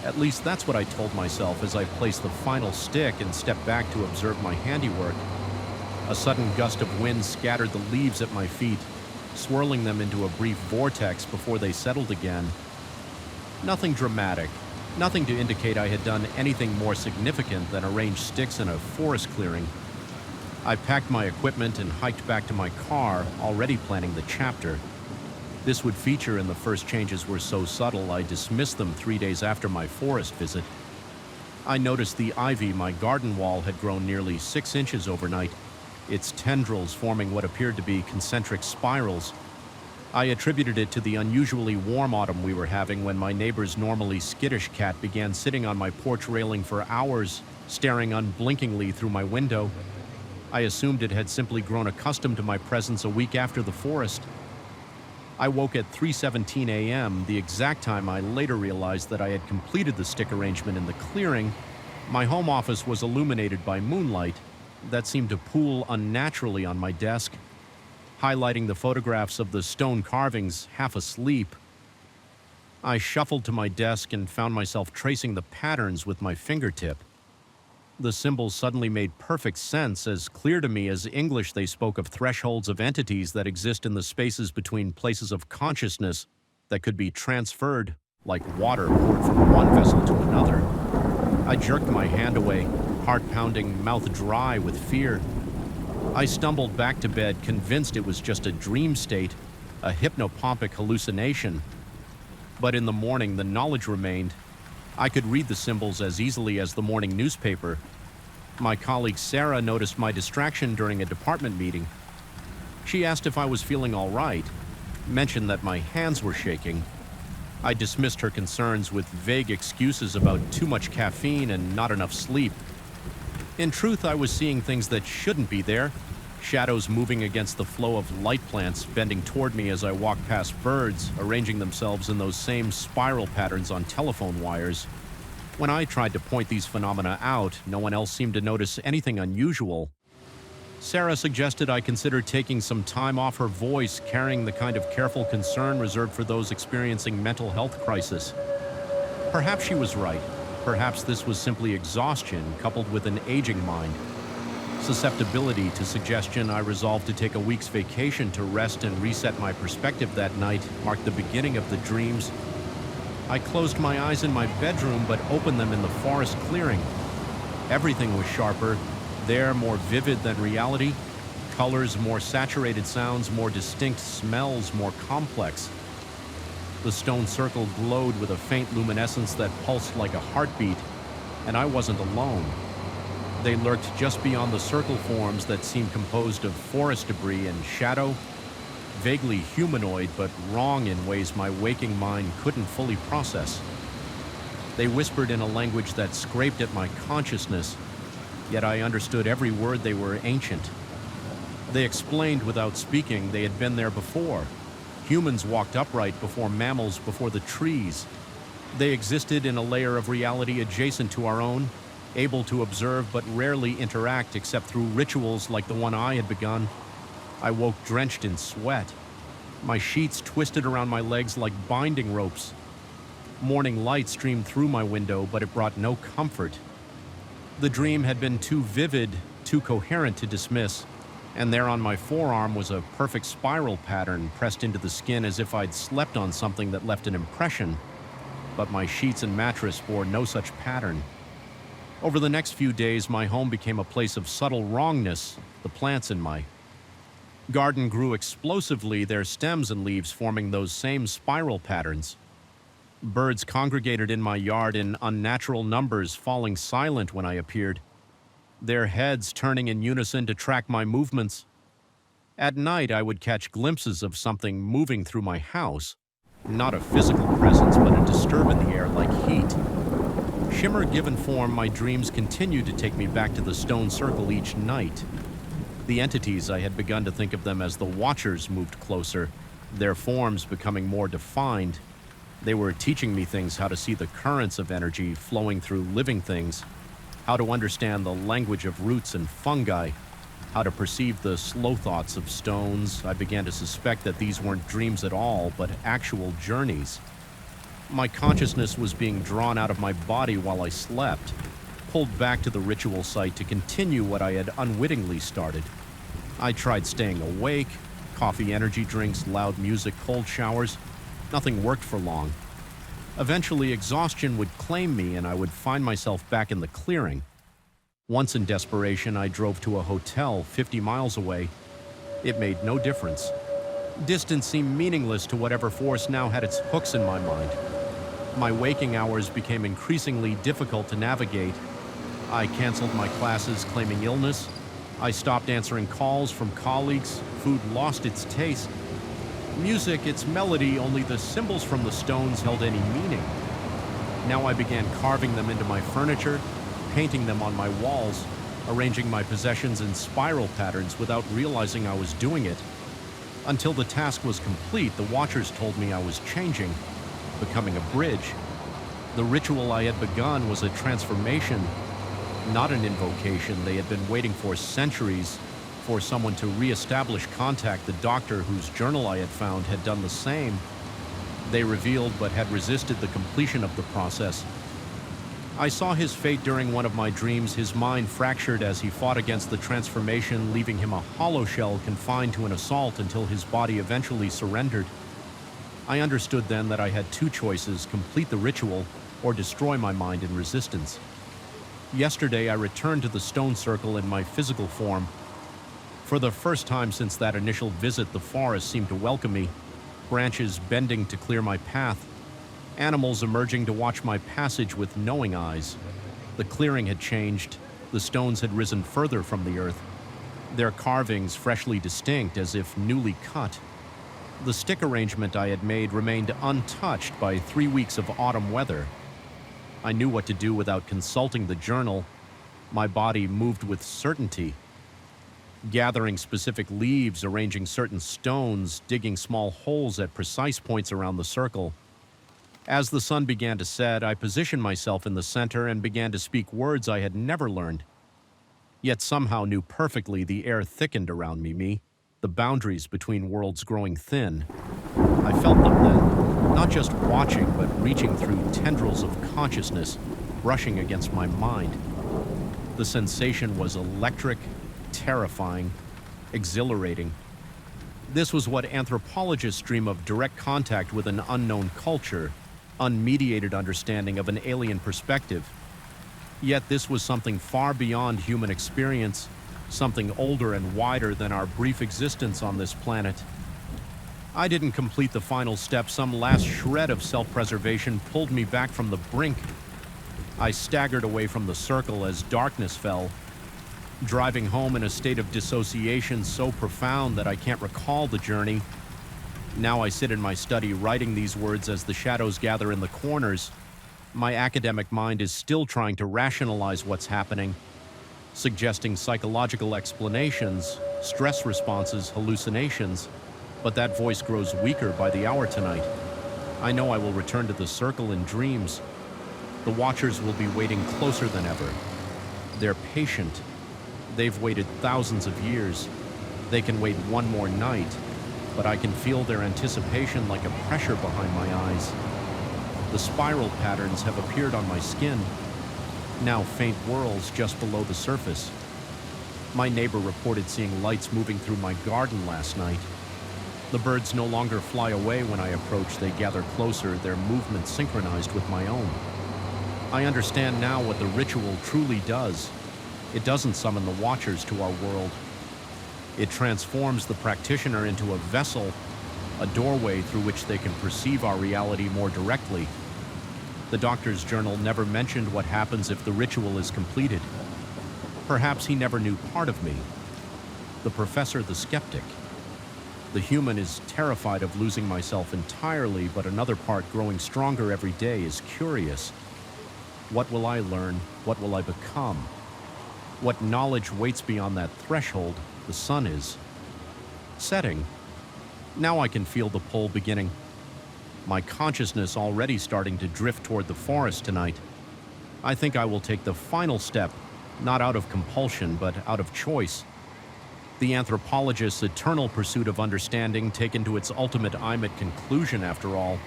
At least that's what I told myself as I placed the final stick and stepped back to observe my handiwork. A sudden gust of wind scattered the leaves at my feet, swirling them into a brief vortex before they settled again. Nothing dramatic, nothing to indicate I had done anything more significant than arrange sticks in a forest clearing. I packed my equipment and hiked back to my car, already planning the chapter. This would feature, and the first changes were so subtle I dismissed them 3 days after my forest visit. I noticed the ivy, my garden wall, had grown nearly 6 inches overnight, its tendrils forming what appeared to be concentric spirals. I attributed it to the unusually warm autumn we were having when my neighbor's normally skittish cat began sitting on my porch railing for hours, staring unblinkingly through my window. I assumed it had simply grown accustomed to my presence a week after the forest. I woke at 3:17 a.m., the exact time I later realized that I had completed the stick arrangement in the clearing. My home office was illuminated by moonlight that seemed to pool unnaturally on my desk, highlighting the photographs of the stone carvings, half asleep. I shuffled to my desk and found myself tracing the patterns with my fingertip. The symbols suddenly made perfect sense, as clear to me as English they spoke of thresholds of entities that exist in the spaces between places of consciousness that could be transferred, like water poured from one vessel to another. I jerked my hand away, heart pounding, mouth dry with fear. I stumbled back to bed, convinced it was just a dream state, a hypnopompic hallucination. But in the morning, the knowledge remained. I could read the symbols as easily as the morning newspaper. My colleague Sarah noticed my distraction during a department meeting. She asked if I was feeling all right, mentioned that my hands were shaking. I dismissed her concerns with vague excuses about too much caffeine and not enough sleep. In truth, I was seeing things that shouldn't be there, shadows moving against the flow of light plants bending toward me as I walked past birds, arranging themselves in those same spiral patterns on telephone wires. When I tried to point these phenomena out, no one else seemed to notice anything unusual. Sarah suggested I consider taking some time off her voice, carrying the kind of careful concern reserved for those experiencing mental health crisis. Perhaps she was right. Perhaps this was simply exhaustion coupled with an aging mind. Susceptibility to suggestion, I resolved to take a week's vacation to rest and reset my perspective. That night marked the beginning of the dreams. I closed my eyes in my bedroom but opened them in the forest clearing. Everything was sharper, there more vivid than reality. Colors more saturated, sounds more distinct, smells more complex. The stone circle glowed with a faint luminescence that pulsed like a heartbeat, and I wasn't alone. They lurked just beyond the circle forms that seemed composed of forest debris and shadow, vaguely humanoid but wrong in ways my waking mind couldn't fully process. They whispered in a language that scraped at my consciousness, yet I understood every word. They were ancient. They explained without speaking they had been there before. Humans walked upright before mammals before the trees. They existed in a layer of reality adjacent to our own, able to observe but rarely interact except through rituals like the one I had begun. I woke drenched in sweat. My sheets twisted around my legs like binding ropes. Morning light streamed through my window, but it brought no comfort. The dream had been too vivid, too coherent to dismiss, and there on my forearm was a perfect spiral pattern pressed into the skin as if I'd slept on something that left an impression. But my sheets and mattress bore no such pattern. Over the next few days, my home became a place of subtle wrongness, the plants in my garden grew explosively, their stems and leaves forming those same spiral patterns. Birds congregated in my yard in unnatural numbers, falling silent when I appeared, their heads turning in unison to track my movements. At night, I would catch glimpses of something moving through my house. Not a physical presence, but a disturb in the air like heat. Shimmer given form, my dreams continued to take me back to the stone circle each night. The entities, I had begun to think of them as the Watchers, moved closer, their forms becoming more defined. They were teaching me things, how to see the currents of energy flowing through living things, how to understand the language of roots and fungi, how to perceive the slow thoughts of stones. I began to suspect that these weren't dreams at all, but actual journeys. My consciousness was being drawn out of my body while I slept, pulled back to the ritual site to continue what I had unwittingly started. I tried staying awake, coffee, energy drinks, loud music, cold showers. Nothing worked for long. Eventually, exhaustion would claim me and I would find myself back in the clearing. Once in desperation, I drove to a hotel 50 miles away. It made no difference. Distance seemed meaningless to whatever force now had its hooks in my mind. My waking hours became increasingly difficult to navigate. I canceled my classes claiming illness. I stopped answering calls from colleagues. Food lost its taste. Music, its melody, only the symbols from the stones held any meaning. Now I began carving them into my furniture, painting them on my walls, arranging my possessions in spiral patterns without realizing I was doing it. Until the task was complete, the Watchers told me I was changing, becoming a bridge. The ritual I had begun was a transformation, not an invocation. They had been waiting for centuries for someone to re-establish contact. The doctor whose journal I had found had done the same. They revealed but had resisted the completion of the process. I saw his fate during one of my dreams, his mind fractured as he fought against the transformation, leaving him a hollow shell confined to an assault until his body eventually surrendered. I understood then that I had two choices: complete the ritual or destroy my mind in resistance. Yesterday, I returned to the stone circle in my physical form. For the first time since that initial visit, the forest seemed to welcome me, branches bending to clear my path, animals emerging to watch my passage with knowing eyes. The clearing had changed. The stones had risen further from the earth, their carvings freshly distinct as if newly cut. The stick arrangement I had made remained untouched by 3 weeks of autumn weather. I knew what to do without consulting the journal. My body moved with certainty. Gathering specific leaves, arranging certain stones, digging small holes at precise points around the circle. As the sun began to set, I positioned myself in the center and began to speak words I had never learned, yet somehow knew perfectly. The air thickened around me, the boundaries between worlds growing thin. I felt them then, not just watching, but reaching through tendrils of consciousness, brushing against my mind. The sensation was electric, terrifying, exhilarating. This was what anthropologists dream of: direct contact with an unknown culture, unmediated understanding of an alien perspective. Yet this was something far beyond human experience, something older and wider than our brief existence on this planet. I didn't complete the final step. Some last shred of self-preservation pulled me back from the brink. I staggered away from the circle as darkness fell, driving home in a state of dissociation so profound that I can't recall the journey. Now I sit in my study writing these words as the shadows gather in the corners. My academic mind is still trying to rationalize what's happening, suggesting psychological explanations, stress responses, hallucinations. But that voice grows weaker by the hour tonight. I know I will return to the circle in dreams. The watchers will be waiting closer than ever. They're patient. They've waited thousands of years. They can wait one more night, but I can feel their anticipation like a pressure behind my eyes. The spiral patterns have appeared on my skin, now faint whirls just below the surface. My neighbor reported seeing lights moving through my garden last night. The birds no longer fly away when I approach. They gather closer, their movements synchronized with my own. I understand now what the ritual truly does. It doesn't summon the watchers to our world. It transforms the practitioner into a vessel, a doorway through which they can perceive our reality more directly. The doctor's journal never mentioned what happens if the ritual is completed. Perhaps he never knew part of me. The professor, the skeptic. The human is terrified of losing myself entirely, but another part growing stronger every day is curious. What will I learn? What will I become? What knowledge waits beyond that threshold the sun is setting? Now I can feel the pull beginning. My consciousness already starting to drift toward the forest tonight. I think I will take the final step, not out of compulsion, but out of choice. The anthropologist's eternal pursuit of understanding taken to its ultimate IMET conclusion, after all.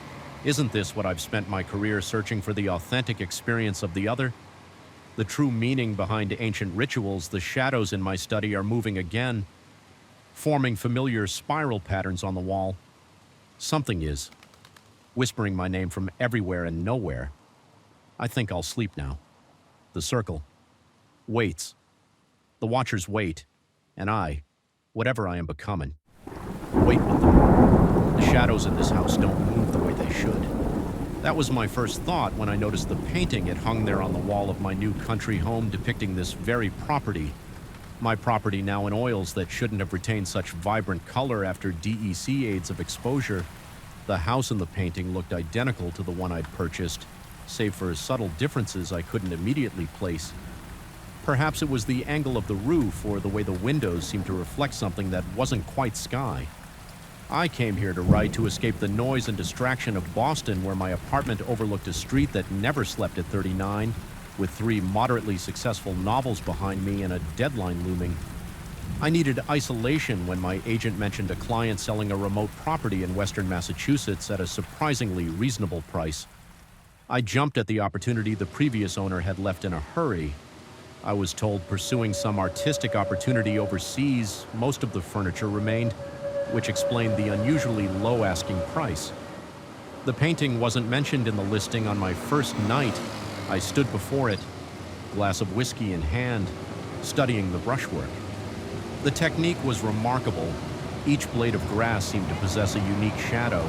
Isn't this what I've spent my career searching for, the authentic experience of the other? The true meaning behind ancient rituals. The shadows in my study are moving again, forming familiar spiral patterns on the wall. Something is whispering my name from everywhere and nowhere. I think I'll sleep now. The circle waits. The watchers wait. And I, whatever I am becoming, wait with them. The shadows in this house don't move the way they should. That was my first thought when I noticed the painting it hung there on the wall of my new country home depicting this very property. My property now in oils that shouldn't have retained such vibrant color after DEC aids of exposure. The house in the painting looked identical to the one I'd purchased, save for subtle differences I couldn't immediately place. Perhaps it was the angle of the roof or the way the windows seemed to reflect something that wasn't quite sky. I came here to write to escape the noise and distraction of Boston, where my apartment overlooked a street that never slept at 39, with 3 moderately successful novels behind me and a deadline looming. I needed isolation when my agent mentioned a client selling a remote property in western Massachusetts at a surprisingly reasonable price. I jumped at the opportunity the previous owner had left in a hurry. I was told pursuing some artistic opportunity overseas, most of the furniture remained, which explained the unusually low asking price. The painting wasn't mentioned in the listing. On my first night, I stood before it, glass of whiskey in hand, studying the brushwork. The technique was remarkable. Each blade of grass seemed to possess a unique shadow.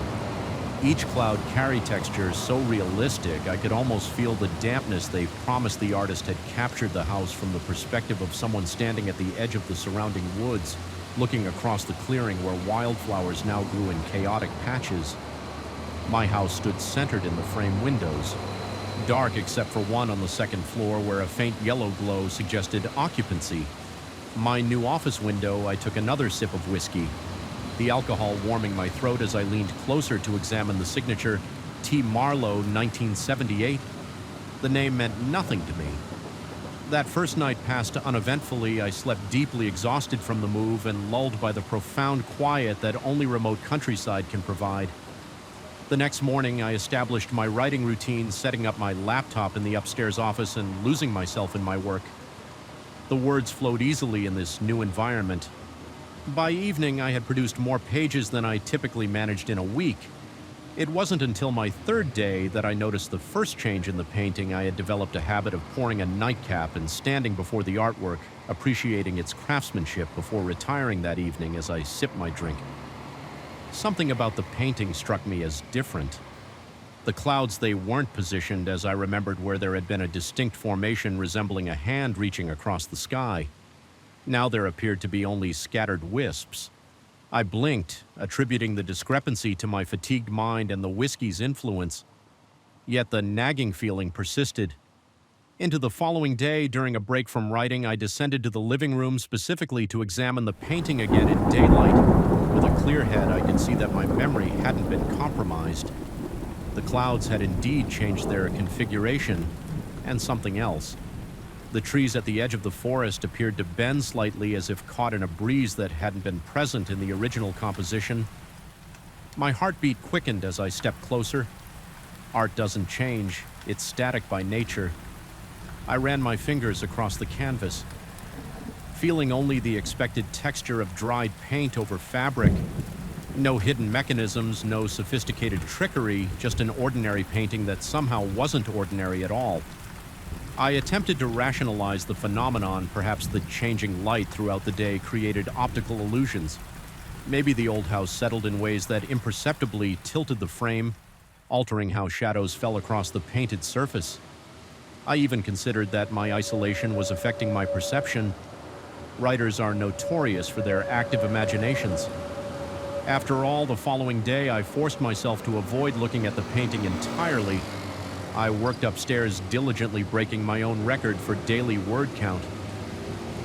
Each cloud carried textures so realistic I could almost feel the dampness. They promised the artist had captured the house from the perspective of someone standing at the edge of the surrounding woods, looking across the clearing where wildflowers now grew in chaotic patches. My house stood centered in the frame windows, dark except for one on the second floor where a faint yellow glow suggested occupancy. My new office window, I took another sip of whiskey, the alcohol warming my throat as I leaned closer to examine the signature, T. Marlowe, 1978. The name meant nothing to me. That first night passed uneventfully. I slept deeply, exhausted from the move and lulled by the profound quiet that only remote countryside can provide. The next morning, I established my writing routine, setting up my laptop in the upstairs office and losing myself in my work. The words flowed easily in this new environment. By evening, I had produced more pages than I typically managed in a week. It wasn't until my third day that I noticed the first change in the painting. I had developed a habit of pouring a nightcap and standing before the artwork, appreciating its craftsmanship before retiring that evening as I sipped my drink. Something about the painting struck me as different. The clouds, they weren't positioned as I remembered, where there had been a distinct formation resembling a hand reaching across the sky. Now there appeared to be only scattered wisps. I blinked, attributing the discrepancy to my fatigued mind and the whiskey's influence. Yet the nagging feeling persisted. Into the following day, during a break from writing, I descended to the living room specifically to examine the painting again in daylight. With a clear head, I could see that my memory hadn't been compromised. The clouds had indeed changed their configuration, and something else. The trees at the edge of the forest appeared to bend slightly as if caught in a breeze that hadn't been present in the original composition. My heartbeat quickened as I stepped closer. Art doesn't change, it's static by nature. I ran my fingers across the canvas, feeling only the expected texture of dried paint over fabric. No hidden mechanisms, no sophisticated trickery, just an ordinary painting that somehow wasn't ordinary at all. I attempted to rationalize the phenomenon. Perhaps the changing light throughout the day created optical illusions. Maybe the old house settled in ways that imperceptibly tilted the frame, altering how shadows fell across the painted surface. I even considered that my isolation was affecting my perception. Writers are notorious for their active imaginations. After all, the following day, I forced myself to avoid looking at the painting entirely. I worked upstairs, diligently breaking my own record for daily word count.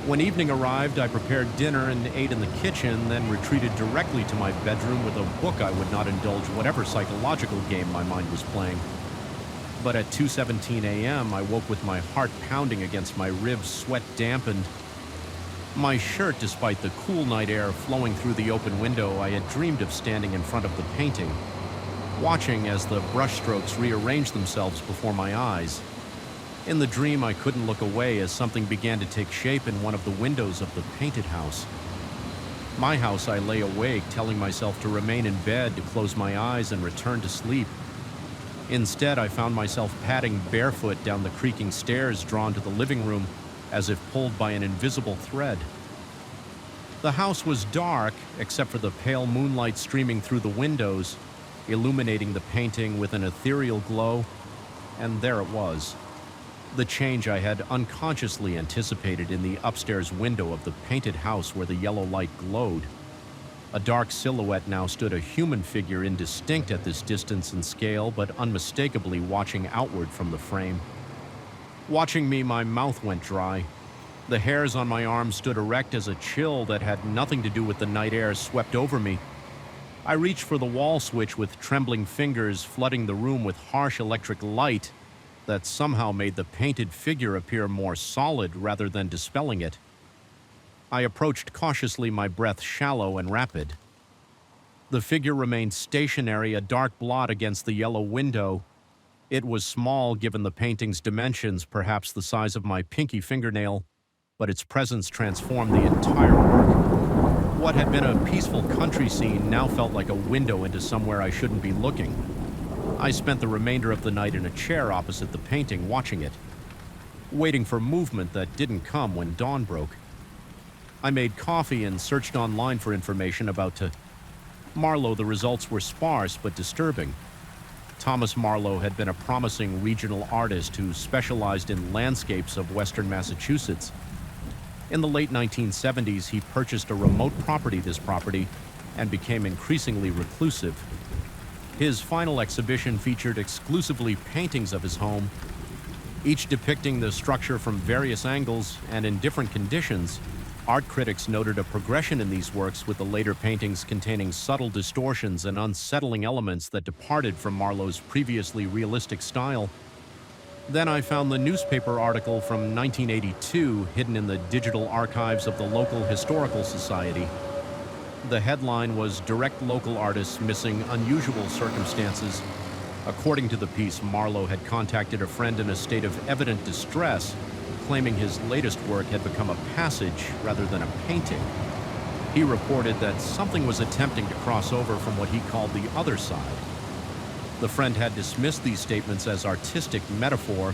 When evening arrived, I prepared dinner and ate in the kitchen, then retreated directly to my bedroom with a book I would not indulge whatever psychological game my mind was playing. But at 2:17 a.m., I woke with my heart pounding against my ribs, sweat dampened. My shirt, despite the cool night air flowing through the open window, I had dreamed of standing in front of the painting, watching as the brushstrokes rearranged themselves before my eyes. In the dream, I couldn't look away as something began to take shape in one of the windows of the painted house. My house, I lay awake, telling myself to remain in bed, to close my eyes and return to sleep. Instead, I found myself padding barefoot down the creaking stairs drawn to the living room, as if pulled by an invisible thread. The house was dark, except for the pale moonlight streaming through the windows, illuminating the painting with an ethereal glow, and there it was. The change I had unconsciously anticipated in the upstairs window of the painted house where the yellow light glowed. A dark silhouette now stood, a human figure indistinct at this distance and scale, but unmistakably watching outward from the frame. Watching me, my mouth went dry. The hairs on my arms stood erect as a chill that had nothing to do with the night air swept over me. I reached for the wall switch with trembling fingers, flooding the room with harsh electric light that somehow made the painted figure appear more solid rather than dispelling it. I approached cautiously, my breath shallow and rapid. The figure remained stationary, a dark blot against the yellow window. It was small given the painting's dimensions, perhaps the size of my pinky fingernail, but its presence transformed the entire work. What had been a peaceful country scene now felt like a window into somewhere I shouldn't be looking. I spent the remainder of the night in a chair opposite the painting, watching it, waiting for movement that didn't come when dawn broke. I made coffee and searched online for information about Marlowe. The results were sparse but disturbing. Thomas Marlowe had been a promising regional artist who specialized in landscapes of western Massachusetts. In the late 1970s, he purchased a remote property, and became increasingly reclusive. His final exhibition featured exclusively paintings of his home, each depicting the structure from various angles and in different conditions. Art critics noted a progression in these works, with the later paintings containing subtle distortions and unsettling elements that departed from Marlowe's previously realistic style. Then I found the newspaper article from 1982 hidden in the digital archives of the local historical society. The headline was "Direct Local Artists Missing Unusual Circumstances." According to the piece, Marlowe had contacted a friend in a state of evident distress, claiming his latest work had become a passage rather than a painting. He reported that something was attempting to cross over from what he called the other side. The friend had dismissed these statements as artistic metaphor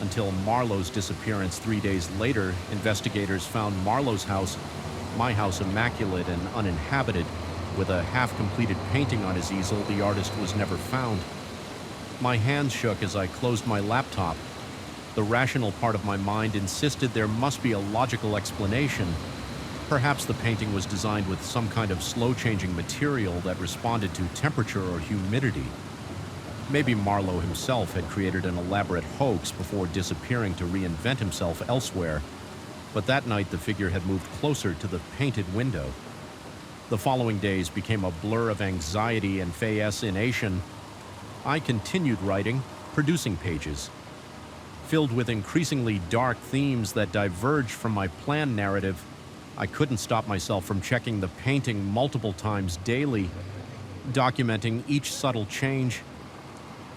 until Marlowe's disappearance 3 days later. Investigators found Marlowe's house, my house, immaculate and uninhabited. With a half-completed painting on his easel, the artist was never found. My hands shook as I closed my laptop. The rational part of my mind insisted there must be a logical explanation. Perhaps the painting was designed with some kind of slow-changing material that responded to temperature or humidity. Maybe Marlowe himself had created an elaborate hoax before disappearing to reinvent himself elsewhere, but that night the figure had moved closer to the painted window. The following days became a blur of anxiety and fascination. I continued writing, producing pages, filled with increasingly dark themes that diverged from my planned narrative. I couldn't stop myself from checking the painting multiple times daily, documenting each subtle change.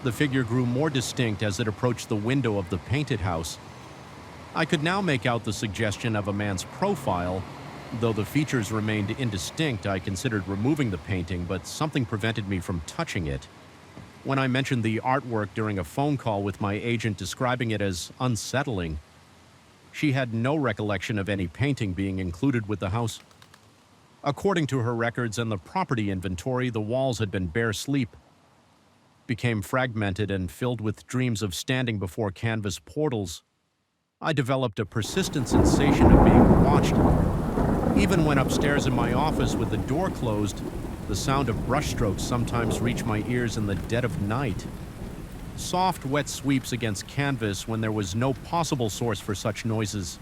The figure grew more distinct as it approached the window of the painted house. I could now make out the suggestion of a man's profile. Though the features remained indistinct, I considered removing the painting, but something prevented me from touching it. When I mentioned the artwork during a phone call with my agent describing it as unsettling, she had no recollection of any painting being included with the house. According to her records and the property inventory, the walls had been bare sleep, became fragmented and filled with dreams of standing before canvas portals. I developed a persistent sensation of being watched. Even when upstairs in my office with the door closed, the sound of brushstrokes sometimes reached my ears in the dead of night. Soft, wet sweeps against canvas when there was no possible source for such noises.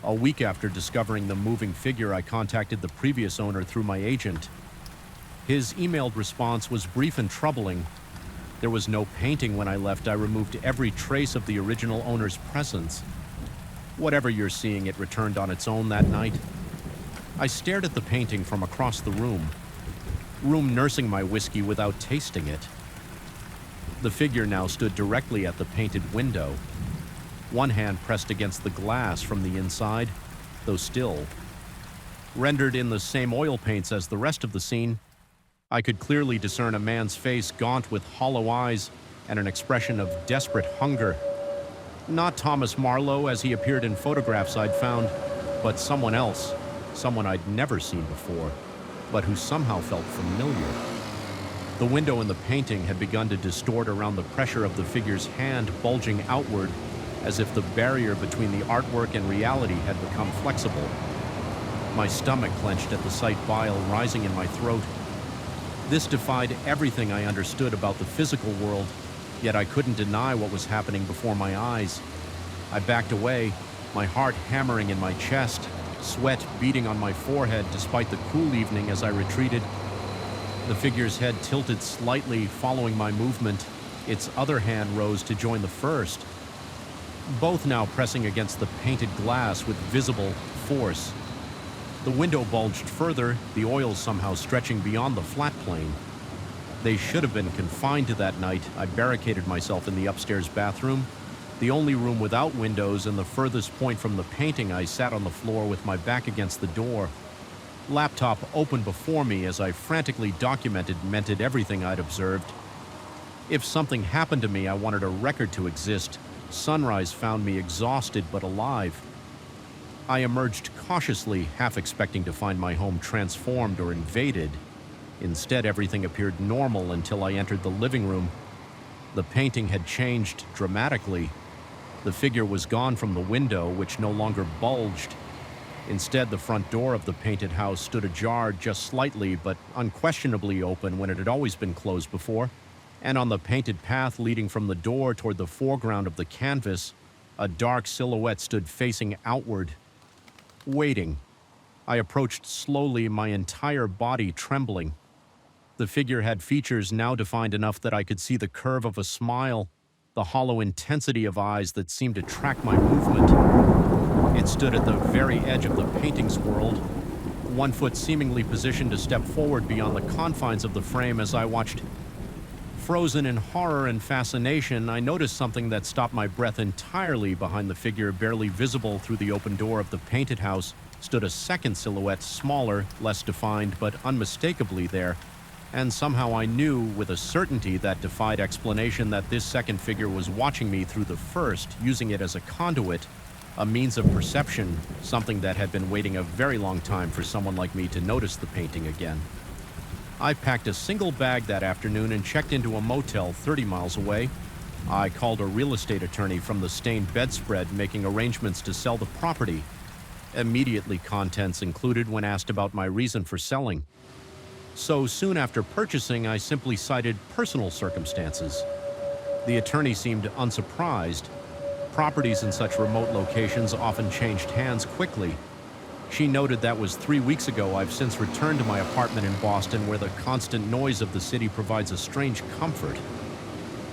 A week after discovering the moving figure, I contacted the previous owner through my agent. His emailed response was brief and troubling. There was no painting when I left. I removed every trace of the original owner's presence. Whatever you're seeing, it returned on its own that night. I stared at the painting from across the room nursing my whiskey without tasting it. The figure now stood directly at the painted window, one hand pressed against the glass from the inside, though still. Rendered in the same oil paints as the rest of the scene, I could clearly discern a man's face gaunt with hollow eyes and an expression of desperate hunger. Not Thomas Marlowe as he appeared in photographs I'd found, but someone else, someone I'd never seen before, but who somehow felt familiar. The window in the painting had begun to distort around the pressure of the figure's hand bulging outward, as if the barrier between the artwork and reality had become flexible. My stomach clenched at the sight, bile rising in my throat. This defied everything I understood about the physical world, yet I couldn't deny what was happening before my eyes. I backed away, my heart hammering in my chest, sweat beading on my forehead despite the cool evening as I retreated. The figure's head tilted slightly following my movement. Its other hand rose to join the first, both now pressing against the painted glass with visible force. The window bulged further, the oils somehow stretching beyond the flat plane. They should have been confined to that night. I barricaded myself in the upstairs bathroom, the only room without windows, and the furthest point from the painting. I sat on the floor with my back against the door. Laptop open before me as I frantically documented, mented everything I'd observed. If something happened to me, I wanted a record to exist. Sunrise found me exhausted but alive. I emerged cautiously, half expecting to find my home transformed or invaded. Instead, everything appeared normal until I entered the living room. The painting had changed dramatically. The figure was gone from the window, which no longer bulged. Instead, the front door of the painted house stood ajar just slightly, but unquestionably open when it had always been closed before. And on the painted path leading from the door toward the foreground of the canvas, a dark silhouette stood facing outward, waiting. I approached slowly, my entire body trembling. The figure had features now defined enough that I could see the curve of a smile, the hollow intensity of eyes that seemed to track my movement. It stood at the very edge of the painting's world, one foot seemingly positioned to step forward beyond the confines of the frame. As I watched, frozen in horror and fascination, I noticed something that stopped my breath entirely. Behind the figure, barely visible through the open door of the painted house, stood a second silhouette, smaller, less defined, but unmistakably there. And somehow I knew with a certainty that defied explanation that this second figure was watching me through the first, using it as a conduit, a means of perception, something that had been waiting a very long time for someone like me to notice the painting again. I packed a single bag that afternoon and checked into a motel 30 miles away. I called a real estate attorney from the stained bedspread, making arrangements to sell the property. Immediately, contents included when asked about my reason for selling. So soon after purchasing, I simply cited personal circumstances. The attorney seemed unsurprised. Properties in such remote locations often changed hands quickly. She noted that was 3 weeks ago. I've since returned to my apartment in Boston, where the constant noise of the city provides a strange comfort.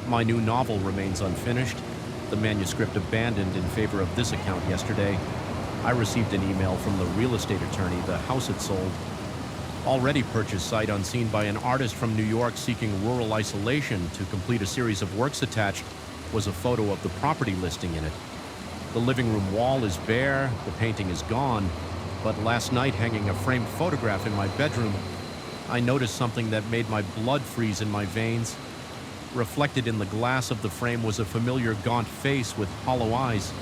My new novel remains unfinished, the manuscript abandoned in favor of this account yesterday. I received an email from the real estate attorney the house had sold. Already purchased sight unseen by an artist from New York seeking rural isolation to complete a series of works attached was a photo of the property listing in it. The living room wall is bare, the painting is gone, but last night, hanging a framed photograph in my bedroom, I noticed something that made my blood freeze in my veins. Reflected in the glass of the frame was a familiar gaunt face with hollow eyes,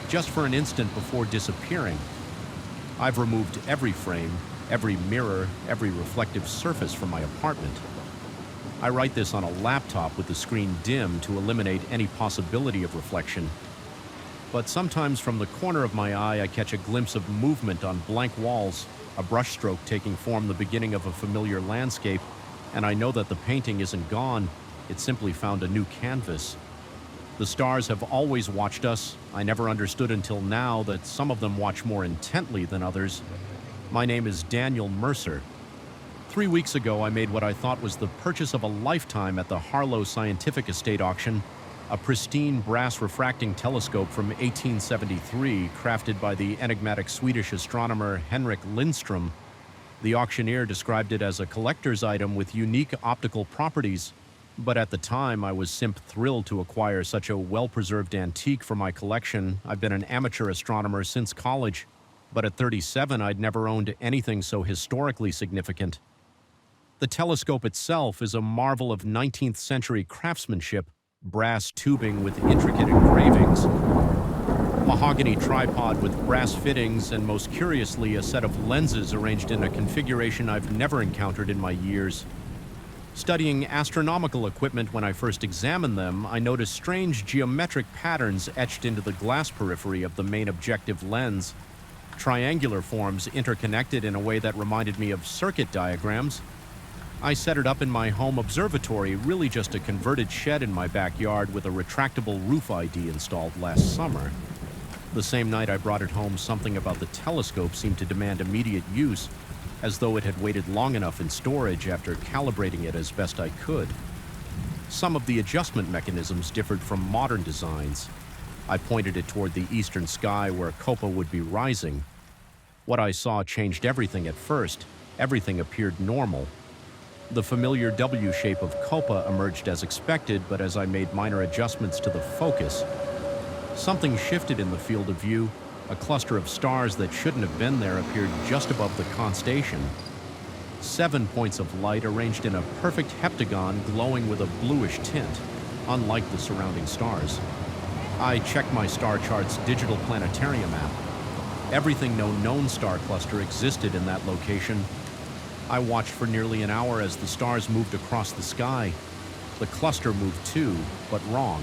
just for an instant before disappearing. I've removed every frame, every mirror, every reflective surface from my apartment. I write this on a laptop with the screen dim to eliminate any possibility of reflection. But sometimes from the corner of my eye, I catch a glimpse of movement on blank walls, a brushstroke taking form the beginning of a familiar landscape, and I know that the painting isn't gone, it simply found a new canvas. The stars have always watched us. I never understood until now that some of them watch more intently than others. My name is Daniel Mercer. 3 weeks ago, I made what I thought was the purchase of a lifetime at the Harlow Scientific Estate auction, a pristine brass refracting telescope from 1873 crafted by the enigmatic Swedish astronomer Henrik Lindström. The auctioneer described it as a collector's item with unique optical properties, but at the time I was thrilled to acquire such a well-preserved antique for my collection. I've been an amateur astronomer since college, but at 37 I'd never owned anything so historically significant. The telescope itself is a marvel of 19th century craftsmanship, brass tubing with intricate engravings, mahogany tripod with brass fittings, and most curiously, a set of lenses arranged in a configuration I've never encountered in my years. Studying astronomical equipment when I first examined them, I noticed strange geometric patterns etched into the glass periphery of the main objective lens, triangular forms interconnected in a way that reminded me of circuit diagrams. I set it up in my home observatory, really just a converted shed in my backyard with a retractable roof ID installed last summer. The same night I brought it home, something about the telescope seemed to demand immediate use, as though it had waited long enough in storage after calibrating it as best I could. Some of the adjustment mechanisms differed from modern designs. I pointed it toward the eastern sky where Copa would be rising. What I saw changed everything at first. Everything appeared normal. The familiar W shape of Copa emerged as expected, but as I made minor adjustments to the focus, something shifted in the field of view. A cluster of stars that shouldn't have been there appeared just above the constellation. 7 points of light arranged in a perfect heptagon glowing with a bluish tint, unlike the surrounding stars. I checked my star chart's digital planetarium app. Everything no known star cluster existed in that location. I watched for nearly an hour as the stars moved across the sky. The cluster moved too, but wrong.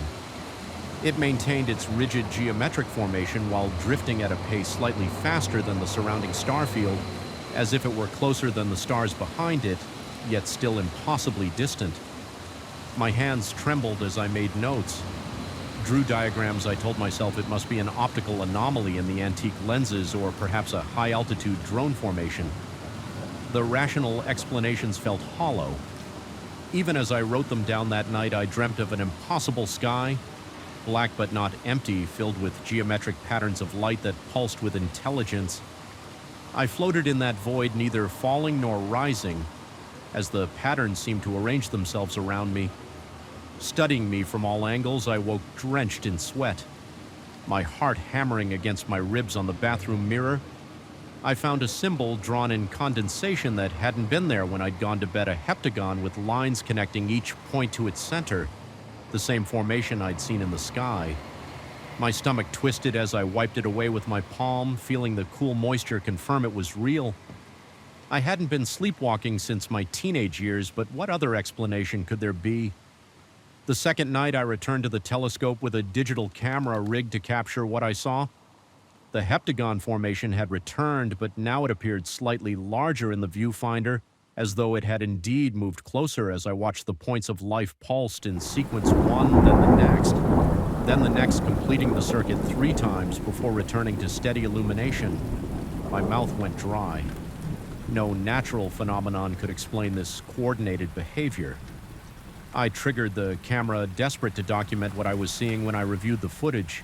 It maintained its rigid geometric formation while drifting at a pace slightly faster than the surrounding star field, as if it were closer than the stars behind it, yet still impossibly distant. My hands trembled as I made notes. Drew diagrams. I told myself it must be an optical anomaly in the antique lenses, or perhaps a high-altitude drone formation. The rational explanations felt hollow. Even as I wrote them down that night, I dreamt of an impossible sky, black but not empty, filled with geometric patterns of light that pulsed with intelligence. I floated in that void, neither falling nor rising, as the patterns seemed to arrange themselves around me. Studying me from all angles, I woke drenched in sweat, my heart hammering against my ribs on the bathroom mirror. I found a symbol drawn in condensation that hadn't been there when I'd gone to bed, a heptagon with lines connecting each point to its center, the same formation I'd seen in the sky. My stomach twisted as I wiped it away with my palm, feeling the cool moisture confirm it was real. I hadn't been sleepwalking since my teenage years, but what other explanation could there be? The second night I returned to the telescope with a digital camera rigged to capture what I saw. The heptagon formation had returned, but now it appeared slightly larger in the viewfinder, as though it had indeed moved closer as I watched the points of life pulsed in sequence one, then the next, completing the circuit 3 times before returning to steady illumination. My mouth went dry. No natural phenomenon could explain this coordinated behavior. I triggered the camera, desperate to document what I was seeing when I reviewed the footage.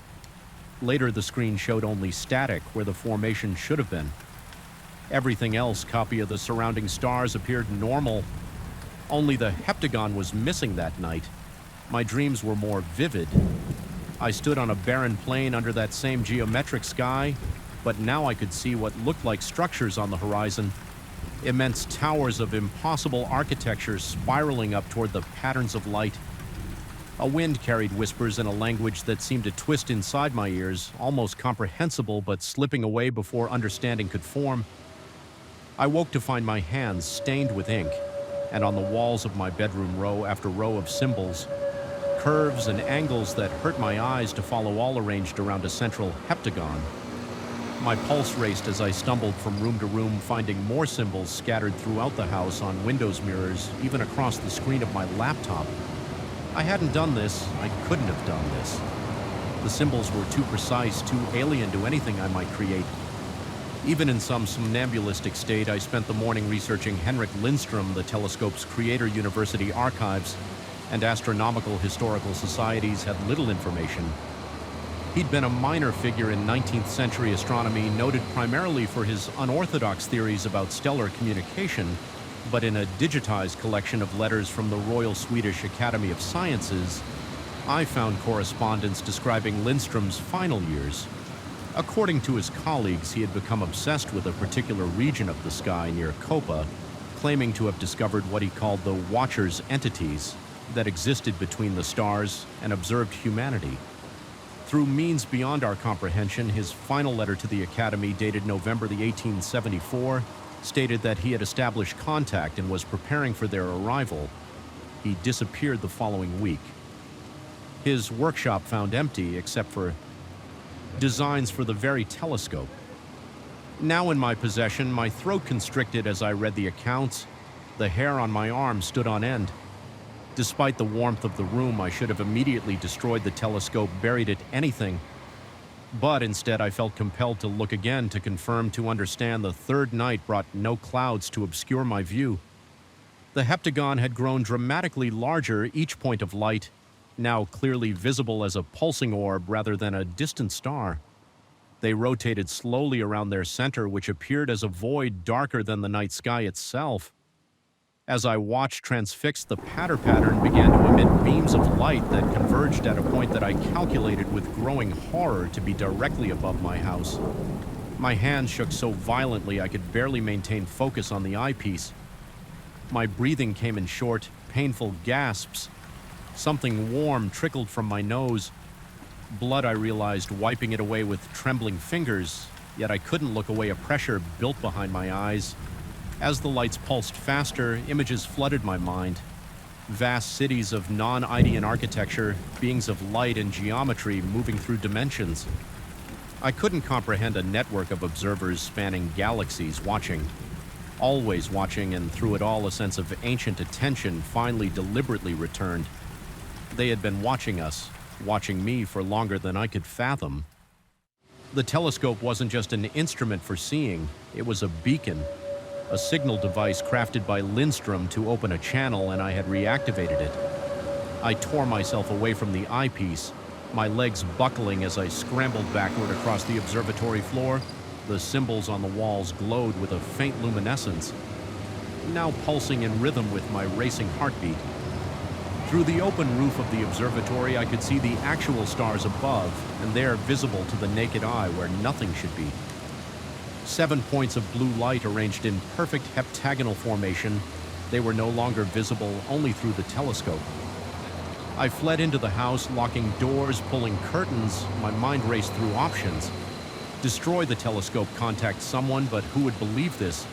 Later, the screen showed only static where the formation should have been. Everything else, copy of the surrounding stars, appeared normal. Only the heptagon was missing that night. My dreams were more vivid. I stood on a barren plain under that same geometric sky, but now I could see what looked like structures on the horizon. Immense towers of impossible architecture spiraling up toward the patterns of light. A wind carried whispers in a language that seemed to twist inside my ears, almost comprehensible but slipping away before understanding could form. I woke to find my hands stained with ink, and on the walls of my bedroom row after row of symbols, curves and angles that hurt my eyes to follow, all arranged around a central heptagon. My pulse raced as I stumbled from room to room, finding more symbols scattered throughout the house, on windows mirrors, even across the screen of my laptop. I hadn't done this. I couldn't have done this. The symbols were too precise, too alien to anything I might create. Even in some somnambulistic state, I spent the morning researching Henrik Lindström, the telescope's creator. University archives and astronomical historical societies had little information. He'd been a minor figure in 19th century astronomy, noted primarily for his unorthodox theories about stellar communication, but in a digitized collection of letters from the Royal Swedish Academy of Sciences, I found correspondence describing Lindström's final years. According to his colleagues, he had become obsessed with a particular region of the sky near Kopa, claiming to have discovered what he called the Watcher's entities that existed between the stars and observed humanity. Through means beyond our comprehension, his final letter to the Academy, dated November 1874, stated that he had established contact and was preparing for their arrival. He disappeared the following week. His workshop found empty except for designs for the very telescope. Now in my possession, my throat constricted as I read the accounts. The hair on my arm stood on end. Despite the warmth of the room, I should have immediately destroyed the telescope, buried it, anything. But instead, I felt compelled to look again to confirm, to understand the third night brought no clouds to obscure my view. The heptagon had grown dramatically larger, each point of light now clearly visible as a pulsing orb rather than a distant star. They rotated slowly around their center, which appeared as a void darker than the night sky itself. As I watched transfixed, the pattern began to emit beams of light that converged at a point that I calculated with growing horror to be directly above my house. My hands shook so violently I could barely maintain focus on the eyepiece. My breathing came in short, painful gasps. Something warm trickled from my nose. Blood, I realized, wiping it away with trembling fingers, yet I couldn't look away. A pressure built behind my eyes. As the lights pulsed faster, images flooded my mind. Vast cities of non-Idean architecture, beings of light and geometry moving through dimensions. I couldn't comprehend a network of observers spanning galaxies, watching. Always watching, and through it all a sense of ancient attention finally deliberately returned. They had been watching us, watching me for longer than I could fathom. The telescope wasn't just an instrument for seeing, it was a beacon, a signal device crafted by Lindström to open a channel, and I had reactivated it. I tore myself away from the eyepiece, my legs buckling as I scrambled backward across the observatory floor. The symbols on the walls glowed with a faint luminescence, now pulsing in rhythm with my racing heartbeat. Through the open roof of the observatory, I could see the actual stars above, and there visible to the naked eye where nothing should be. 7 points of blue light arranged in perfect heptagonal formation. They were no longer visible only through the telescope. I fled into the house, locking doors, pulling curtains. My mind raced through options. Destroy the telescope, contact someone, but who would believe this?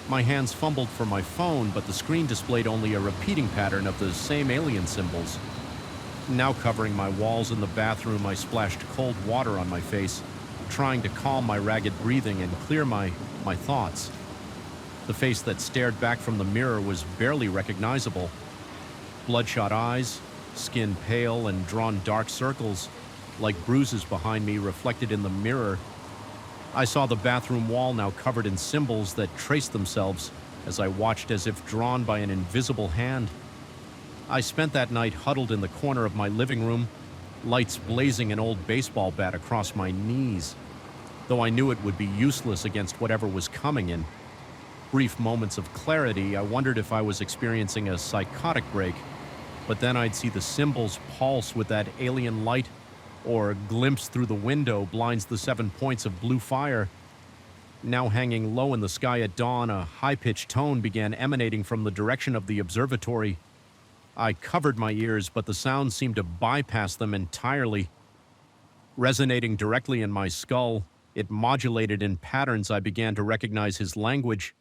My hands fumbled for my phone, but the screen displayed only a repeating pattern of the same alien symbols. Now covering my walls in the bathroom, I splashed cold water on my face, trying to calm my ragged breathing and clear my thoughts. The face that stared back from the mirror was barely recognizable. Bloodshot eyes, skin pale and drawn dark circles, like bruises behind me reflected in the mirror. I saw the bathroom wall now covered in symbols that traced themselves as I watched as if drawn by an invisible hand. I spent that night huddled in the corner of my living room, lights blazing an old baseball bat across my knees. Though I knew it would be useless against whatever was coming in brief moments of clarity, I wondered if I was experiencing a psychotic break, but then I'd see the symbols pulse with that alien light, or a glimpse through the window blinds the 7 points of blue fire. Now hanging low in the sky at dawn, a high-pitched tone began emanating from the direction of the observatory. I covered my ears, but the sound seemed to bypass them entirely. Resonating directly in my skull, it modulated in patterns I began to recognize his language.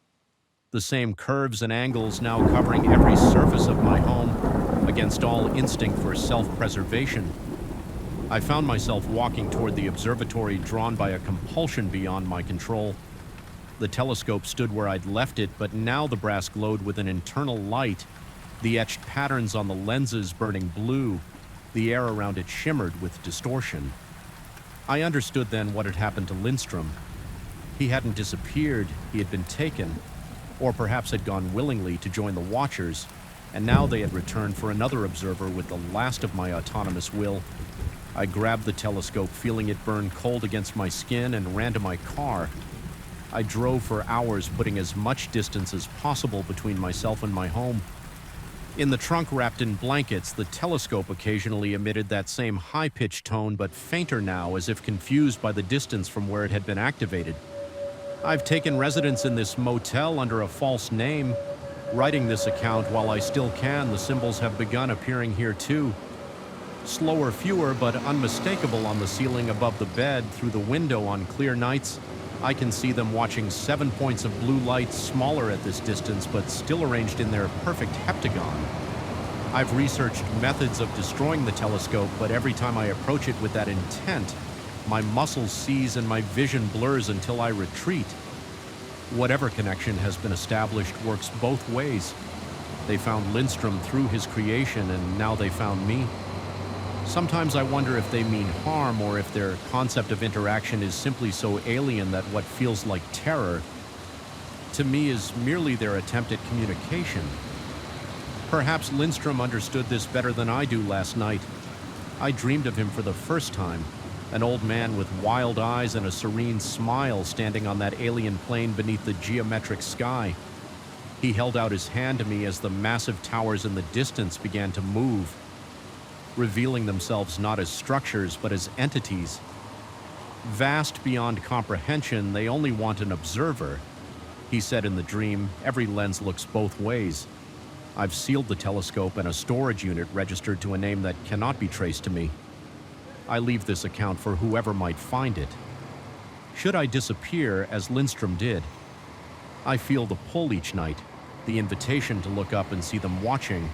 The same curves and angles now covering every surface of my home, against all instinct for self-preservation. I found myself walking toward the observatory, drawn by a compulsion beyond my control. The telescope stood where I'd left it, but now the brass glowed with an internal light, the etched patterns on the lenses burning blue. The air around it shimmered with distortion. I understood then what had happened to Lindstrom. He hadn't disappeared, he had been taken, or perhaps had gone willingly to join the Watchers, and now they had returned for another observer with the last of my autonomous will. I grabbed the telescope, feeling it burn cold against my skin, and ran to my car. I drove for hours, putting as much distance as possible between myself and my home. In the trunk wrapped in blankets, the telescope occasionally emitted that same high-pitched tone, but fainter now, as if confused by the distance from where it had been activated. I've taken residence in this motel under a false name. Writing this account while I still can, the symbols have begun appearing here too. Slower, fewer, but unmistakable on the ceiling above the bed. Through the window on clear nights, I can see them watching 7 points of blue light, smaller at this distance, but still arranged in their perfect heptagon. I've researched methods of destroying the telescope, but every time I approach it with that intent, my muscles seize and my vision blurs until I retreat. Whatever connection has been established works both ways. They found Lindstrom through his creation, and now they found me. Sometimes I wonder if they mean harm, or if their concept of interaction is simply so alien that what feels like terror, to me, is merely their attempt at communication. Perhaps Lindstrom understood this better than I do last night. I dreamed of him for the first time, an old man with wild eyes and a serene smile standing on that alien plane beneath the geometric sky. He held out his hand to me as the massive towers in the distance began to move, revealing themselves not as structures but as entities. Vast beyond comprehension, they only want an observer. He said in the dream, every lens looks both ways. I've sealed the telescope and a storage unit registered to a name that cannot be traced to me. I leave this account for whoever might find it. Should I disappear, as Lindstrom did, I feel the pull each night, the invitation to look up and see them watching,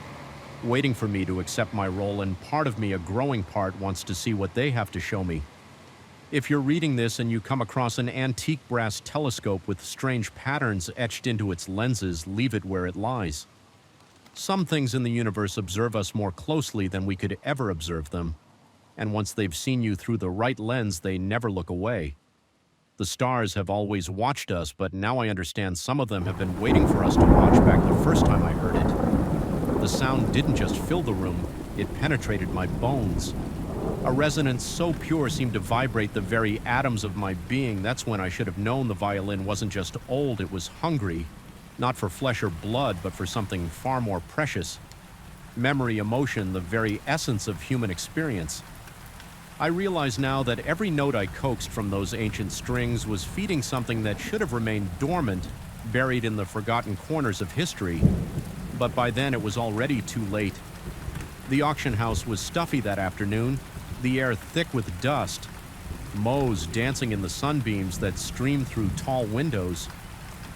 waiting for me to accept my role, and part of me, a growing part, wants to see what they have to show me. If you're reading this and you come across an antique brass telescope with strange patterns etched into its lenses, leave it where it lies. Some things in the universe observe us more closely than we could ever observe them, and once they've seen you through the right lens, they never look away. The stars have always watched us, but now I understand some of them have been waiting for us to watch back the first time I heard it. The sound didn't just fill the room, it penetrated my bones. A resonance so pure seemed to vibrate the very atoms of my being. That's when I should have known the violin wasn't just old, it was hungry, not for flesh or blood, but for something far more precious. Memory, emotion, the very essence of human experience. I realize now that every note I coaxed from those ancient strings was feeding something that should have remained dormant, buried in the forgotten corners of history. But by then it was already too late. The auction house was stuffy that afternoon, the air thick with dust, moles dancing in the sunbeams that streamed through tall windows.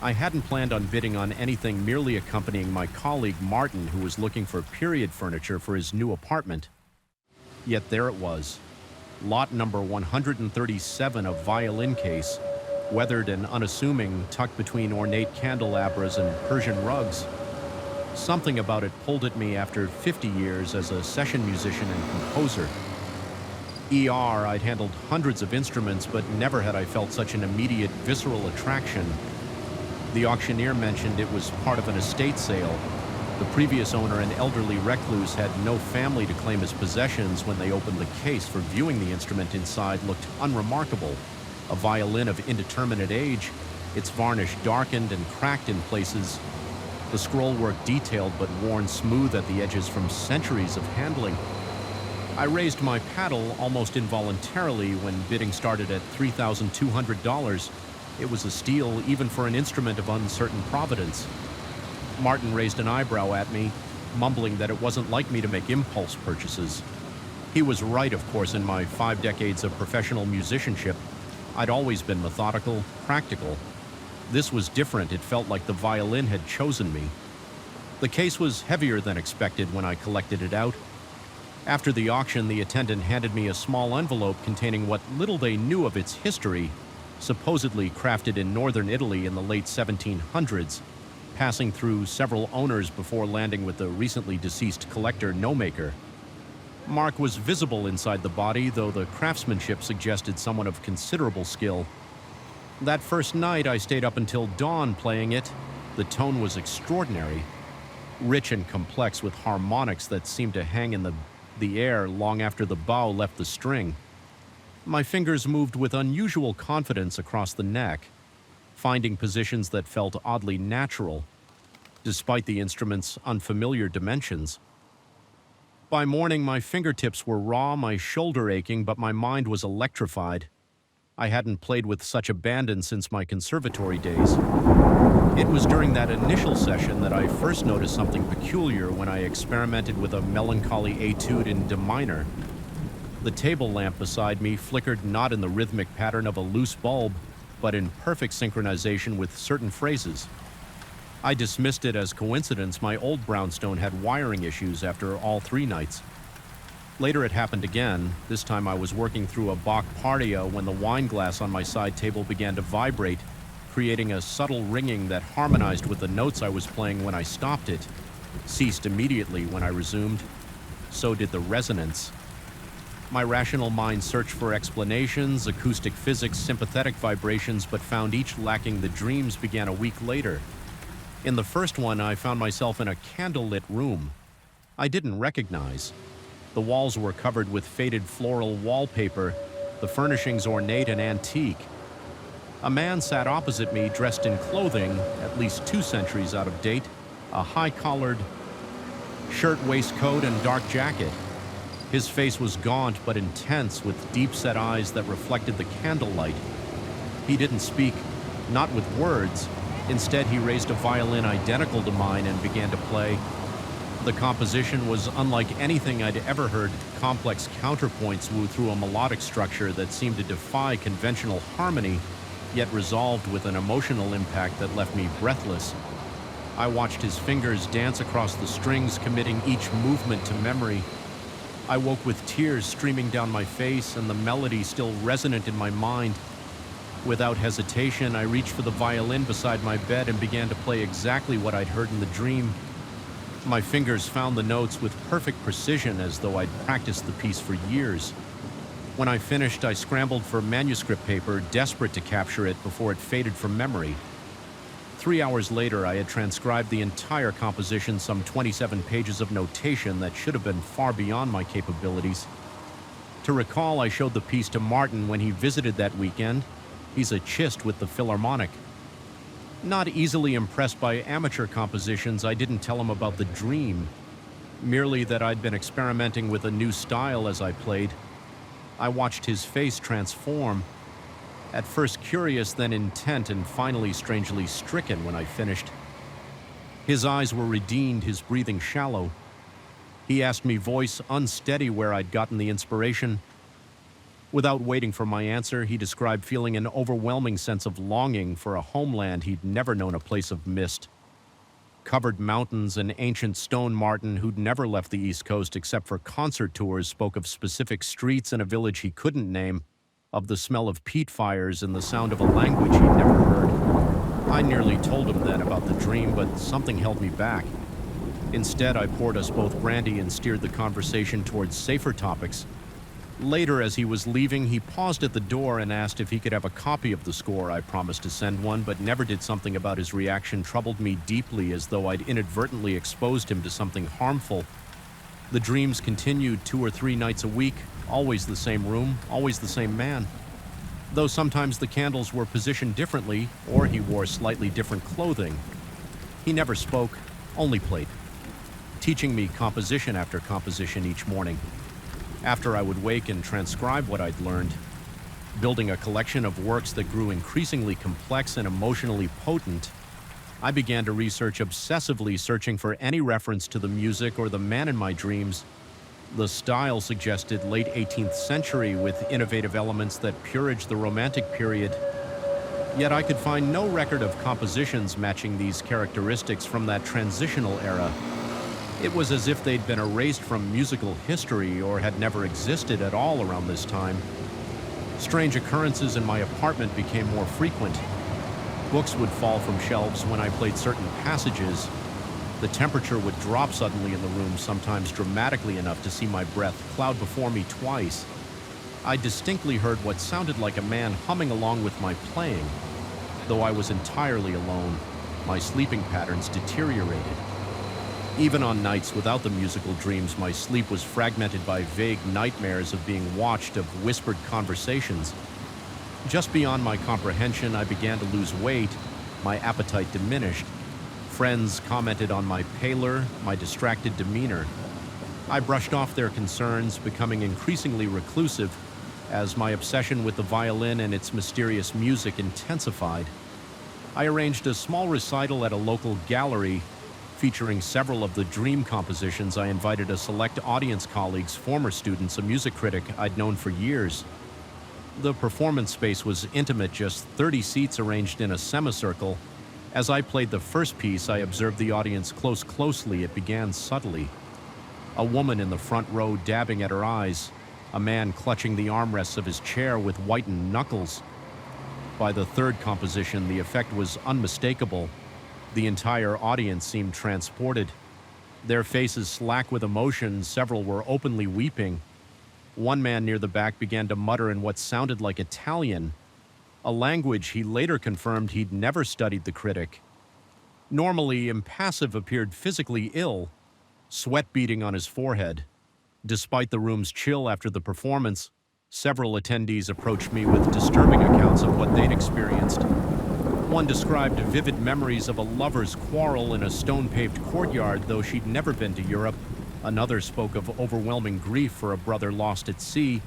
I hadn't planned on bidding on anything, merely accompanying my colleague Martin, who was looking for period furniture for his new apartment. Yet there it was. Lot number 137 of violin case, weathered and unassuming, tucked between ornate candelabras and Persian rugs. Something about it pulled at me after 50 years as a session musician and composer. I'd handled hundreds of instruments, but never had I felt such an immediate, visceral attraction. The auctioneer mentioned it was part of an estate sale. The previous owner, an elderly recluse, had no family to claim his possessions. When they opened the case for viewing the instrument inside, looked unremarkable. A violin of indeterminate age, its varnish darkened and cracked in places. The scrollwork detailed but worn smooth at the edges from centuries of handling. I raised my paddle almost involuntarily when bidding started at $3,200. It was a steal even for an instrument of uncertain providence. Martin raised an eyebrow at me, mumbling that it wasn't like me to make impulse purchases. He was right, of course. In my 5 decades of professional musicianship, I'd always been methodical, practical. This was different. It felt like the violin had chosen me. The case was heavier than expected when I collected it out. After the auction, the attendant handed me a small envelope containing what little they knew of its history, supposedly crafted in northern Italy in the late 1700s, passing through several owners before landing with the recently deceased collector Nomaker. Mark was visible inside the body, though the craftsmanship suggested someone of considerable skill. That first night, I stayed up until dawn playing it. The tone was extraordinary, rich and complex, with harmonics that seemed to hang in the air long after the bow left the string. My fingers moved with unusual confidence across the neck, finding positions that felt oddly natural, despite the instrument's unfamiliar dimensions. By morning, my fingertips were raw, my shoulder aching, but my mind was electrified. I hadn't played with such abandon since my conservatory days. It was during that initial session that I first noticed something peculiar when I experimented with a melancholy etude in D minor. The table lamp beside me flickered not in the rhythmic pattern of a loose bulb, but in perfect synchronization with certain phrases. I dismissed it as coincidence. My old brownstone had wiring issues after all 3 nights. Later it happened again. This time I was working through a Bach Pardia when the wine glass on my side table began to vibrate, creating a subtle ringing that harmonized with the notes I was playing when I stopped it, ceased immediately when I resumed. So did the resonance. My rational mind searched for explanations, acoustic physics, sympathetic vibrations, but found each lacking. The dreams began a week later. In the first one, I found myself in a candlelit room I didn't recognize. The walls were covered with faded floral wallpaper, the furnishings ornate and antique. A man sat opposite me, dressed in clothing at least 2 centuries out of date, a high-collared shirt, waistcoat, and dark jacket. His face was gaunt but intense, with deep-set eyes that reflected the candlelight. He didn't speak, not with words. Instead, he raised a violin identical to mine and began to play. The composition was unlike anything I'd ever heard. Complex counterpoints woo through a melodic structure that seemed to defy conventional harmony, yet resolved with an emotional impact that left me breathless. I watched his fingers dance across the strings, committing each movement to memory. I woke with tears streaming down my face and the melody still resonant in my mind. Without hesitation, I reached for the violin beside my bed and began to play exactly what I'd heard in the dream. My fingers found the notes with perfect precision, as though I'd practiced the piece for years. When I finished, I scrambled for manuscript paper, desperate to capture it before it faded from memory. 3 hours later, I had transcribed the entire composition, some 27 pages of notation that should have been far beyond my capabilities. To recall, I showed the piece to Martin when he visited that weekend. He's a chist with the Philharmonic. Not easily impressed by amateur compositions, I didn't tell him about the dream, merely that I'd been experimenting with a new style as I played. I watched his face transform, at first curious, then intent, and finally strangely stricken when I finished. His eyes were redeemed, his breathing shallow. He asked me, voice unsteady, where I'd gotten the inspiration. Without waiting for my answer, he described feeling an overwhelming sense of longing for a homeland he'd never known, a place of mist. Covered mountains and ancient stone. Martin, who'd never left the East Coast except for concert tours, spoke of specific streets in a village he couldn't name. of the smell of peat fires and the sound of a language he'd never heard. I nearly told him then about the dream, but something held me back. Instead, I poured us both brandy and steered the conversation towards safer topics. Later, as he was leaving, he paused at the door and asked if he could have a copy of the score. I promised to send one, but never did. Something about his reaction troubled me deeply, as though I'd inadvertently exposed him to something harmful. The dreams continued 2 or 3 nights a week, always the same room, always the same man. Though sometimes the candles were positioned differently, or he wore slightly different clothing. He never spoke, only played, teaching me composition after composition each morning. After I would wake and transcribe what I'd learned, building a collection of works that grew increasingly complex and emotionally potent, I began to research obsessively, searching for any reference to the music or the man in my dreams. The style suggested late 18th century with innovative elements that peeraged the Romantic period. Yet I could find no record of compositions matching these characteristics from that transitional era. It was as if they'd been erased from musical history or had never existed at all around this time. Strange occurrences in my apartment became more frequent. Books would fall from shelves when I played certain passages. The temperature would drop suddenly in the room, sometimes dramatically enough to see my breath cloud before me twice. I distinctly heard what sounded like a man humming along with my playing. Though I was entirely alone, my sleeping patterns deteriorated. Even on nights without the musical dreams, my sleep was fragmented by vague nightmares of being watched, of whispered conversations. Just beyond my comprehension, I began to lose weight. My appetite diminished. Friends commented on my pallor, my distracted demeanor. I brushed off their concerns, becoming increasingly reclusive as my obsession with the violin and its mysterious music intensified. I arranged a small recital at a local gallery featuring several of the dream compositions. I invited a select audience, colleagues, former students, a music critic I'd known for years. The performance space was intimate, just 30 seats arranged in a semicircle. As I played the first piece, I observed the audience closely. It began subtly. A woman in the front row dabbing at her eyes, a man clutching the armrests of his chair with whitened knuckles. By the third composition, the effect was unmistakable. The entire audience seemed transported. Their faces slack with emotion, several were openly weeping. One man near the back began to mutter in what sounded like Italian, a language he later confirmed he'd never studied. The critic, normally impassive, appeared physically ill, sweat beading on his forehead. Despite the room's chill after the performance, several attendees approached me with disturbing accounts of what they'd experienced. One described vivid memories of a lover's quarrel in a stone-paved courtyard, though she'd never been to Europe. Another spoke of overwhelming grief for a brother lost at sea,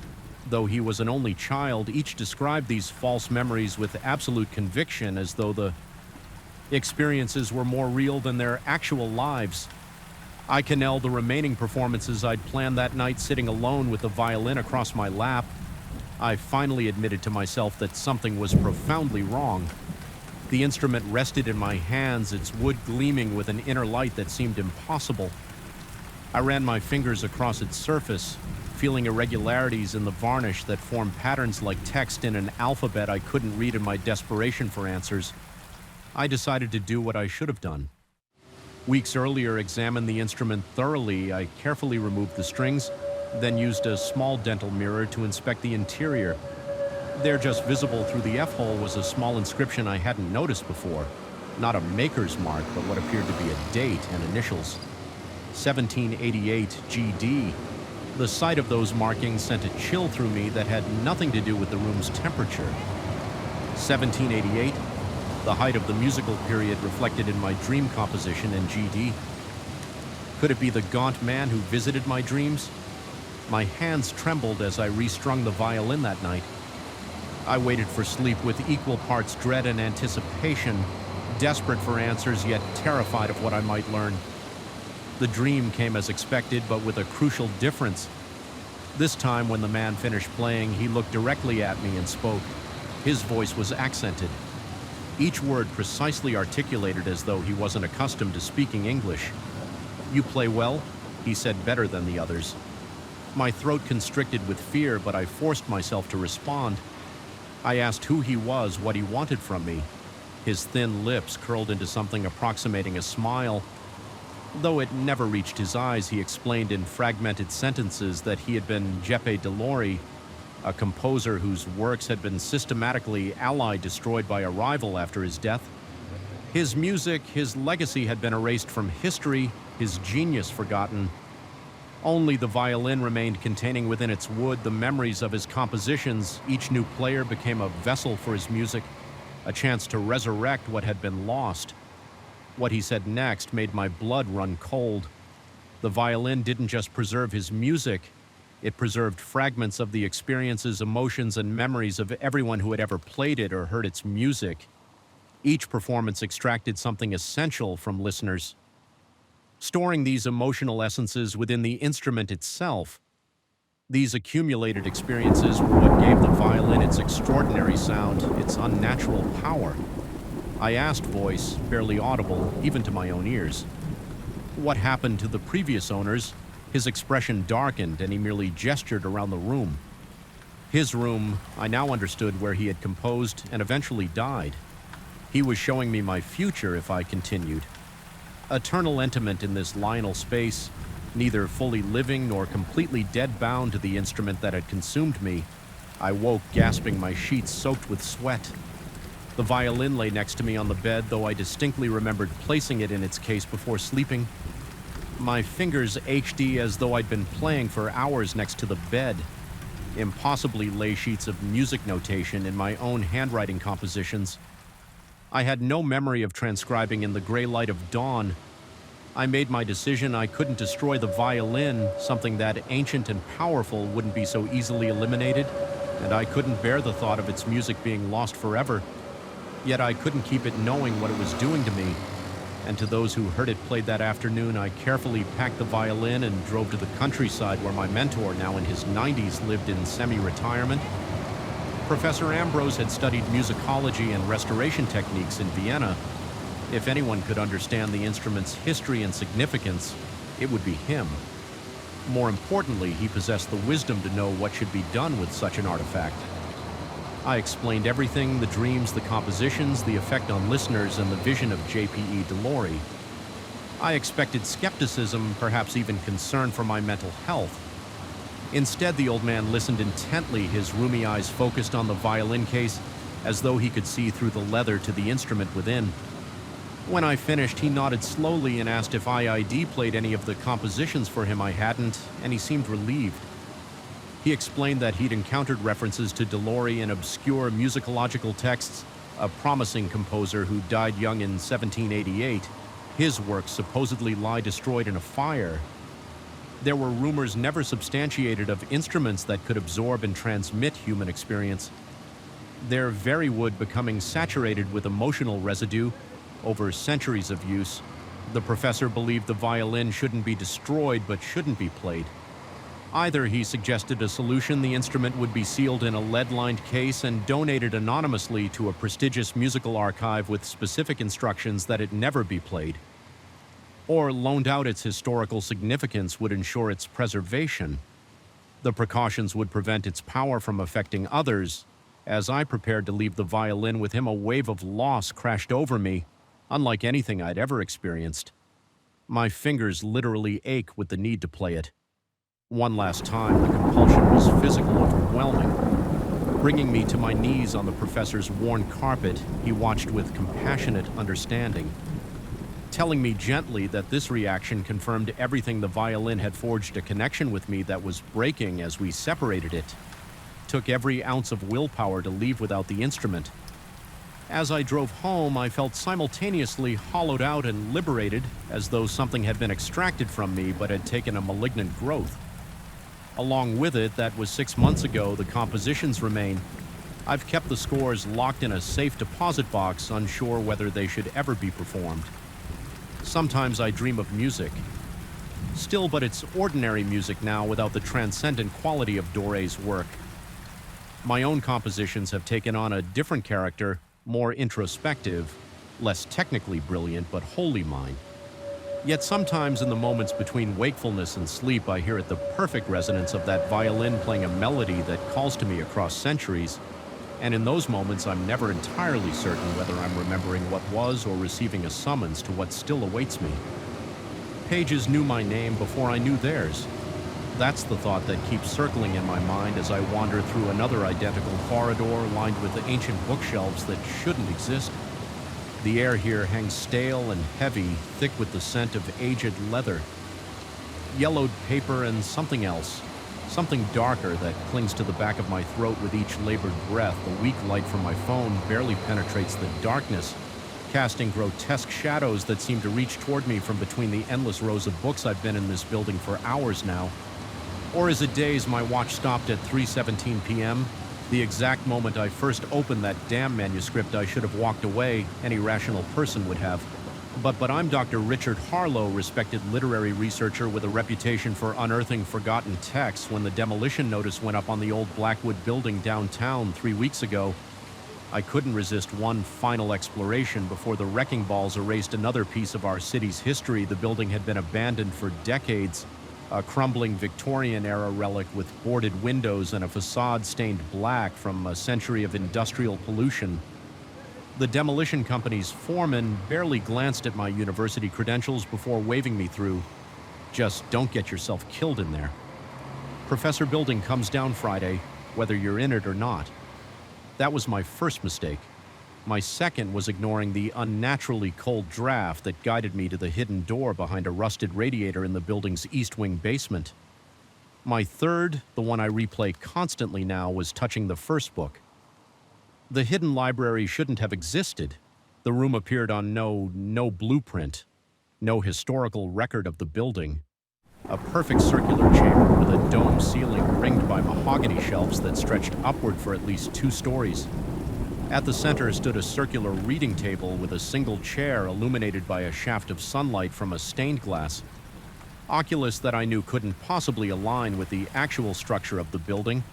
though he was an only child. Each described these false memories with absolute conviction, as though the experiences were more real than their actual lives. I cannelled the remaining performances I'd planned that night, sitting alone with the violin across my lap. I finally admitted to myself that something was profoundly wrong. The instrument rested in my hands, its wood gleaming with an inner light that seemed impossible. I ran my fingers across its surface, feeling irregularities in the varnish that formed patterns like text in an alphabet I couldn't read. In my desperation for answers, I decided to do what I should have done. Weeks earlier, examined the instrument thoroughly. I carefully removed the strings, then used a small dental mirror to inspect the interior. There, just visible through the F-hole, was a small inscription I hadn't noticed before. Not a maker's mark, but what appeared to be a date and initials. 1788 GD. The sight of those markings sent a chill through me that had nothing to do with the room's temperature. 1788, the height of the musical period reflected in my dream composition in GD. Could it be the gaunt man who visited my dreams? My hands trembled as I restrung the violin that night. I waited for sleep with equal parts dread and anticipation, desperate for answers yet terrified of what I might learn. The dream came as expected, but with a crucial difference. This time, when the man finished playing, he looked directly at me and spoke. His voice was accented, each word precisely articulated, as though he wasn't accustomed to speaking English. "You play well," he said, better than the others. My throat constricted with fear, but I forced myself to respond. I asked who he was, what he wanted from me. His thin lips curled into something approximating a smile. Though it never reached his eyes, he explained in fragmented sentences that he had been Jeppe Delori, a composer whose works had been systematically allied destroyed by a rival after his death. His music, his legacy had been erased from history, his genius forgotten. Only the violin remained, containing within its wood the memories of his compositions. Each new player became a vessel for his music, a chance to resurrect what had been lost. What he said next made my blood run cold. The violin didn't just preserve his music, it preserved fragments of the experiences, emotions, and memories of everyone who had ever played it or heard its music. Each performance extracted something essential from listeners. Storing these emotional essences within the instrument itself, these accumulated experiences were what gave the violin its extraordinary sound, its unnatural power. I asked, voice barely audible, even to my own ears. What happened to the previous owners? His expression darkened, and he merely gestured around the room. His room, I now understood, where he had composed and eventually died. He was showing me my future if I continued. Eternal intimate in this liminal space, neither fully living nor completely dead-bound to the instrument that had consumed me. I woke, gasping, my sheets soaked with sweat. The violin lay next to me on the bed, though I distinctly remembered placing it in its case before sleeping. My fingers ached as though I'd been playing for hours next to the bed. Impossibly lay sheets of music notation in my own handwriting compositions. I had no memory of transcribing in the gray light of dawn. I made my decision I couldn't destroy the violin, something that ancient and powerful wouldn't be so easily eliminated, and I couldn't bear the thought of its music being lost forever. Yet I couldn't keep it knowing what it was doing to me. And to those who heard it played that afternoon, I carefully packed the violin and drove to the countryside where my mentor, now in his 90s, lived in semi-retirement. Professor Ambrose had studied musicology and restoration techniques in Vienna. If anyone could understand the instrument's history and significance, it would be him. More importantly, he possessed the wisdom to know what should be done with such an artifact. I explained everything, the dreams, the compositions, the effect on listeners, and the vision of J.P.E. Delori. I expected skepticism, perhaps even concern for my mental health. Instead, the old man listened intently, his rheumy eyes focused on the violin case, as though he could see through the leather to the instrument within. When I finished, he nodded slowly and asked if IID played any of the compositions for him I hadn't, and he seemed relieved. He explained that he'd encountered references to Delori in obscure musicological texts, a promising composer who died young in 1788. His works supposedly lie destroyed in a fire. There were rumors never substantiated of instruments that could absorb and transmit human experience. Their very wood becoming saturated with emotional residue over centuries of use. The professor believed the violin shouldn't be destroyed but shouldn't be played. Either, he suggested a solution, the instrument would be sealed in a lead-lined case and donated anonymously to a prestigious musical archive with specific instructions that it never be played. Or loaned out, its historical significance would ensure its preservation. The precautions would prevent its power from affecting others. As I prepared to leave the violin with him, a wave of loss crashed over me, unlike anything I'd ever experienced. My fingers literally ache with the need to play it. One last time, the compulsion was physical, overwhelming. Bringing me to my knees on the professor's worn carpet, he watched with compassionate understanding, telling me gently that this reaction confirmed everything the violin had forged a connection with me that was breaking as we separated it. Took every ounce of willpower to leave without the instrument. As I drove home, I felt simultaneously hollowed out and liberated, as though something had been extracted from me but had taken a malignant growth. Along with it, that was 6 months ago, the compositions remain. I've kept the scores locked in a safe deposit box, unsure whether they should ever be performed. Sometimes I dream of music. Still, but it's ordinary music now without the transcendent quality of Doré's work. My own compositions have taken on a different character, more introspective, less technically brilliant, but wholly mine. Yet sometimes in the moments between wakefulness and sleep, I hear at the perfect resonance of that violin playing a melody that calls to me across centuries. And in those moments, I'm never entirely certain whether I'm remembering what was or receiving a summons to what still awaits me. Pages knew my name before I knew theirs. That's the thought that keeps circling in my mind as I wander through another identical corridor lined with ancient bookshelves that shouldn't exist. The air here hangs stale and heavy, thick with the scent of aged leather, yellowed paper, and something else. Something darker that clings to the back of my throat with each labored breath. The weak light from my phone barely penetrates the darkness, casting grotesque shadows that seem to reach toward me from between the endless rows of books I've been in this building for hours now. Or is it days my watch stopped at 3:17 p.m., the exact moment I first opened that damn manuscript I should have walked away, any rational person would have. But I'm Dr. Richard Harlow, respected literary researcher with a reputation for unearthing forgotten texts. When the demolition notice went up on the old Blackwood building downtown 3 weeks ago, I couldn't resist one final exploration before the wrecking balls erased another piece of our city's history. The building had been abandoned for decades, a crumbling Victorian-era relic with boarded windows and a facade stained black from a century of industrial pollution. The demolition company's foreman barely glanced at my university credentials before waving me through. Just don't get yourself killed in there. Professor Building comes down Friday, whether you're in it or not. That was my first mistake. My second was ignoring the unnaturally cold draft that guided me to the hidden door behind a rusted radiator in the building's east wing basement. My third, the one I replay constantly now, was touching the first book. The hidden library shouldn't have existed. The room appeared on no blueprint, no historical record of the building. A perfect circular chamber with a dome ceiling ringed by mahogany shelves that stretched upward for at least 2 stories. At the center stood a circular reading table with a single chair illuminated by a shaft of sunlight from a stained glass. Oculus that I knew couldn't possibly align with the actual structure of the building.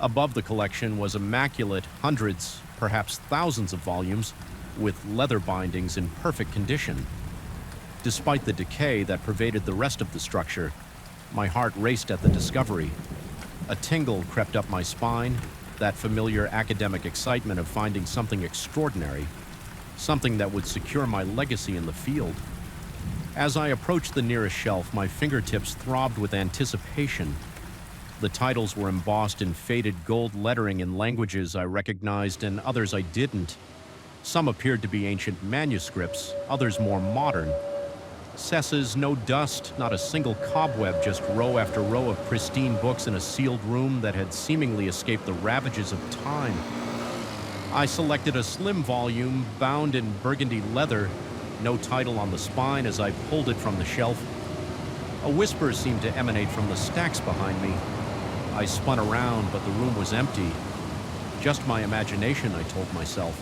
Above the collection was immaculate hundreds, perhaps thousands of volumes, with leather bindings in perfect condition. Despite the decay that pervaded the rest of the structure, my heart raced at the discovery. A tingle crept up my spine, that familiar academic excitement of finding something extraordinary, something that would secure my legacy in the field. As I approached the nearest shelf, my fingertips throbbed with anticipation. The titles were embossed in faded gold lettering in languages I recognized and others I didn't. Some appeared to be ancient manuscripts, others more modern. Cesses, no dust, not a single cobweb, just row after row of pristine books in a sealed room that had seemingly escaped the ravages of time. I selected a slim volume bound in burgundy leather, no title on the spine as I pulled it from the shelf. A whisper seemed to emanate from the stacks behind me. I spun around, but the room was empty. Just my imagination, I told myself.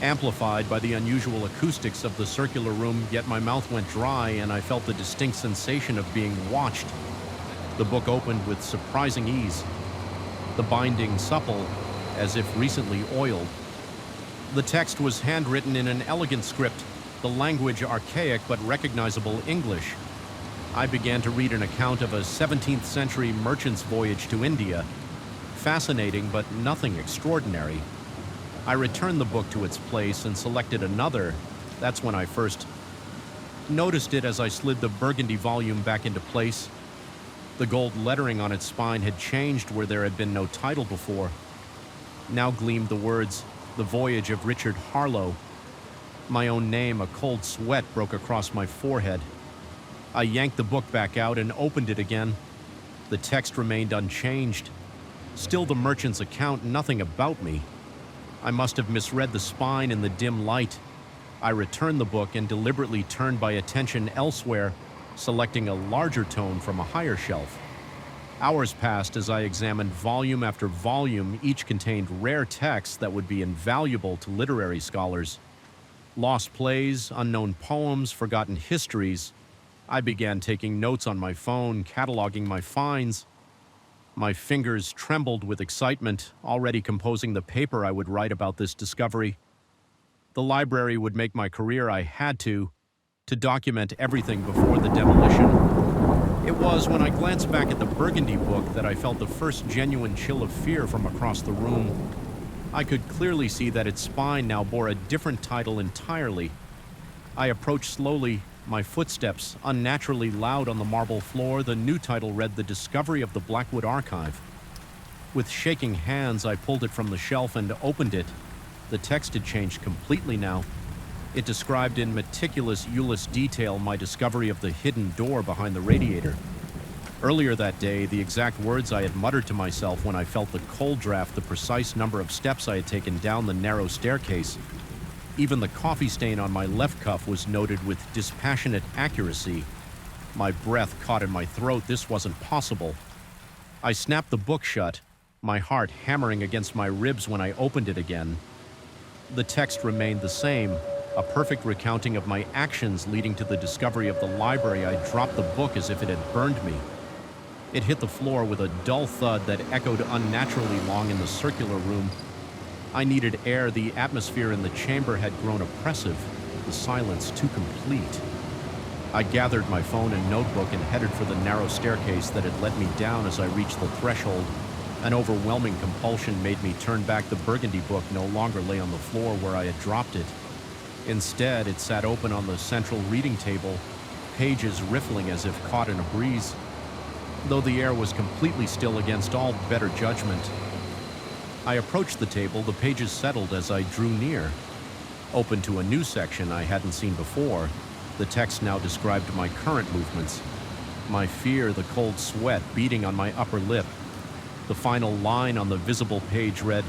Amplified by the unusual acoustics of the circular room, yet my mouth went dry and I felt the distinct sensation of being watched. The book opened with surprising ease, the binding supple, as if recently oiled. The text was handwritten in an elegant script, the language archaic but recognizable English. I began to read an account of a 17th century merchant's voyage to India. Fascinating, but nothing extraordinary. I returned the book to its place and selected another. That's when I first noticed it as I slid the burgundy volume back into place. The gold lettering on its spine had changed where there had been no title before. Now gleamed the words, "The Voyage of Richard Harlow." My own name, a cold sweat broke across my forehead. I yanked the book back out and opened it again. The text remained unchanged. Still the merchant's account, nothing about me. I must have misread the spine in the dim light. I returned the book and deliberately turned my attention elsewhere, selecting a larger tome from a higher shelf. Hours passed as I examined volume after volume. Each contained rare texts that would be invaluable to literary scholars. Lost plays, unknown poems, forgotten histories. I began taking notes on my phone, cataloging my finds. My fingers trembled with excitement, already composing the paper I would write about this discovery. The library would make my career. I had to document everything before the demolition. It was when I glanced back at the burgundy book that I felt the first genuine chill of fear from across the room. I could clearly see that its spine now bore a different title entirely. I approached slowly, my footsteps unnaturally loud on the marble floor. The new title read The Discovery of the Blackwood Archive. With shaking hands, I pulled it from the shelf and opened it. The text had changed completely now. It described in meticulous Euless detail my discovery of the hidden door behind the radiator. Earlier that day, the exact words I had muttered to myself when I felt the cold draft, the precise number of steps I had taken down the narrow staircase. Even the coffee stain on my left cuff was noted with dispassionate accuracy. My breath caught in my throat. This wasn't possible. I snapped the book shut, my heart hammering against my ribs when I opened it again. The text remained the same, a perfect recounting of my actions leading to the discovery of the library. I dropped the book as if it had burned me. It hit the floor with a dull thud that echoed unnaturally long in the circular room. I needed air. The atmosphere in the chamber had grown oppressive, the silence too complete. I gathered my phone and notebook and headed for the narrow staircase that had let me down. As I reached the threshold, an overwhelming compulsion made me turn back. The burgundy book no longer lay on the floor where I had dropped it. Instead, it sat open on the central reading table, pages riffling as if caught in a breeze. Though the air was completely still against all better judgment, I approached the table. The pages settled as I drew near. Open to a new section I hadn't seen before, the text now described my current movements. My fear, the cold sweat beating on my upper lip. The final line on the visible page read,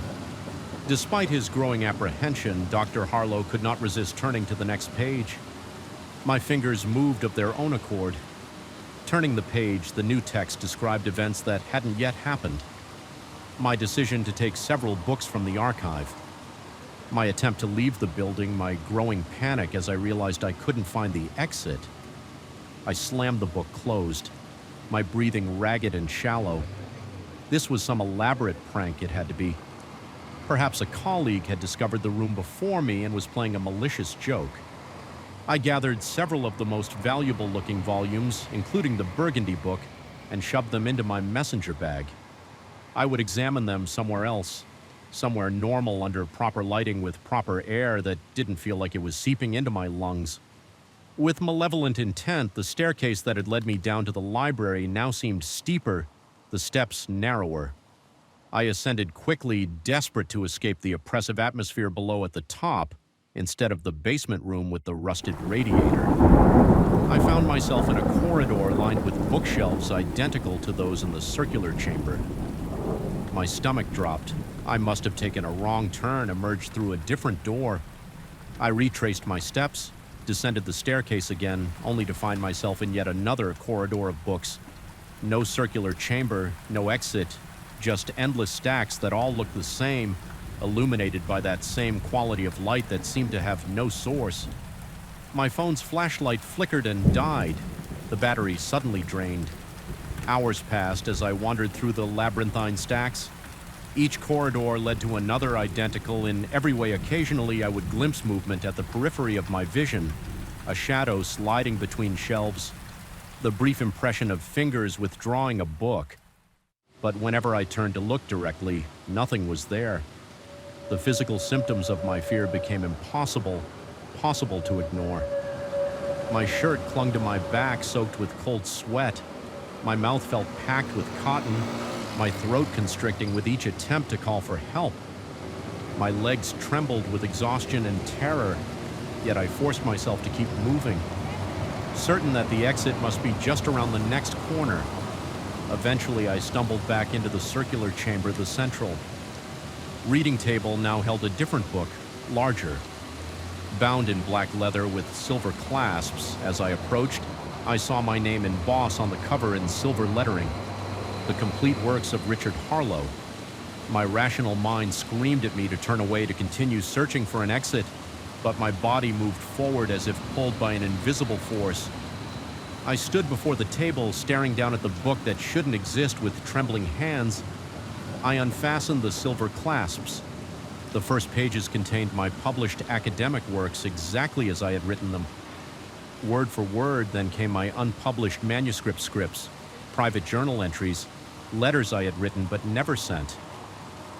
"Despite his growing apprehension, Dr. Harlow could not resist turning to the next page." My fingers moved of their own accord. Turning the page, the new text described events that hadn't yet happened. My decision to take several books from the archive. My attempt to leave the building, my growing panic as I realized I couldn't find the exit. I slammed the book closed, my breathing ragged and shallow. This was some elaborate prank, it had to be. Perhaps a colleague had discovered the room before me and was playing a malicious joke. I gathered several of the most valuable-looking volumes, including the burgundy book, and shoved them into my messenger bag. I would examine them somewhere else, somewhere normal under proper lighting with proper air that didn't feel like it was seeping into my lungs. With malevolent intent, the staircase that had led me down to the library now seemed steeper, the steps narrower. I ascended quickly, desperate to escape the oppressive atmosphere below at the top, instead of the basement room with the rusted radiator. I found myself in a corridor lined with bookshelves identical to those in the circular chamber. My stomach dropped. I must have taken a wrong turn, emerged through a different door. I retraced my steps, descended the staircase again, only to find myself in yet another corridor of books. No circular chamber, no exit, just endless stacks that all looked the same, illuminated by that same quality of light that seemed to have no source. My phone's flashlight flickered and died. The battery suddenly drained. Hours passed as I wandered through the labyrinthine stacks. Each corridor led to another identical in every way. Occasionally I would glimpse movement at the periphery of my vision, a shadow sliding between shelves, the brief impression of fingers withdrawing a book. But whenever I turned to look directly, nothing was there. The physical symptoms of my fear became impossible to ignore. My shirt clung to my back, soaked with cold sweat. My mouth felt packed with cotton, my throat constricting with each attempt to call for help. My legs trembled with exhaustion and terror, yet I forced myself to keep moving, certain that the exit must be just around the next corner. Eventually, I stumbled back into the circular chamber, the central. Reading table now held a different book, larger. Bound in black leather with silver clasps, as I approached, I saw my name in boss on the cover in silver lettering. The complete works of Richard Harlow. My rational mind screamed at me to turn away, to continue searching for an exit, but my body moved forward as if pulled by an invisible force. I stood before the table, staring down at the book that shouldn't exist with trembling hands. I unfastened the silver clasps. The first pages contained my published academic works exactly as I had written them. Word for word, then came my unpublished manuscript scripts, private journal entries, letters I had written but never sent.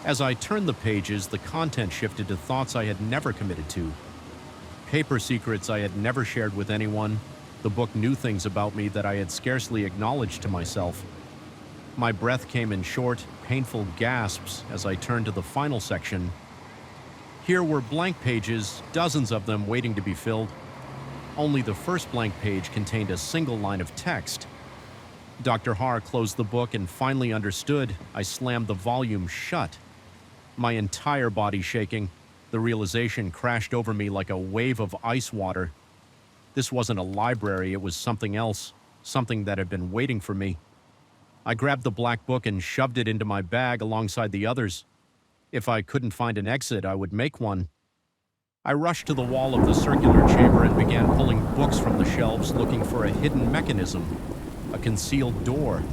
As I turned the pages, the content shifted to thoughts I had never committed to. Paper secrets I had never shared with anyone. The book knew things about me that I had scarcely acknowledged to myself. My breath came in short, painful gasps as I turned to the final section. Here were blank pages, dozens of them waiting to be filled. Only the first blank page contained a single line of text. Dr. Haar closed the book and finally understood. I slammed the volume shut. My entire body shaking, the realization crashed over me like a wave of ice water. This wasn't a library, it was something else, something that had been waiting for me. I grabbed the black book and shoved it into my bag alongside the others. If I couldn't find an exit, I would make one. I rushed to the wall of the circular chamber and began pulling books from the shelves, looking for a hidden mechanism, a concealed door.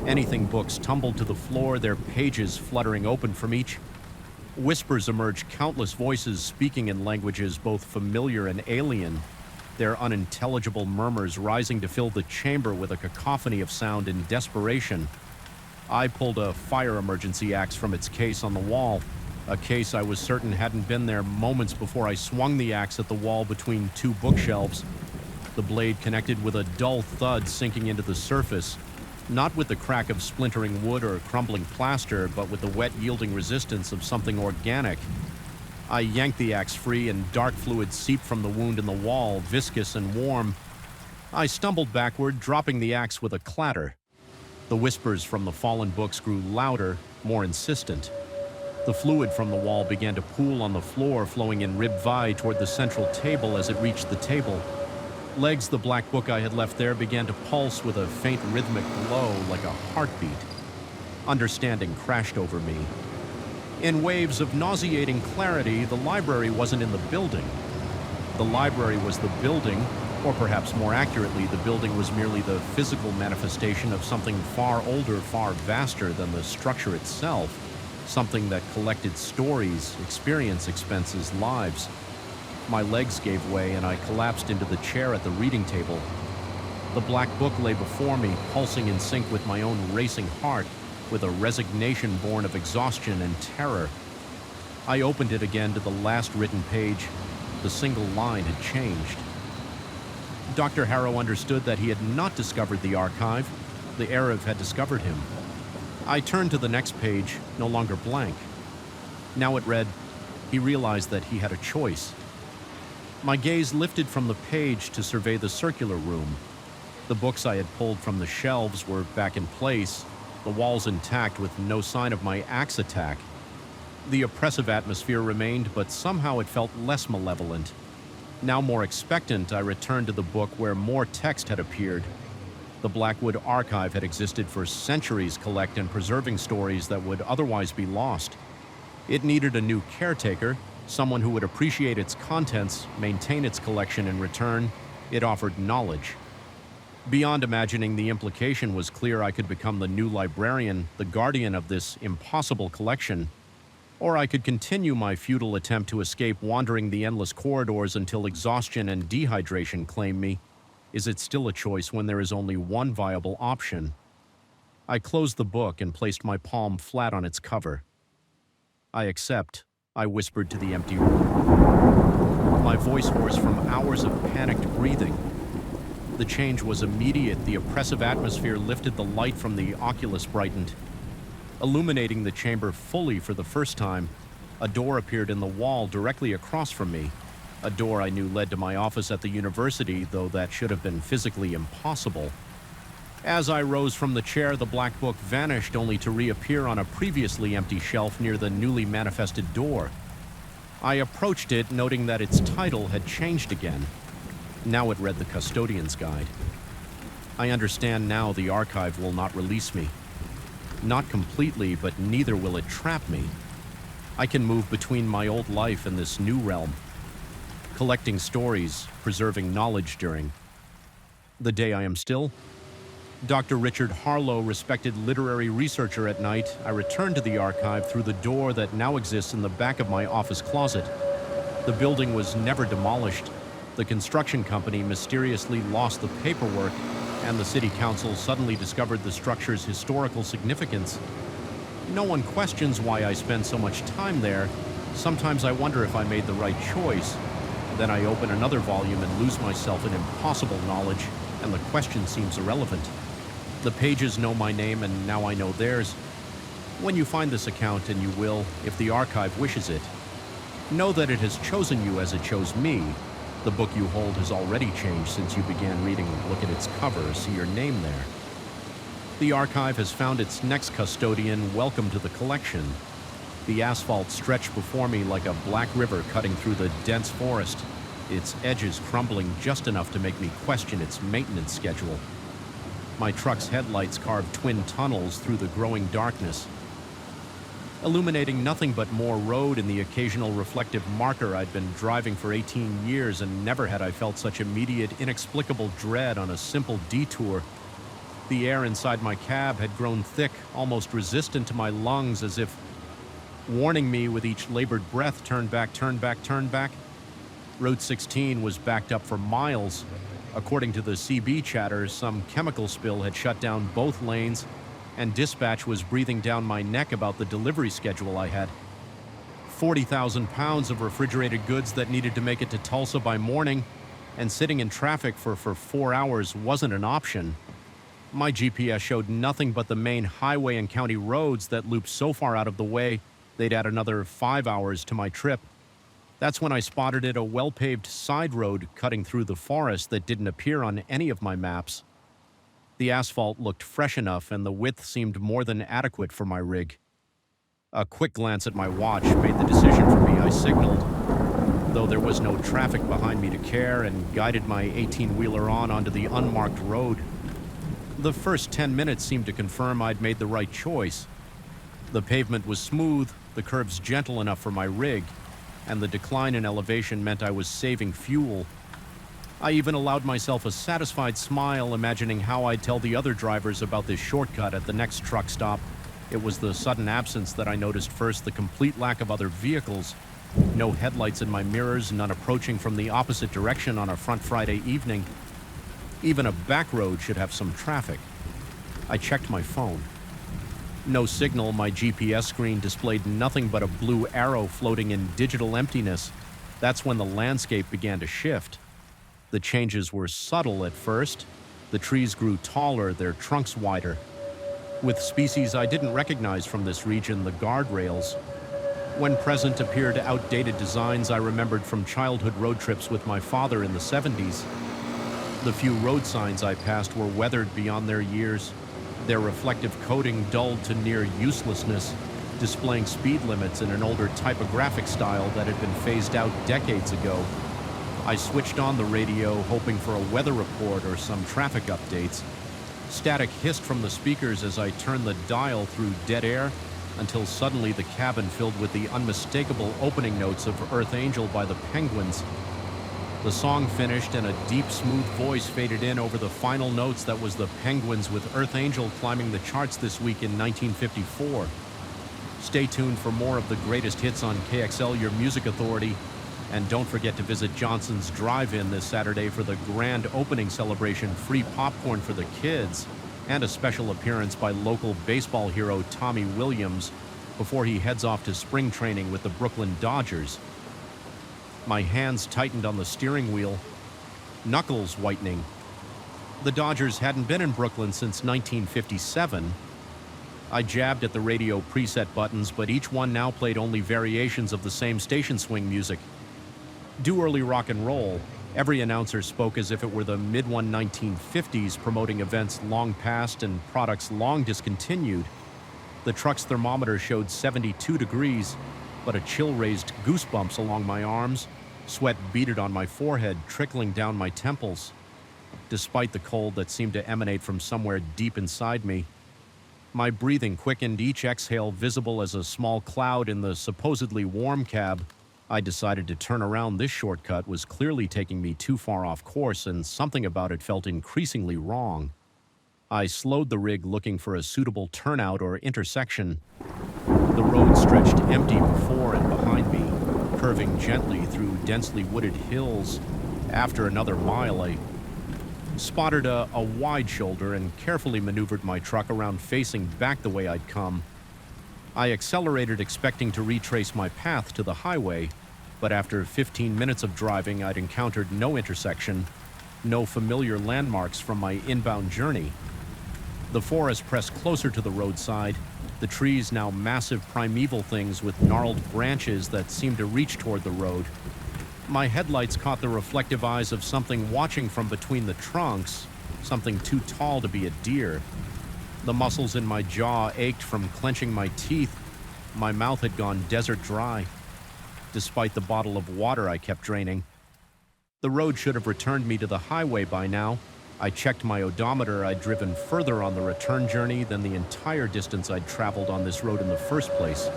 Anything books tumbled to the floor, their pages fluttering open from each. Whispers emerged, countless voices speaking in languages both familiar and alien, their unintelligible murmurs rising to fill the chamber with a cacophony of sound in desperation. I pulled a fire emergency axe from its case on the wall, a case I was certain hadn't been there moments before I swung the axe at the wall between two bookshelves. The blade connected with a dull thud sinking into the surface, not with the crack of splintering wood or crumbling plaster, but with the wet yielding resistance of something organic. I yanked the axe free and dark fluid seeped from the wound in the wall, viscous and warm. I stumbled backward, dropping the axe with a clatter. The whispers from the fallen books grew louder, more insistent. The fluid from the wall began to pool on the floor, flowing in rib-vi toward the central table as it reached the table. Legs the black book I had left there began to pulse with a faint rhythmic glow like a heartbeat. Understanding crashed over me. In waves of nauseating clarity, the library wasn't in the building. The library was the building, or perhaps more accurately, the building was merely the physical manifestation of something far older, far vaster than the structure itself. Something that collected stories, experience expenses, lives. My legs gave way and I collapsed into the chair at the reading table. The black book lay before me, pulsing in sync with my own racing heart, with a resignation born of exhaustion and terror. I opened it again to the last written page. The single line had changed. Dr. Harrow understood that he had not discovered the archive. The Arab had discovered him. I turned to the next page, no longer blank. Now it read, he realized that he had a choice. My gaze lifted from the page to survey the circular room. The books I had pulled from the shelves were back in place, the walls intact with no sign of my axe attack. The oppressive atmosphere remained, but somehow it felt less malevolent. Now more expectant, I returned to the book where more text had appeared. The Blackwood Archive had existed for centuries, collecting and preserving stories that would otherwise be lost. It needed a new caretaker, someone who would appreciate its contents, maintain its collection in return. It offered knowledge. Beyond imagining, the implication was clear. I could become the new librarian, the guardian of this impossible collection. Or I could continue my futile attempt to escape, wandering the endless corridors until exhaustion and dehydration claim me. Is it still a choice when there is only one viable option? I closed the book and placed my palm flat on its cover. I accept, I whispered to the empty room, my voice hoarse from hours of panicked breathing. The change was immediate. The oppressive atmosphere lifted, the light from the oculus brightened. Illuminating the chamber fully for the first time, a door appeared in the wall directly across from me. A door I knew led to my office at the university, though that should have been physically impossible. As I rose from the chair, the black book vanished, only to reappear on a previously empty shelf near the newly manifested door. I approached it, noting that its title had changed again. Now it read The Custodian's Guide. I understand now the archive will not release me. Not completely, but neither will it trap me. I can move between my old life and this new realm, collecting stories, preserving knowledge during the day I am still. Dr. Richard Harlow, respected literary researcher at night, I returned to the archive through the door that now exists in the back of my office closet. The building was never demolished. The construction company mysteriously lost the paperwork, and the city council suddenly discovered the structure's historical significance. No one questions why I spend so much time there. Sometimes I wonder if I made the right choice. Then I open another volume and lose myself in impossible knowledge, and the question seems irrelevant. The pages know my name, and now I know theirs. When you find this account, and you will, if the archive wishes it, know that it has chosen you as it chose me. The book you hold has already changed since you began reading. Look at its cover, see your name there. The archive has found its next custodian. Welcome to the collection. The asphalt stretched before me like a black river cutting through the dense forest, its edges crumbling just enough to make me question its maintenance schedule. My truck's headlights carved twin tunnels through the growing darkness, illuminating nothing but more road and the occasional reflective marker. I'd been driving for 18 years, and never had I felt such immediate, inexplicable dread on a simple detour. The air inside my cab had grown thick, almost resistant to my lungs, as if warning me with each labored breath, turn back, turn back, turn back. Route 16 was backed up for miles. According to the CB chatter, some chemical spill had shut down both lanes, and dispatch was breathing down my neck about the delivery schedule I had. 40,000 pounds of refrigerated goods that needed to make it to Tulsa by morning, and sitting in traffic for 4 hours wasn't an option. My GPS showed nothing but the main highway and county roads that looped so far out of the way they'd add another 5 hours to my trip. That's when I spotted it, a well-paved side road cutting through the forest that didn't appear on any of my maps. The asphalt looked fresh enough, and the width seemed more than adequate for my rig. A quick glance at my watch made the decision for me. I signaled, though there was no traffic behind me to care, and guided my 18-wheeler onto the unmarked road. The first 10 minutes seemed to confirm I'd made the right choice. The pavement was smooth, the curves gentle enough for my rig, and the decline in elevation meant I was saving fuel. I even allowed myself a satisfied smile, imagining how I'd tell the other drivers about this shortcut at the next truck stop. It was the sudden absence that I noticed first, the complete lack of other vehicles. No headlights in my mirrors, none approaching from the opposite direction on a front Friday evening. Even a back road should have some traffic. I checked my phone. No signal. My GPS screen displayed nothing but a blue arrow floating in digital emptiness. That's when the landscape began to shift. The changes were subtle at first. The trees grew taller, their trunks wider. With species I didn't recognize from this region, the guardrails. When present, appeared outdated designs I remembered from childhood road trips with my father in the 70s. The few road signs I passed were weathered beyond their years, their reflective coating dulled to near uselessness, displaying speed limits in an older typographic style that had been phased out decades ago. I switched on the radio, hoping for a weather report or some traffic updates. Static hissed from the speakers as I turned the dial through dead air, until suddenly the cabin filled with the unmistakable opening notes of Earth Angel by the Penguins. The song finished, and a deep, smooth voice faded in over the final notes. That was the Penguins with Earth Angel climbing the charts this week in 1954. Stay tuned for more of the greatest hits on KXL, your music authority. And don't forget to visit Johnson's Drive-In this Saturday for the grand opening celebration, free popcorn for the kids, and a special appearance by local baseball hero Tommy Williams before he heads off to spring training with the Brooklyn Dodgers. My hands tightened on the steering wheel, knuckles whitening. The Dodgers hadn't been in Brooklyn since 1957. I jabbed at the radio preset buttons, but each one now played only variations of the same station swing music. Do early rock and roll. Every announcer spoke as if it were the mid-1950s, promoting events long past and products long discontinued. The truck's thermometer showed 72 degrees, but a chill raised goosebumps along my arms. Sweat beaded on my forehead, trickling down my temples. Despite the cold that seemed to emanate from somewhere deep inside me, my breathing quickened, each exhale visible as a small cloud in the supposedly warm cab. I decided to turn around. This shortcut was clearly taking me too far off course, and something about it felt increasingly wrong. I slowed the rig, looking for a suitable turnout or intersection. The road stretched empty before and behind me, curving gently through densely wooded hills. After another mile, I spotted a wide shoulder and carefully maneuvered my truck around, facing back the way I'd come. I accelerated, expecting to retrace my path to the highway, but after 15 minutes of driving, I'd encountered no intersection, no familiar landmarks from my inbound journey. The forest pressed closer to the roadside, the trees now massive primeval things with gnarled branches that seemed to reach toward the road. My headlights caught the reflective eyes of something watching from between the trunks, something too tall to be a deer. The muscles in my jaw ached from clenching my teeth. My mouth had gone desert dry, despite the bottle of water I kept draining. The road should have returned me to the highway by now. I checked my odometer. I'd driven further on the return journey than the entire distance I'd traveled on this road in the first place.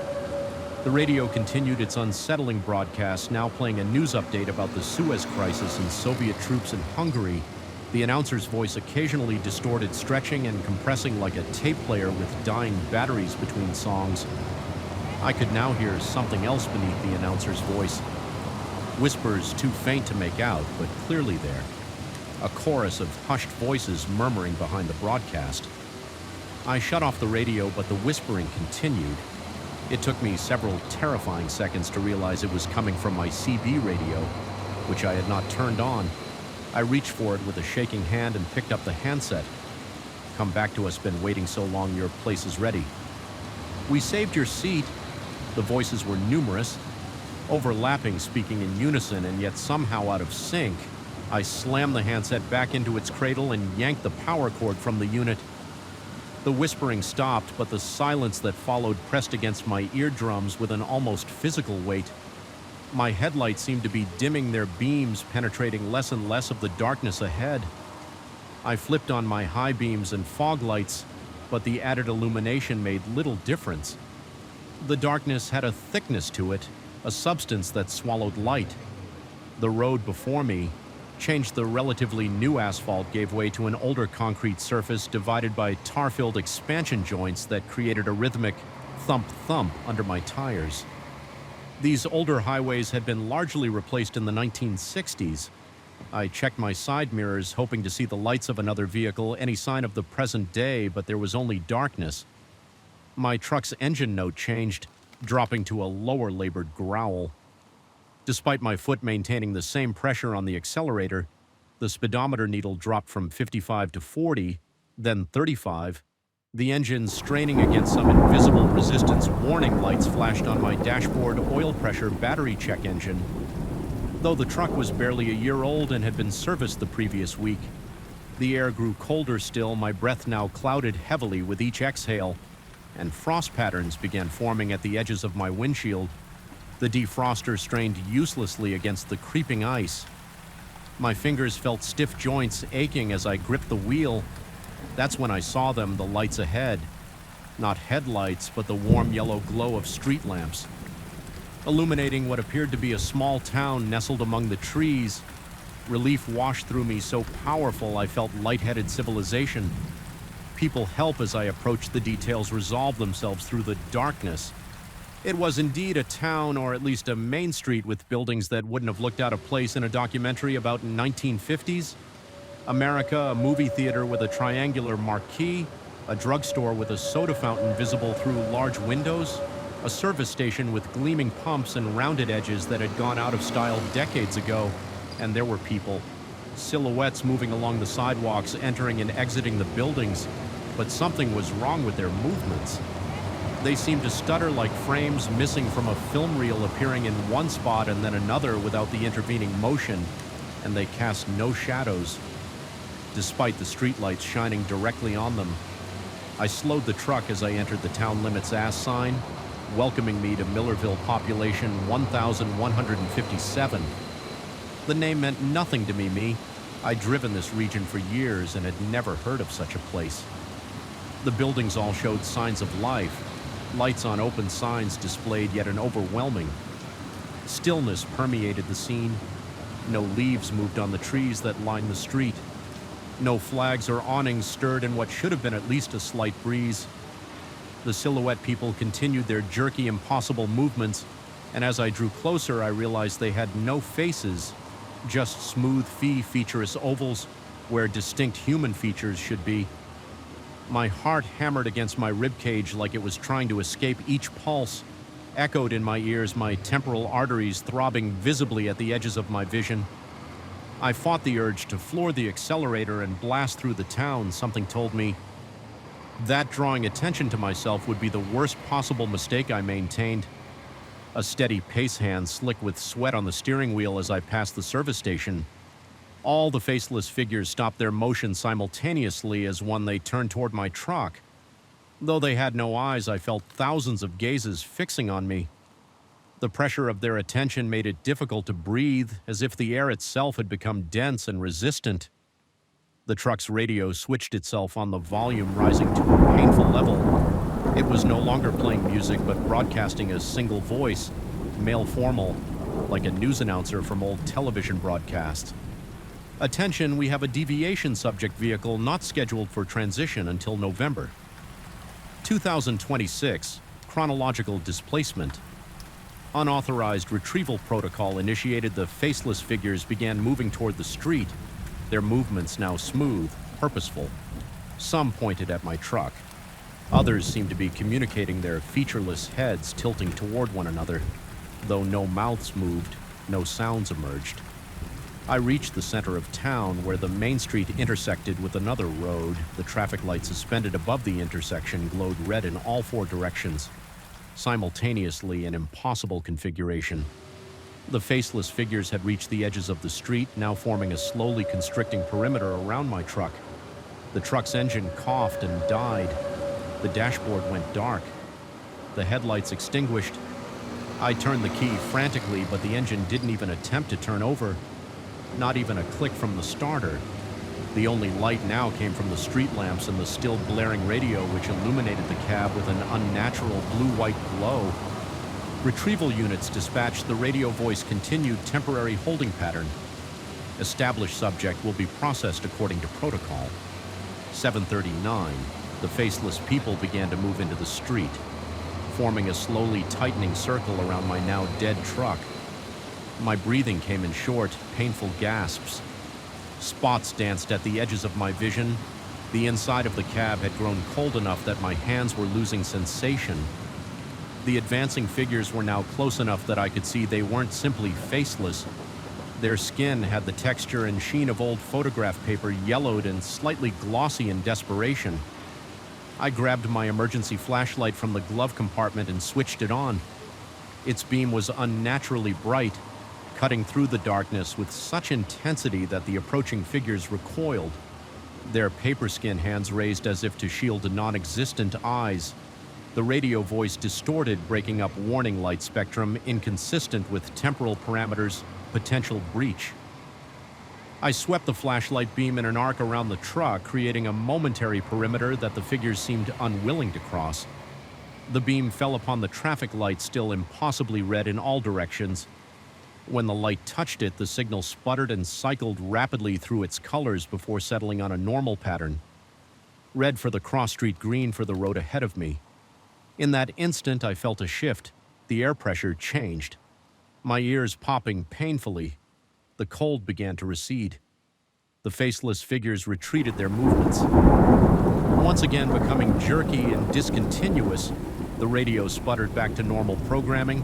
The radio continued its unsettling broadcast, now playing a news update about the Suez Crisis and Soviet troops in Hungary. The announcer's voice occasionally distorted, stretching and compressing like a tape player with dying batteries between songs. I could now hear something else beneath the announcer's voice. Whispers too faint to make out, but clearly there. A chorus of hushed voices murmuring behind the broadcast. I shut off the radio, but the whispering continued. It took me several terrifying seconds to realize it was coming from my CB radio, which I had not turned on. I reached for it with a shaking hand and picked up the handset. "Come back to us, been waiting so long, your place is ready." "We saved your seat." The voices were numerous, overlapping, speaking in unison, and yet somehow out of sync. I slammed the handset back into its cradle and yanked the power cord from the unit. The whispering stopped, but the silence that followed pressed against my eardrums with an almost physical weight. My headlights seemed to be dimming their beams, penetrating less and less of the darkness ahead. I flipped on my high beams and fog lights, but the added illumination made little difference. The darkness had a thickness to it, a substance that swallowed light. The road before me changed. The relatively new asphalt gave way to an older concrete surface divided by tar-filled expansion joints that created a rhythmic thump-thump under my tires. These older highways had been largely replaced in the 1960s. I checked my side mirrors, hoping to see the lights of another vehicle, any sign of the present day, but there was only darkness. My truck's engine note changed, dropping to a lower labored growl. Despite my foot maintaining the same pressure on the accelerator, the speedometer needle dropped from 55 to 40, then 35. The engine straining against some invisible resistance. Warning lights flashed on my dashboard. Oil pressure battery check engine. Though the truck was barely a year old and had been serviced the previous week, the air grew colder still, my breath now clouded heavily with each exhale, and frost patterns began forming at the edges of my windshield. The defroster strained uselessly against the creeping ice. My fingers felt stiff joints aching as I gripped the wheel. That's when I saw them, the lights ahead. Not headlights, but the warm yellow glow of street lamps, illuminating what appeared to be a small town nestled among the trees. Relief washed through me, so powerful I felt lightheaded civilization. People help as I approached. The details resolved themselves through the darkness. It was indeed a town, or at least a main street with buildings that wouldn't have looked out of place in a documentary about 1950s. America, a movie theater with a triangular marquee, a drugstore with a soda fountain visible through large windows, a service station with gleaming pumps and rounded edges that had gone out of style decades ago, and there were people. Silhouettes moving along the sidewalks, entering and exiting the buildings, but something was wrong with their movements. They seemed to stutter like frames missing from a film reel, appearing in one spot and then another without the intervening motion, and they cast no shadows, despite the streetlights shining directly on them. I slowed the truck as I entered the town limits ass sign, welcoming me to Millerville, population 1,157. The name meant nothing to me. I'd driven this region for years and had never heard of such a place. The buildings all showed signs of life. Lights on open signs displayed yet an overwhelming stillness permeated the scene. No leaves moved on the trees that lined the street. No flags or awnings stirred in what should have been at least a slight breeze. The silhouette people continued their jerky, impossible movements, and as I drew closer, I realized they had no faces, just smooth, featureless ovals where distinct human features should be. My heart hammered against my ribcage like it was trying to escape. Each pulse echoed in my ears, my temporal arteries throbbing visibly at the edges of my vision. I fought the urge to floor the accelerator and blast through the town. Something told me that drawing attention to myself would be the worst possible mistake. I maintained a steady pace, hand slick with sweat on the steering wheel as I passed the service station. All the faceless figures stopped their motion simultaneously as one they turned toward my truck. Though they had no eyes, I felt thousands of gazes fixing on me. The pressure of their attention made it difficult to breathe, as if the air itself had become dense and resistant. The truck's radio switched itself on the volume, rising to a painful level. It was no longer playing music, but broadcasting a single voice, male formal, like a news announcer from old television broadcasts. Attention, we have a deviation subject vehicle not scheduled for transition until November 2026. Chronological displacement. Unauthorized retrieval protocol initiated. The faceless figures began moving toward the street, their movements now smooth, purposeful. Some pointed at my truck. Others seemed to be communicating, their featureless heads tilting toward one another. Though no mouths moved, no sounds emerged. I reached the center of town, where the main street intersected with another road. The traffic light suspended above the intersection glowed red in all four directions, simultaneously, an impossible configuration. The faceless figures had reached the edges of the street, now forming a slowly constricting perimeter around my truck. The truck's engine coughed and died. The dashboard went dark. The headlights extinguished. I turned the key frantically, but the engine didn't even attempt to turn over. Not even a click from the starter. The only light now came from the street lamps and the still blaring radio, which illuminated the cab with an unnatural blue-white glow. Retrieval units dispatched. The radio voice continued. Temporary holding pattern. Established subject will be processed according to protocol. 7:39. The faceless people began to move into the street, forming a slowly tightening circle around my now dead truck. My breathing came in short, painful gasps. Spots danced at the edges of my vision. The inside of the cab had grown cold enough that my hands were losing sensation. The advancing figures were now close enough that I could see they weren't simply faceless. Their skin had the texture and sheen of old photograph paper, yellowed and slightly glossy in desperation. I grabbed my emergency flashlight from the glove compartment and switched it on. Its beam was unnaturally bright, cutting through the darkness with such intensity that the approaching figures recoiled, their paper-skin hands raised as if to shield non-existent eyes. The radio voice distorted, breaking up warning light spectrum, inconsistent with temporal parameters, potential breach. I swept the flashlight beam in an arc around the truck, creating a momentary perimeter that the figures seemed unwilling to cross. The beam fell upon the traffic light, still impossibly red in all directions. When the light touched it, the signal sputtered and cycled rapidly through its colors before settling on a normal pattern. Red for the cross street, green for the road ahead of me. In that instant, I felt a shift. The air pressure changed. My ears popping painfully. The cold began to recede. The faceless figures retreated their movements. Once again becoming jerky and discontinuous, the radio sputtered back to normal programming.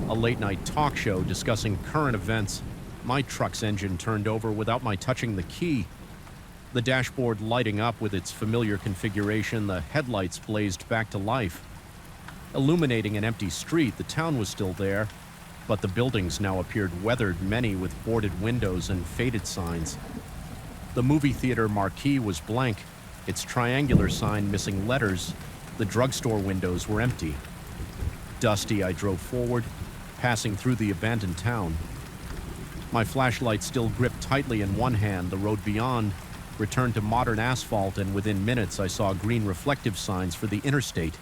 A late-night talk show discussing current events. My truck's engine turned over without my touching the key. The dashboard lighting up with its familiar configuration, the headlights blazed back to life. Illuminating an empty street, the town was still there, but the buildings now appeared weathered, many with boarded windows and faded signs. The movie theater marquee was blank, its triangular sign missing letters. The drugstore windows were empty. Dusty, I drove forward, passing through the abandoned town. My flashlight still gripped tightly in one hand. The road beyond returned to modern asphalt, and within minutes I saw green reflective signs for the interstate.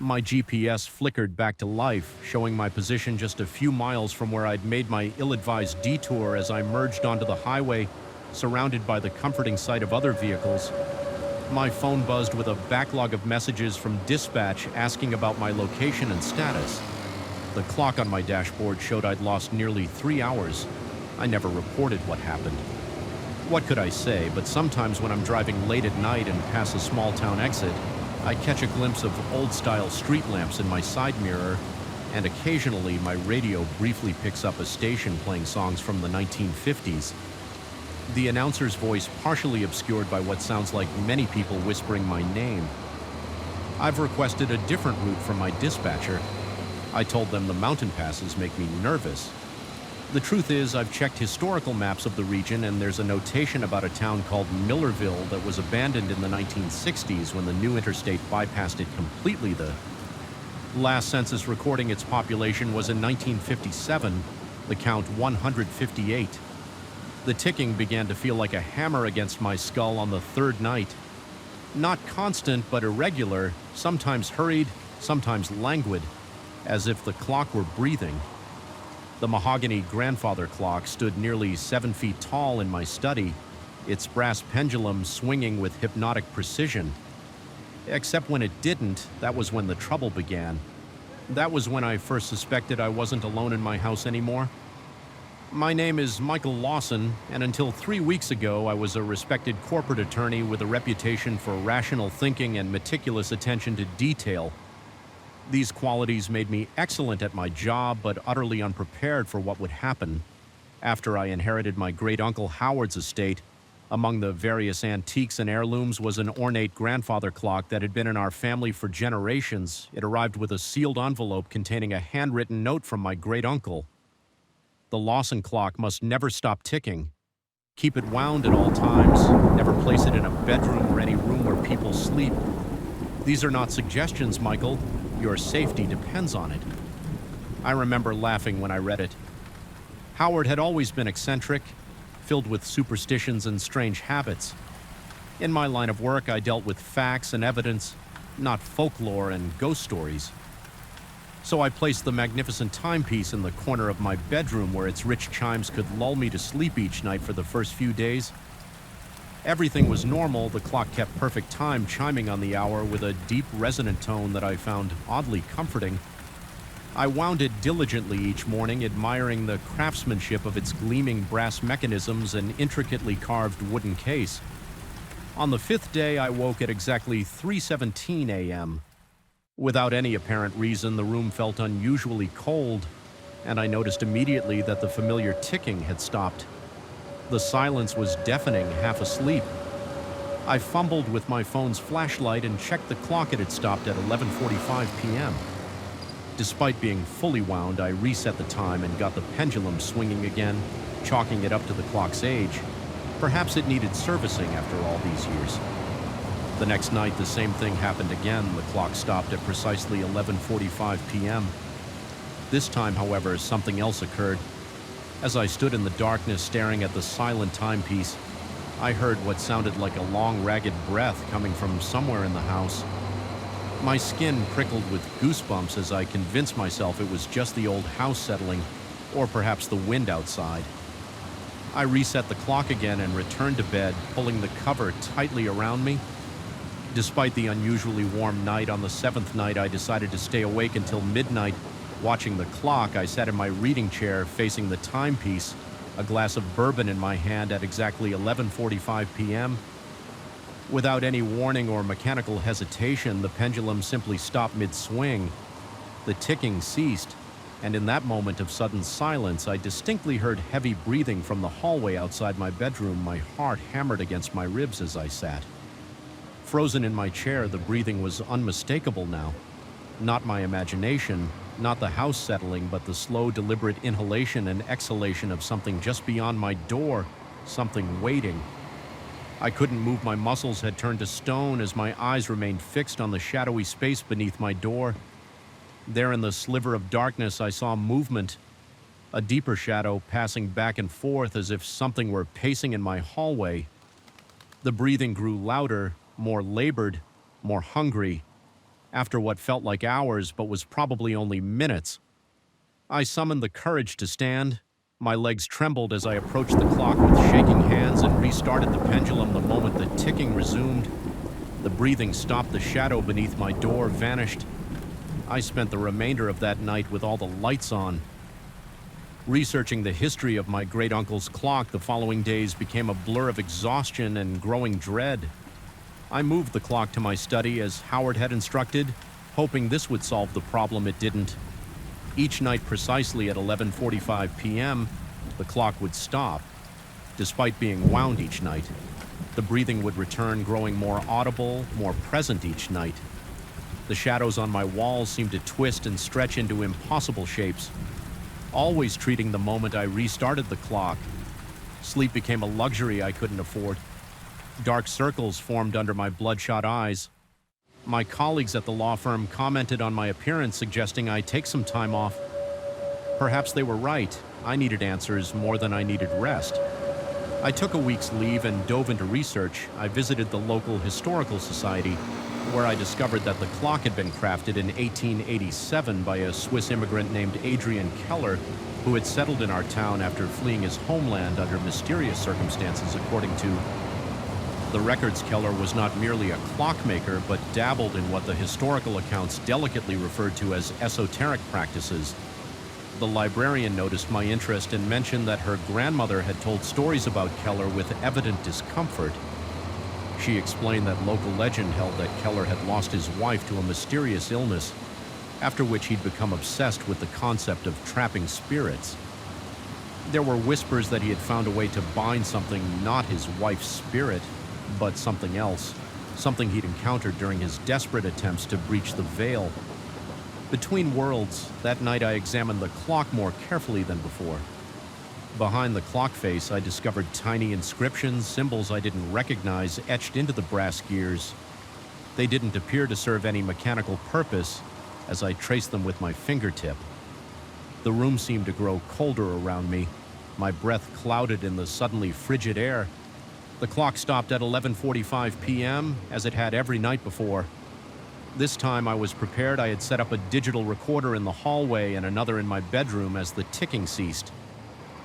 My GPS flickered back to life, showing my position just a few miles from where I'd made my ill-advised detour as I merged onto the highway, surrounded by the comforting sight of other vehicles. My phone buzzed with a backlog of messages from dispatch asking about my location and status. The clock on my dashboard showed I'd lost nearly 3 hours. I never reported what happened. What could I say, but sometimes when I'm driving late at night and pass a small town exit, I catch a glimpse of old-style street lamps in my side mirror, and occasionally my radio briefly picks up a station playing songs from the 1950s. The announcer's voice partially obscured by what sounds like many people whispering my name. I've requested a different route from my dispatcher. I told them the mountain passes make me nervous. The truth is, I've checked historical maps of the region, and there's a notation about a town called Millerville that was abandoned in the 1960s when the new interstate bypassed it completely. The last census recording its population was in 1957, the count 158. The ticking began to feel like a hammer against my skull on the third night. Not constant, but irregular, sometimes hurried, sometimes languid, as if the clock were breathing. The mahogany grandfather clock stood nearly 7 feet tall in my study, its brass pendulum swinging with hypnotic precision. Except when it didn't, that was when the trouble began. That was when I first suspected I wasn't alone in my house anymore. My name is Michael Lawson, and until 3 weeks ago, I was a respected corporate attorney with a reputation for rational thinking and meticulous attention to detail. These qualities made me excellent at my job, but utterly unprepared for what would happen. After I inherited my great-uncle Howard's estate, among the various antiques and heirlooms was an ornate grandfather clock that had been in our family for generations. It arrived with a sealed envelope containing a handwritten note from my great-uncle. The Lawson clock must never stop ticking. Keep it wound at all times. Never place it in a bedroom or any room where people sleep. These are not suggestions, Michael. Your safety depends on it. I remember laughing when I read it. Howard had always been eccentric, filled with superstitions and strange habits. In my line of work, I dealt with facts and evidence, not folklore and ghost stories. So I placed the magnificent timepiece in the corner of my bedroom where its rich chimes could lull me to sleep each night for the first few days. Everything was normal. The clock kept perfect time, chiming on the hour with a deep, resonant tone that I found oddly comforting. I wound it diligently each morning, admiring the craftsmanship of its gleaming brass mechanisms and intricately carved wooden case. On the 5th day, I woke at exactly 3:17 a.m. Without any apparent reason, the room felt unusually cold, and I noticed immediately that the familiar ticking had stopped. The silence was deafening, half asleep. I fumbled with my phone's flashlight and checked the clock it had stopped at 11:45 p.m. Despite being fully wound, I reset the time and got the pendulum swinging again, chalking it up to the clock's age. Perhaps it needed servicing after all these years. The next night, the same thing happened again. The clock stopped at precisely 11:45 p.m. This time, however, something else occurred. As I stood in the darkness staring at the silent timepiece, I heard what sounded like a long, ragged breath coming from somewhere in the house. My skin prickled with goosebumps as I convinced myself it was just the old house settling, or perhaps the wind outside. I reset the clock again and returned to bed, pulling the cover tightly around me. Despite the unusually warm night, on the 7th night I decided to stay awake until midnight. Watching the clock, I sat in my reading chair facing the timepiece, a glass of bourbon in my hand at exactly 11:45 p.m. Without any warning or mechanical hesitation, the pendulum simply stopped mid-swing. The ticking ceased, and in that moment of sudden silence, I distinctly heard heavy breathing from the hallway outside my bedroom. My heart hammered against my ribs as I sat. Frozen in my chair, the breathing was unmistakable now. Not my imagination, not the house settling, but the slow, deliberate inhalation and exhalation of something just beyond my door, something waiting. I couldn't move. My muscles had turned to stone as my eyes remained fixed on the shadowy space beneath my door. There in the sliver of darkness, I saw movement, a deeper shadow passing back and forth as if something were pacing in my hallway. The breathing grew louder, more labored, more hungry. After what felt like hours but was probably only minutes, I summoned the courage to stand. My legs trembled as I approached the clock with shaking hands and restarted the pendulum the moment the ticking resumed. The breathing stopped, the shadow beneath my door vanished. I spent the remainder of that night with all the lights on. Researching the history of my great-uncle's clock, the following days became a blur of exhaustion and growing dread. I moved the clock to my study as Howard had instructed, hoping this would solve the problem. It didn't. Each night precisely at 11:45 p.m., the clock would stop. Despite being wound each night, the breathing would return, growing more audible, more present each night. The shadows on my walls seemed to twist and stretch into impossible shapes, always treating the moment I restarted the clock. Sleep became a luxury I couldn't afford. Dark circles formed under my bloodshot eyes. My colleagues at the law firm commented on my appearance, suggesting I take some time off. Perhaps they were right. I needed answers more than I needed rest. I took a week's leave and dove into research. I visited the local historical society, where I discovered that the clock had been crafted in 1887 by a Swiss immigrant named Adrian Keller, who had settled in our town after fleeing his homeland under mysterious circumstances. According to the records, Keller was not merely a clockmaker, but dabbled in what the historical accounts delicately referred to as esoteric practices. The librarian noticed my interest and mentioned that her grandmother had told stories about Keller with evident discomfort. She explained that local legend held that Keller had lost his wife to a mysterious illness, after which he'd become obsessed with the concept of trapping spirits. There were whispers that he had found a way to bind something, not his wife's spirit, but something else, something he'd encountered during his desperate attempts to breach the veil. Between worlds, that night I examined the clock more carefully than before. Behind the clock face, I discovered tiny inscriptions, symbols I didn't recognize, etched into the brass gears. They didn't appear to serve any mechanical purpose as I traced them with my fingertip. The room seemed to grow colder around me. My breath clouded in the suddenly frigid air. The clock stopped at 11:45 p.m., as it had every night before. This time I was prepared. I had set up a digital recorder in the hallway and another in my bedroom as the ticking ceased.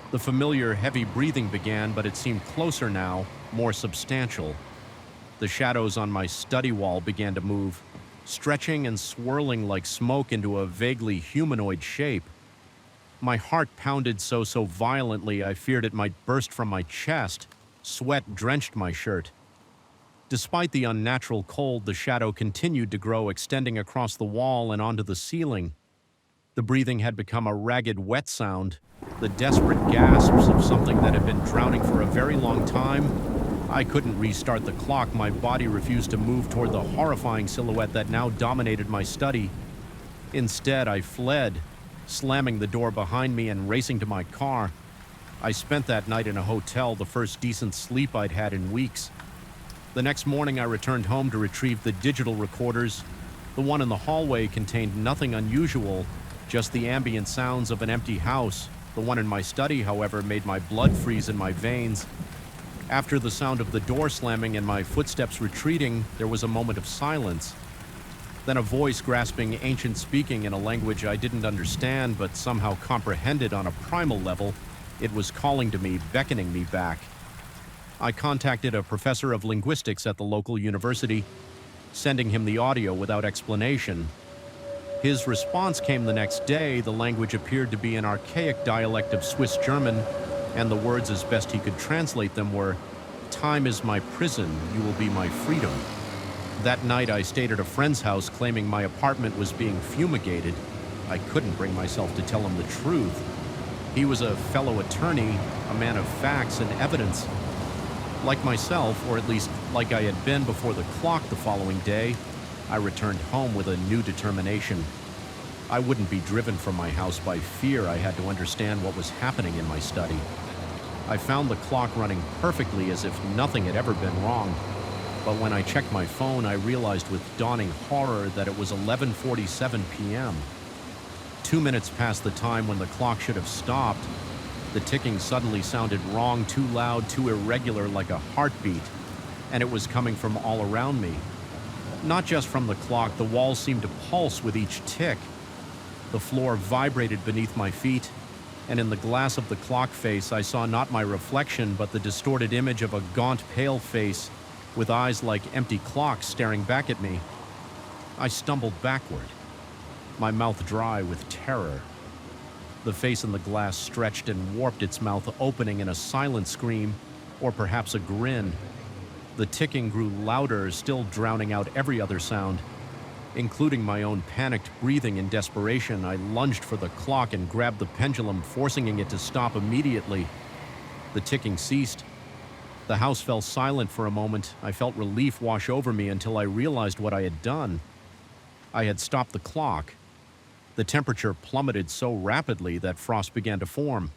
The familiar heavy breathing began, but it seemed closer now, more substantial. The shadows on my study wall began to move, stretching and swirling like smoke into a vaguely humanoid shape. My heart pounded so violently I feared it might burst from my chest. Sweat drenched my shirt. Despite the unnatural cold, the shadow continued to grow, extending across the wall and onto the ceiling. The breathing had become a ragged, wet sound, the desperate gasps of something that had been drowning for a very long time. I couldn't restart the clock. My body refused to move toward the horrifying silhouette that now dominated my study. Instead, I fled, slamming the door behind me and racing to my car. I spent that night in a hotel, the first decent sleep I'd had in weeks. The next morning, I returned home to retrieve the digital recorders. The one in the hallway contained nothing unusual, just the ambient sounds of an empty house. The one in my study, however, made my blood freeze in my veins. After the sound of the door slamming and my footsteps retreating, there was a moment of silence. Then a voice grasping ancient speaking in a language I didn't understand but somehow comprehended on a primal level. It was calling to me, beckoning me back. I contacted a professor of linguistics at the local university, sending him the audio without explanation. His response came the next day. The language appeared to be an archaic dialect of Swiss German, and the words, as best he could translate them, were, "Time is my prison, you will be my freedom." That night I stayed at a friend's house, claiming my apartment was being fumigated. I couldn't bring myself to tell him the truth. He was a fellow attorney, a man of facts and evidence. Like myself, or at least like I had been before the clock the following day, I returned home with a new determination. I wouldn't be driven from my house by fear. I had to understand what was happening in my study. I found the clock running perfectly, as if nothing had ever been wrong. But when I checked my phone, I realized with dawning horror that it was 11:47 p.m. 2 minutes past the time when the clock should have stopped. The ticking suddenly sounded wrong, too loud, too irregular, like a heartbeat, and it was coming from all around me. Not just from the clock, the walls seemed to pulse with each tick. The floor vibrated beneath my feet, and in the glass of the clock face I saw not my reflection, but the distorted image of a gaunt, pale face with eyes like empty clocks staring back at me. I stumbled backward, my mouth dry with terror. The face in the glass stretched and warped, its mouth opening in a silent scream, or perhaps a grin. The ticking grew louder, still drowning out every other sound. Including my own panicked breathing in desperation, I lunged for the clock and grabbed the pendulum, forcing it to stop immediately. The ticking ceased. The house fell silent for a moment. I felt relief wash over me until I realized what I had done. I had stopped the clock. The temperature plummeted so rapidly that frost began to form.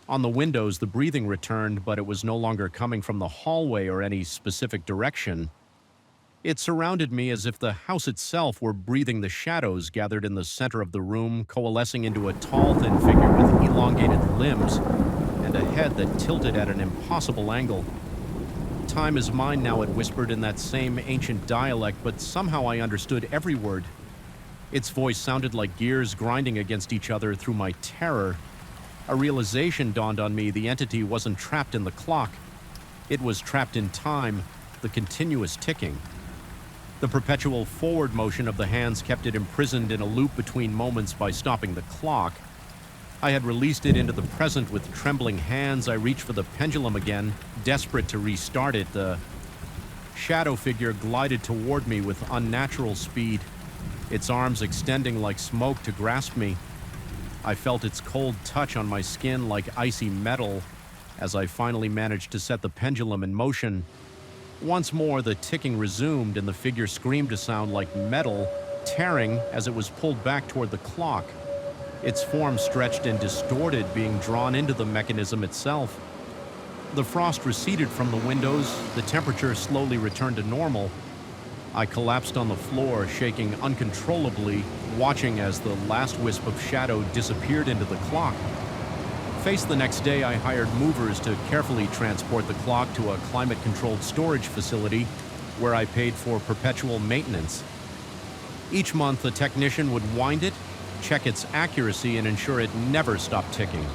On the windows, the breathing returned, but it was no longer coming from the hallway or any specific direction. It surrounded me as if the house itself were breathing the shadows gathered in the center of the room, coalescing into a tall, thin figure with elongated limbs and a head that tilted at an impossible angle. "Time is mine now," it whispered in that same ancient dialect, but somehow I understood every word. Its voice sounded like gears grinding against each other through my terror. A realization dawned on me: the entity wasn't trapped in the clock. It was trapped in time, the continuous ticking. The perpetual forward motion of the hands kept it imprisoned in a loop between moments by stopping the clock. I had released it into the present with trembling hands. I reached for the pendulum again, desperate to restart it. The shadow figure glided toward me with unnatural speed, its arms extending like smoke to grasp me. I felt its cold touch on my skin like icy metal as I finally managed to set the pendulum in motion. Once more, the ticking resumed, and the figure screamed a sound like metal, tearing as it was pulled back toward the clock. Its form stretched and distorted, being drawn into the mechanism itself. The frost receded from the windows, the temperature slowly returned to normal. I collapsed on the floor, shaking uncontrollably, watching as the last wisp of shadow disappeared into the clock. Faced the next day, I hired movers to carefully transport the clock to a climate-controlled storage facility where I paid for perpetual maintenance. Each month, a technician would wind it, check its accuracy, and ensure it never stopped ticking.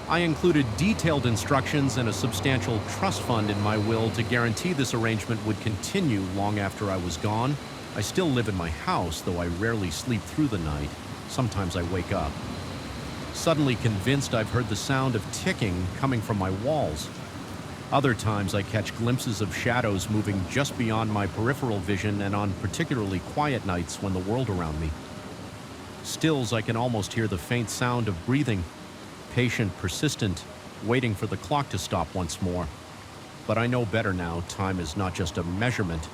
I included detailed instructions and a substantial trust fund in my will to guarantee this arrangement would continue long after I was gone. I still live in my house, though I rarely sleep through the night. Sometimes I wake up suddenly convinced I've heard the sound of ticking coming from my walls. Other times I catch glimpses of shadows moving just beyond my peripheral vision, and on particularly quiet nights when the world around me stills, I can almost hear the faint sound of breathing, patient, persistent, waiting for the clock to stop once more. But I know better now. Time is not just a measurement.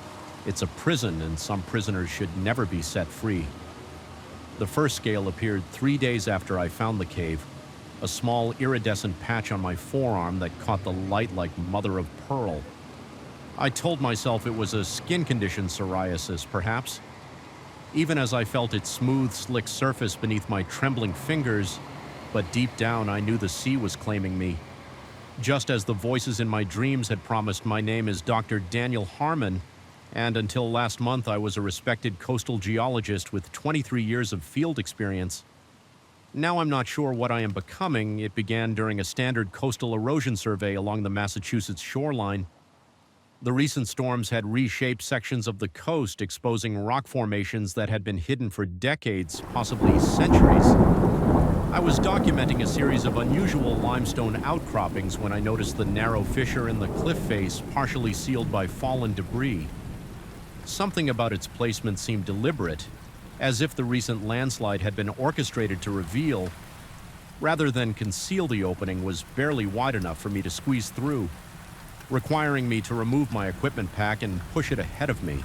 It's a prison, and some prisoners should never be set free. The first scale appeared 3 days after I found the cave, a small iridescent patch on my forearm that caught the light like mother of pearl. I told myself it was a skin condition, psoriasis, perhaps. Even as I felt its smooth, slick surface beneath my trembling fingers, but deep down I knew the sea was claiming me. Just as the voices in my dreams had promised, my name is Dr. Daniel Harmon, and until last month I was a respected coastal geologist with 23 years of field experience. Now I'm not sure what I am becoming. It began during a standard coastal erosion survey along the Massachusetts shoreline. The recent storms had reshaped sections of the coast, exposing rock formations that had been hidden for decades, possibly centuries. I was documenting a series of unusual limestone outcroppings when I noticed the narrow fissure in the cliff face, partially sealed by fallen debris. Something about its placement seemed deliberate, as if the recent landslide had been orchestrated to reveal, rather than conceal. The opening was barely wide enough for me to squeeze through, requiring me to remove my equipment pack and push it ahead of me.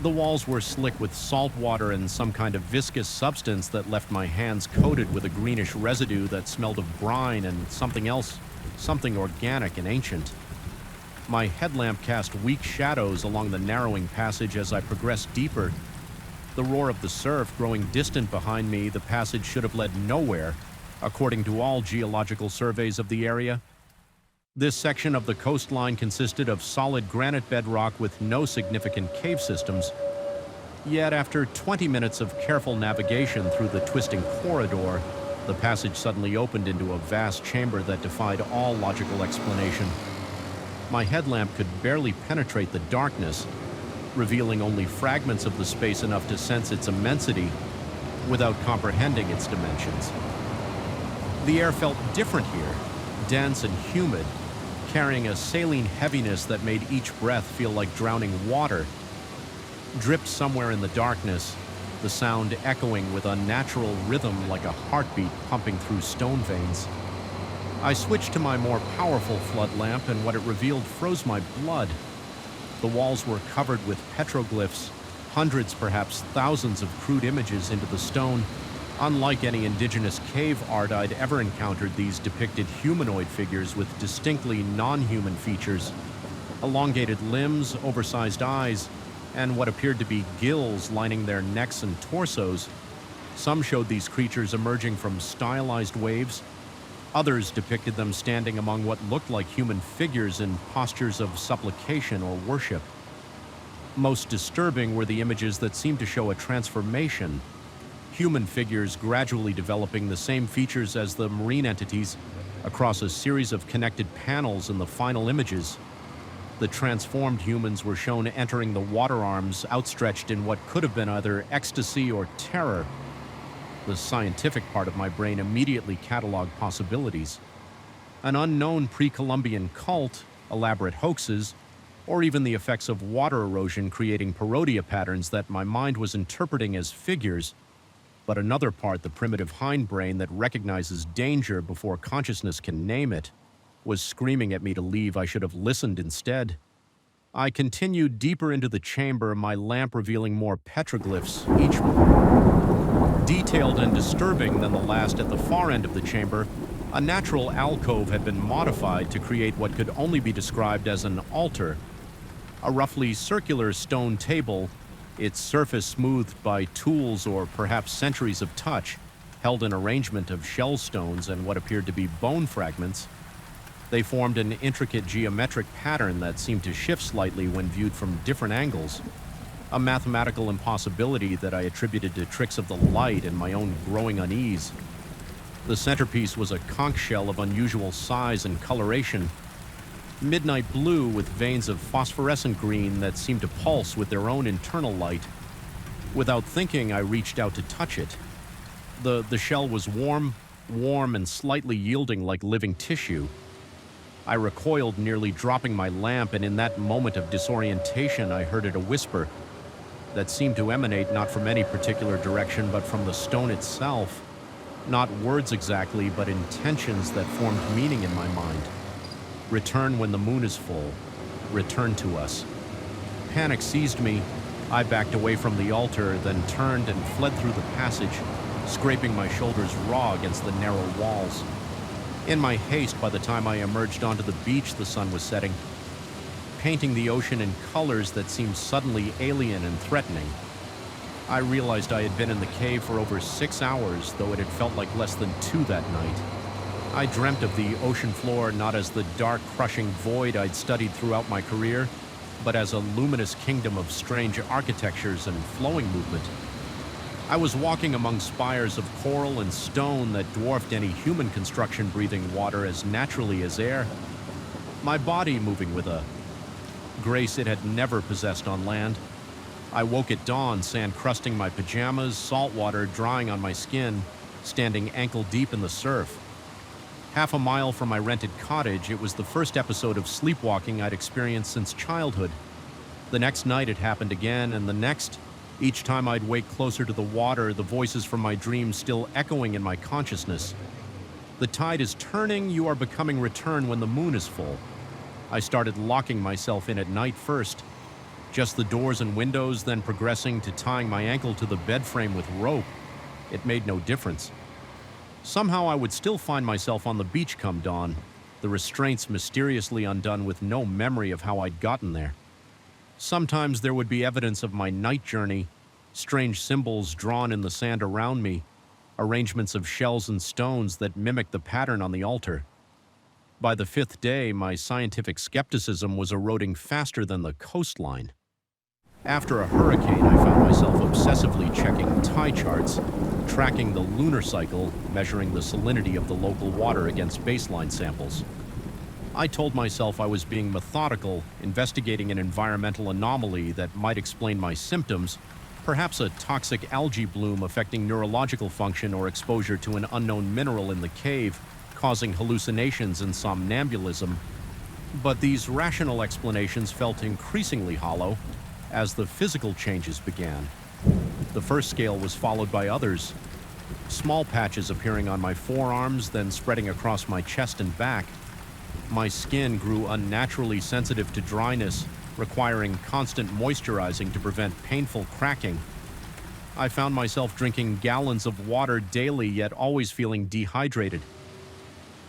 The walls were slick with salt water and some kind of viscous substance that left my hands coated with a greenish residue that smelled of brine and something else, something organic and ancient. My headlamp cast weak shadows along the narrowing passage as I progressed deeper. The roar of the surf growing distant behind me, the passage should have led nowhere, according to all geological surveys of the area. This section of the coastline consisted of solid granite bedrock with no significant cave systems. Yet after 20 minutes of careful navigation through the twisting corridor, the passage suddenly opened into a vast chamber that defied all logical explanation. My headlamp could barely penetrate the darkness, revealing only fragments of the space enough to sense its immensity without comprehending its dimensions. The air felt different here, dense and humid, carrying a saline heaviness that made each breath feel like drowning water. Dripped somewhere in the darkness, the sound echoing with unnatural rhythm like a heartbeat pumping through stone veins. I switched to my more powerful flood lamp, and what it revealed froze my blood. The walls were covered with petroglyphs, hundreds, perhaps thousands of crude images into the stone. Unlike any indigenous cave art I'd ever encountered, these depicted humanoid figures with distinctly non-human features, elongated limbs, oversized eyes, and what appeared to be gills lining their necks and torsos. Some showed these creatures emerging from stylized waves. Others depicted them standing among what looked like human figures in postures of supplication or worship. Most disturbing were the images that seemed to show a transformation. Human figures gradually developing the same features as the marine entities across a series of connected panels in the final images. The transformed humans were shown entering the water arms outstretched in what could have been either ecstasy or terror. The scientific part of my brain immediately cataloged possibilities. An unknown pre-Columbian cult, elaborate hoaxes, or even the effects of water erosion creating parodia patterns that my mind was interpreting as figures. But another part, the primitive hindbrain that recognizes danger before consciousness can name it, was screaming at me to leave. I should have listened instead. I continued deeper into the chamber, my lamp revealing more petroglyphs, each more detailed and disturbing than the last. At the far end of the chamber, a natural alcove had been modified to create what could only be described as an altar. A roughly circular stone table, its surface smoothed by tools or perhaps centuries of touch, held an arrangement of shell stones and what appeared to be bone fragments. They formed an intricate geometric pattern that seemed to shift slightly when viewed from different angles, a mathematical impossibility that I attributed to tricks of the light and my own growing unease. The centerpiece was a conch shell of unusual size and coloration, midnight blue with veins of phosphorescent green that seemed to pulse with their own internal light. Without thinking, I reached out to touch it. The shell was warm and slightly yielding like living tissue. I recoiled, nearly dropping my lamp, and in that moment of disorientation, I heard it a whisper that seemed to emanate not from any particular direction, but from the stone itself. Not words exactly, but intentions that formed meaning in my mind. Return when the moon is full. Return to us. Panic seized me. I backed away from the altar, then turned and fled through the passage, scraping my shoulders raw against the narrow walls. In my haste, by the time I emerged onto the beach, the sun was setting, painting the ocean in colors that seemed suddenly alien and threatening. I realized I had been in the cave for over 6 hours, though it had felt like less than 2 that night. I dreamt of the ocean floor not as the dark, crushing void I'd studied throughout my career, but as a luminous kingdom of strange architectures and flowing movement. I was walking among spires of coral and stone that dwarfed any human construction, breathing water as naturally as air, my body moving with a grace it had never possessed on land. I woke at dawn, sand crusting my pajamas, salt water drying on my skin, standing ankle deep in the surf. Half a mile from my rented cottage, it was the first episode of sleepwalking I'd experienced since childhood. The next night it happened again, and the next. Each time I'd wake closer to the water, the voices from my dreams still echoing in my consciousness. The tide is turning, you are becoming return when the moon is full. I started locking myself in at night first, just the doors and windows, then progressing to tying my ankle to the bed frame with rope. It made no difference. Somehow I would still find myself on the beach come dawn, the restraints mysteriously undone with no memory of how I'd gotten there. Sometimes there would be evidence of my night journey, strange symbols drawn in the sand around me, arrangements of shells and stones that mimicked the pattern on the altar. By the 5th day, my scientific skepticism was eroding faster than the coastline. After a hurricane, I found myself obsessively checking tide charts, tracking the lunar cycle, measuring the salinity of the local water against baseline samples. I told myself I was being methodical, investigating an environmental anomaly that might explain my symptoms, Perhaps a toxic algae bloom affecting neurological function or exposure to an unknown mineral in the cave, causing hallucinations and somnambulism. But these rational explanations felt increasingly hollow as the physical changes began. The first scale was followed by others, small patches appearing on my forearms, then spreading across my chest and back. My skin grew unnaturally sensitive to dryness, requiring constant moisturizing to prevent painful cracking. I found myself drinking gallons of water daily, yet always feeling dehydrated.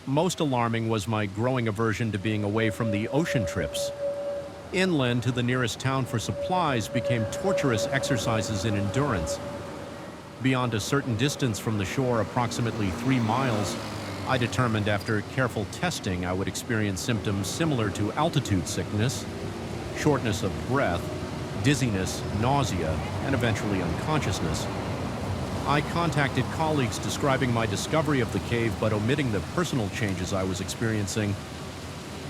Most alarming was my growing aversion to being away from the ocean trips. Inland to the nearest town for supplies became torturous exercises in endurance. Beyond a certain distance from the shore, approximately 3 miles, I determined after careful testing I would experience symptoms similar to altitude sickness, shortness of breath, dizziness, nausea, and eventually unconsciousness. I contacted colleagues describing my discovery of the cave but omitting the personal changes I was experiencing.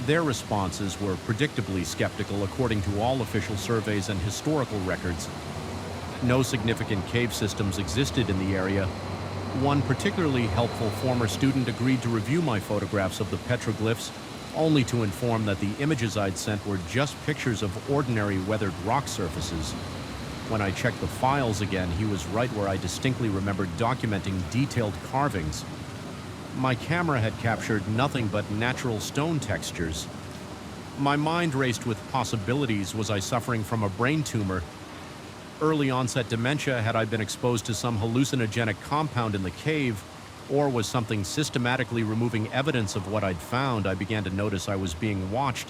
Their responses were predictably skeptical according to all official surveys and historical records. No significant cave systems existed in the area. One particularly helpful former student agreed to review my photographs of the petroglyphs, only to inform that the images I'd sent were just pictures of ordinary weathered rock surfaces. When I checked the files again, he was right where I distinctly remembered documenting detailed carvings. My camera had captured nothing but natural stone textures. My mind raced with possibilities. Was I suffering from a brain tumor? Early onset dementia? Had I been exposed to some hallucinogenic compound in the cave? Or was something systematically removing evidence of what I'd found? I began to notice I was being watched.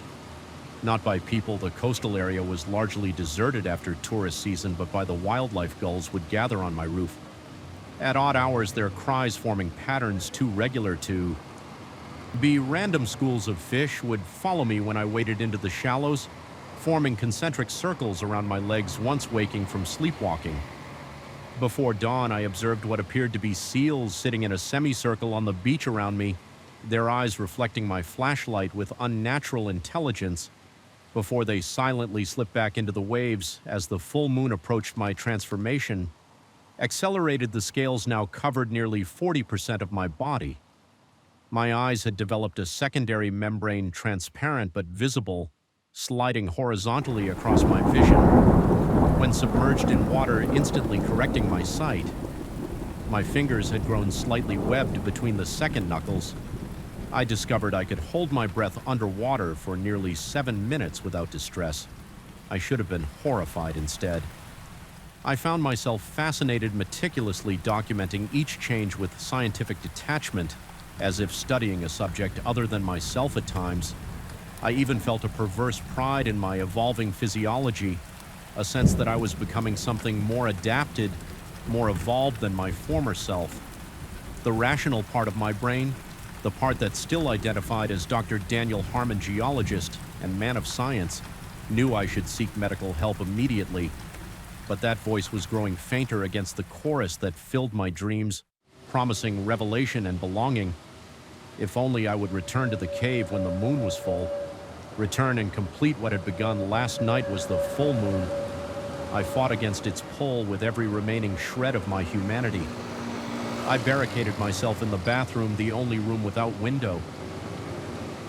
Not by people. The coastal area was largely deserted after tourist season, but by the wildlife gulls would gather on my roof. At odd hours, their cries forming patterns too regular to be. Random schools of fish would follow me when I waded into the shallows, forming concentric circles around my legs once waking from sleepwalking. Before dawn, I observed what appeared to be seals sitting in a semicircle on the beach around me, their eyes reflecting my flashlight with unnatural intelligence, before they silently slipped back into the waves as the full moon approached. My transformation accelerated. The scales now covered nearly 40% of my body. My eyes had developed a secondary membrane, transparent but visible, sliding horizontally across my vision. When submerged in water, instantly correcting my sight. My fingers had grown slightly webbed between the second knuckles. I discovered I could hold my breath underwater for nearly 7 minutes without distress. I should have been horrified instead. I found myself fascinated, meticulously documenting each change with scientific detachment, as if studying a subject other than myself at times. I even felt a perverse pride in my evolving physiology, a sense that I was becoming something more adapted, more evolved than my former self. The rational part of my brain, the part that still identified as Dr. Daniel Harmon, geologist and man of science, knew I should seek medical help immediately. But that voice was growing fainter against the chorus that filled my dreams, promising revelation and belonging. If only I would return to the cave when the moon was full. Return and complete what had begun. Last night was the full moon. I fought against its pull with every remaining shred of my humanity. I barricaded myself in the bathroom, the only room without window.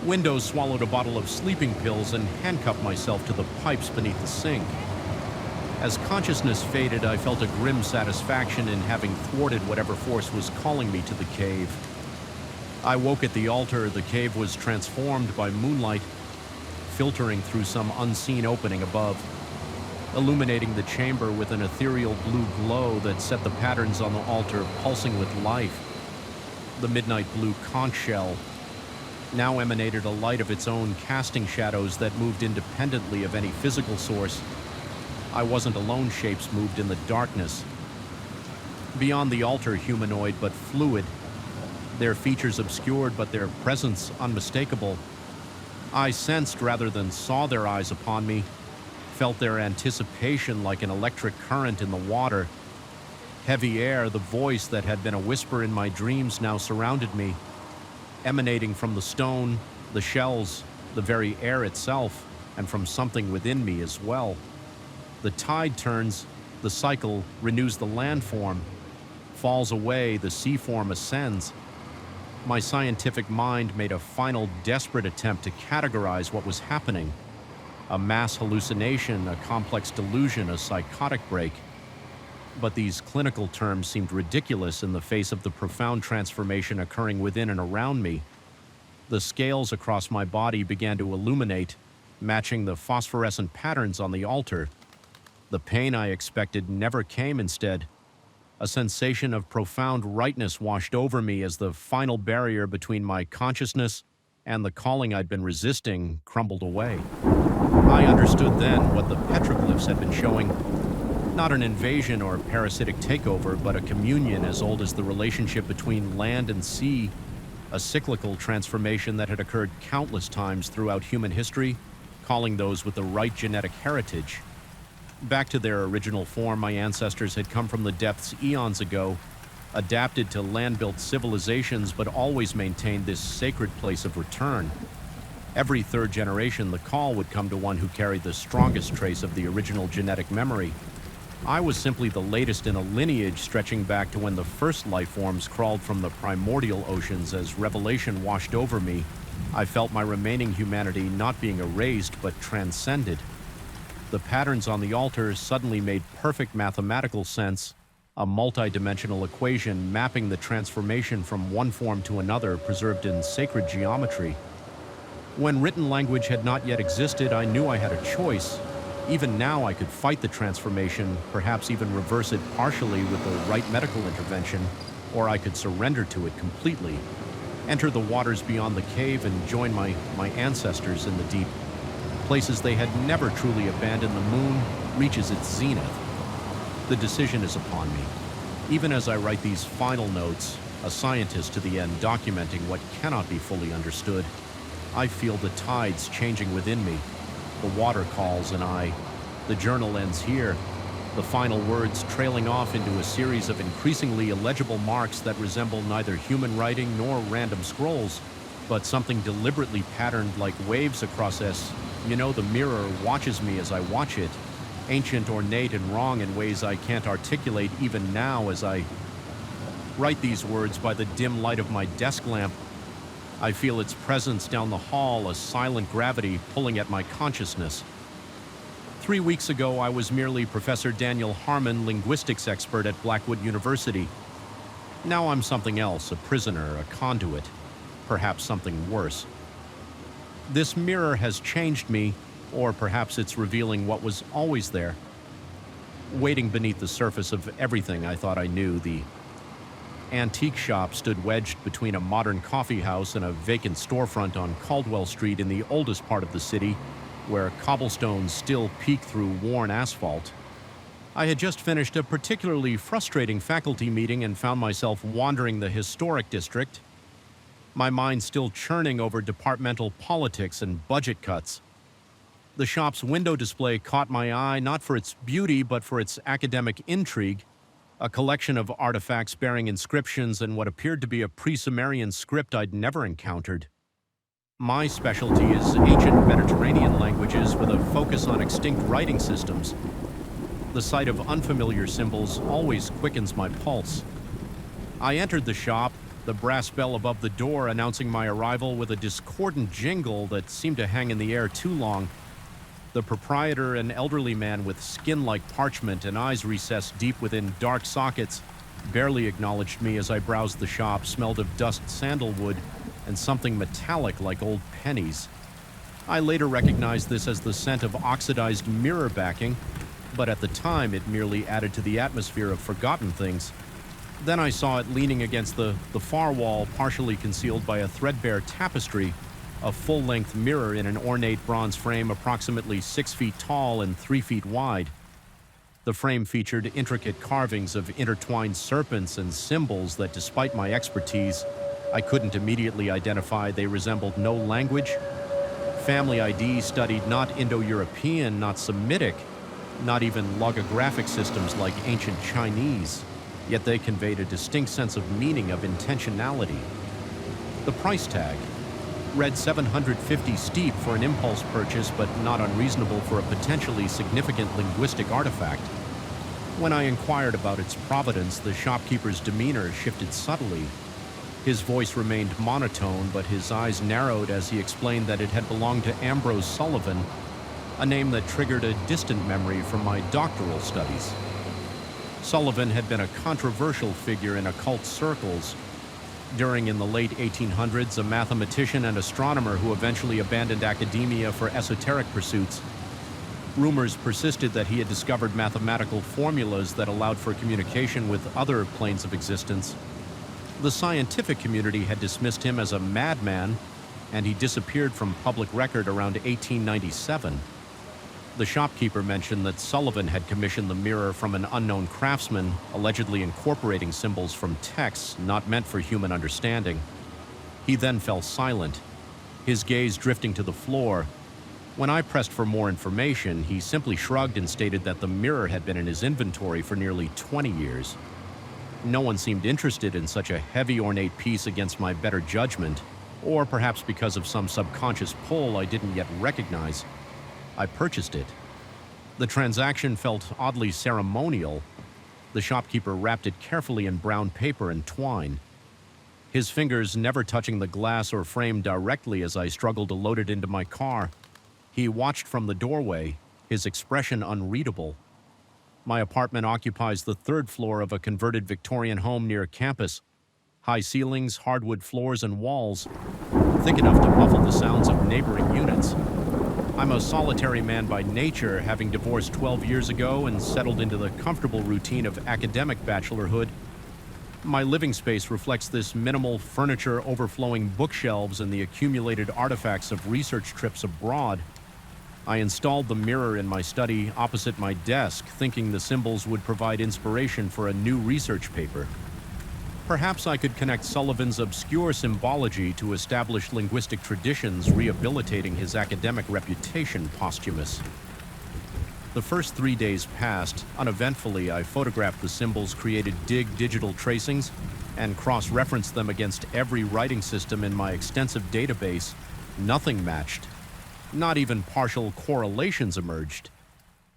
Windows, swallowed a bottle of sleeping pills and handcuffed myself to the pipes beneath the sink. As consciousness faded, I felt a grim satisfaction in having thwarted whatever force was calling me to the cave. I woke at the altar. The cave was transformed by moonlight, filtering through some unseen opening above, illuminating the chamber with an ethereal blue glow that set the patterns on the altar pulsing with life. The midnight blue conch shell now emanated a light of its own, casting shadows that moved independently of any physical source. I wasn't alone. Shapes moved in the darkness. Beyond the altar, humanoid but fluid, their features obscured but their presence unmistakable. I sensed rather than saw their eyes upon me, felt their anticipation like an electric current in the water. Heavy air, the voice that had been a whisper in my dreams, now surrounded me, emanating from the stone, the shells, the very air itself, and from something within me as well. The tide turns, The cycle renews the landform, falls away, the sea form ascends. My scientific mind made a final desperate attempt to categorize what was happening. A mass hallucination, a complex delusion, a psychotic break. But these clinical terms seemed ridiculous in the face of the profound transformation occurring within and around me. The scales across my body began to illuminate, matching the phosphorescent patterns on the altar. The pain I expected never came instead. A sensation of profound rightness washed over me as the final barrier between my consciousness and the calling I'd been resisting crumbled away. I understood then what the petroglyphs had been showing. Not an invasion or parasitic takeover, but a communion as old as the relationship between land and sea, a cyclical transformation that had occurred countless times throughout human history, calling those with the right genetic heritage. Back to their original form, my ancestors had come from the depths eons ago, adapted to land-built civilizations, but always maintained this sacred place of return. Every third generation, the call would come to one who carried the strongest trace of the original genetic memory. I was simply the latest in a lineage stretching back to when the first life forms crawled from the primordial oceans. As revelation washed over me, I felt my remaining humanity not being erased, but transcended. The patterns on the altar suddenly made perfect mathematical sense, a multi-dimensional equation mapping the transformation from one form to another preserved in sacred geometry. When written language had not yet existed, I knew I had a choice. Even now I could fight the transformation, perhaps even reverse it partially with the right medical intervention, or I could surrender to it completely, enter the waters beyond the cave and join my ancestors in the deep. Places they had never truly abandoned. The moon reaches its zenith. The decision is upon me. Even as I write these final notes, a scientist to the end documenting what cannot be fully understood, I feel the tides changing within me. The water calls and the journal ends here. The final words trailing off into a series of increasingly illegible marks that resemble neither human writing nor random scrolls, but something deliberately patterned like waves across us. The mirror watches me as I watch it, ancient, ornate, and wrong in ways I can't articulate even now as I write these words by the dim light of my desk lamp. I feel its presence down the hall, a silent gravity pulling at my consciousness. 3 weeks ago, I was merely Professor Daniel Harmon, linguistics expert at Blackwood University. Now I'm something else, a prisoner, a conduit, perhaps something worse. This mirror has changed me, or perhaps it's revealing what was always there. Waiting beneath the surface of everything I thought I knew, the antique shop stood wedged between a modern coffee house and a vacant storefront on Caldwell Street in the oldest part of the city, where cobblestones still peek through worn asphalt. I had just finished a particularly frustrating faculty meeting and found myself wandering the historic district, my mind still churning over departmental politics and budget cuts. The shop's window display caught my eye not for its beauty but for its academic intrigue, a collection of artifacts bearing inscriptions and what appeared to be a pre-Sumerian script I'd never encountered. My specialty is ancient Mediterranean languages with a focus on extinct writing systems. The sight of unfamiliar symbols always quickens my pulse. I entered the shop, the brass bell above the door announcing my arrival with a discordant jingle that seemed to hang in the air too long. The proprietor, an elderly man with skin like parchment and eyes recessed deep within dark sockets, barely acknowledged me as I browsed the shop, smelled of dust sandalwood, and something metallic like old pennies. I later recognized this as the scent of oxidized mirror backing, but at the time it merely added to the atmosphere of forgotten things. Then I saw it leaning against the far wall, partially concealed by a threadbare tapestry, a full-length mirror in an ornate bronze frame approximately 6 feet tall and 3 feet wide. The frame featured intricate carvings of intertwined serpents and symbols that, despite my expertise, I couldn't immediately identify. They resembled no language. Family ID studied not Indo-European, not Semitic, not even logographic systems like ancient Chinese. Yet they conveyed a distinct sense of meaning, of intentionality. The price tag read $750 steep for an impulse purchase, but not unreasonable for a potentially significant linguistic artifact. When I inquired about its provenance, the shopkeeper's demeanor shifted subtly. His voice remained monotone, but his eyes narrowed as he explained that it had belonged to Ambrose Sullivan, a name that triggered a distant memory from my doctoral studies. Sullivan had been a controversial figure in occult circles. In the late 1800s, a mathematician and astronomer who eventually abandoned academia for esoteric pursuits. Rumors persisted that he had discovered mathematical formulas that allowed for communication with other planes of existence. The scientific community had dismissed him as a madman, and he disappeared from public record around 1897. The shopkeeper mentioned that Sullivan had commissioned the mirror from an unknown craftsman, allegedly incorporating symbols from texts not meant for human understanding. He then fell silent, his gaze drifting to the floor. When I pressed for more information, he simply shrugged and stated that the mirror had been in his inventory for nearly 20 years. No one seemed interested in such a heavy, ornate piece against my better judgment, or perhaps because of some subconscious pull I didn't yet recognize. I purchased it. The transaction felt oddly ceremonial. The shopkeeper wrapped it carefully in brown paper and twine, his fingers never touching the glass or frame directly as I struggled to load it into my car. He watched from the doorway, his expression unreadable. My apartment occupies the third floor of a converted Victorian home near campus. High ceilings, hardwood floors, and walls, thick enough to muffle the sounds of neighboring units. I'm a solitary man by nature, having divorced 12 years ago and settled into the comfortable routine of academic bachelorhood. My living space reflects this minimal furniture, overflowing bookshelves, and the accumulated artifacts of research trips abroad. I installed the mirror in my study opposite my desk, thinking the symbols would provide inspiration for a new research paper. Perhaps I could connect Sullivan's obscure symbology to established linguistic traditions, rehabilitating his academic reputation posthumous. The first 3 days passed. Uneventfully, I photographed the symbols, created digital tracings, and cross-referenced them against every writing system in my extensive database. Nothing matched. Not even partial correlations emerged.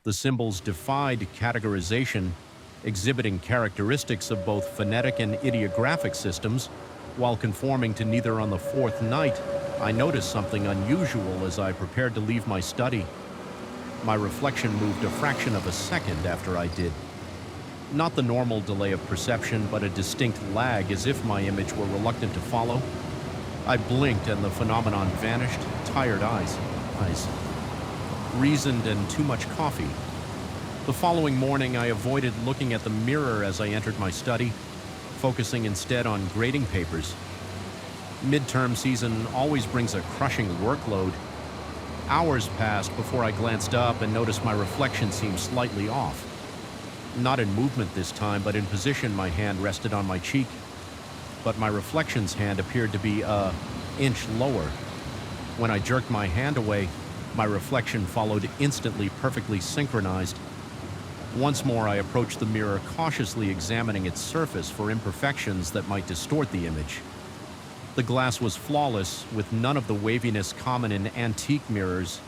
The symbols defied categorization, exhibiting characteristics of both phonetic and ideographic systems. While conforming to neither on the fourth night, I noticed something unusual as I prepared to leave my study. My reflection moved a fraction of a second after I did. Not the normal delay of perception, but a distinct lag, as if my image were reluctant to follow. I blinked and the phenomenon vanished. Tired eyes. Reasoned and too much coffee. The following morning, I avoided looking at the mirror as I entered my study, focusing instead on grading papers. Midterm season always brings a crushing workload. Hours passed before I glanced up and noticed my reflection seemed slightly off. Not in movement this time, but in position. My hand rested on my cheek, but my reflection's hand appeared to be an inch lower. When I jerked my hand away, my reflection followed instantly, perfectly synchronized. Once more, I approached the mirror, cautiously examining its surface for imperfections that might distort the image. The glass was flawless, with none of the waviness common in antique mirrors.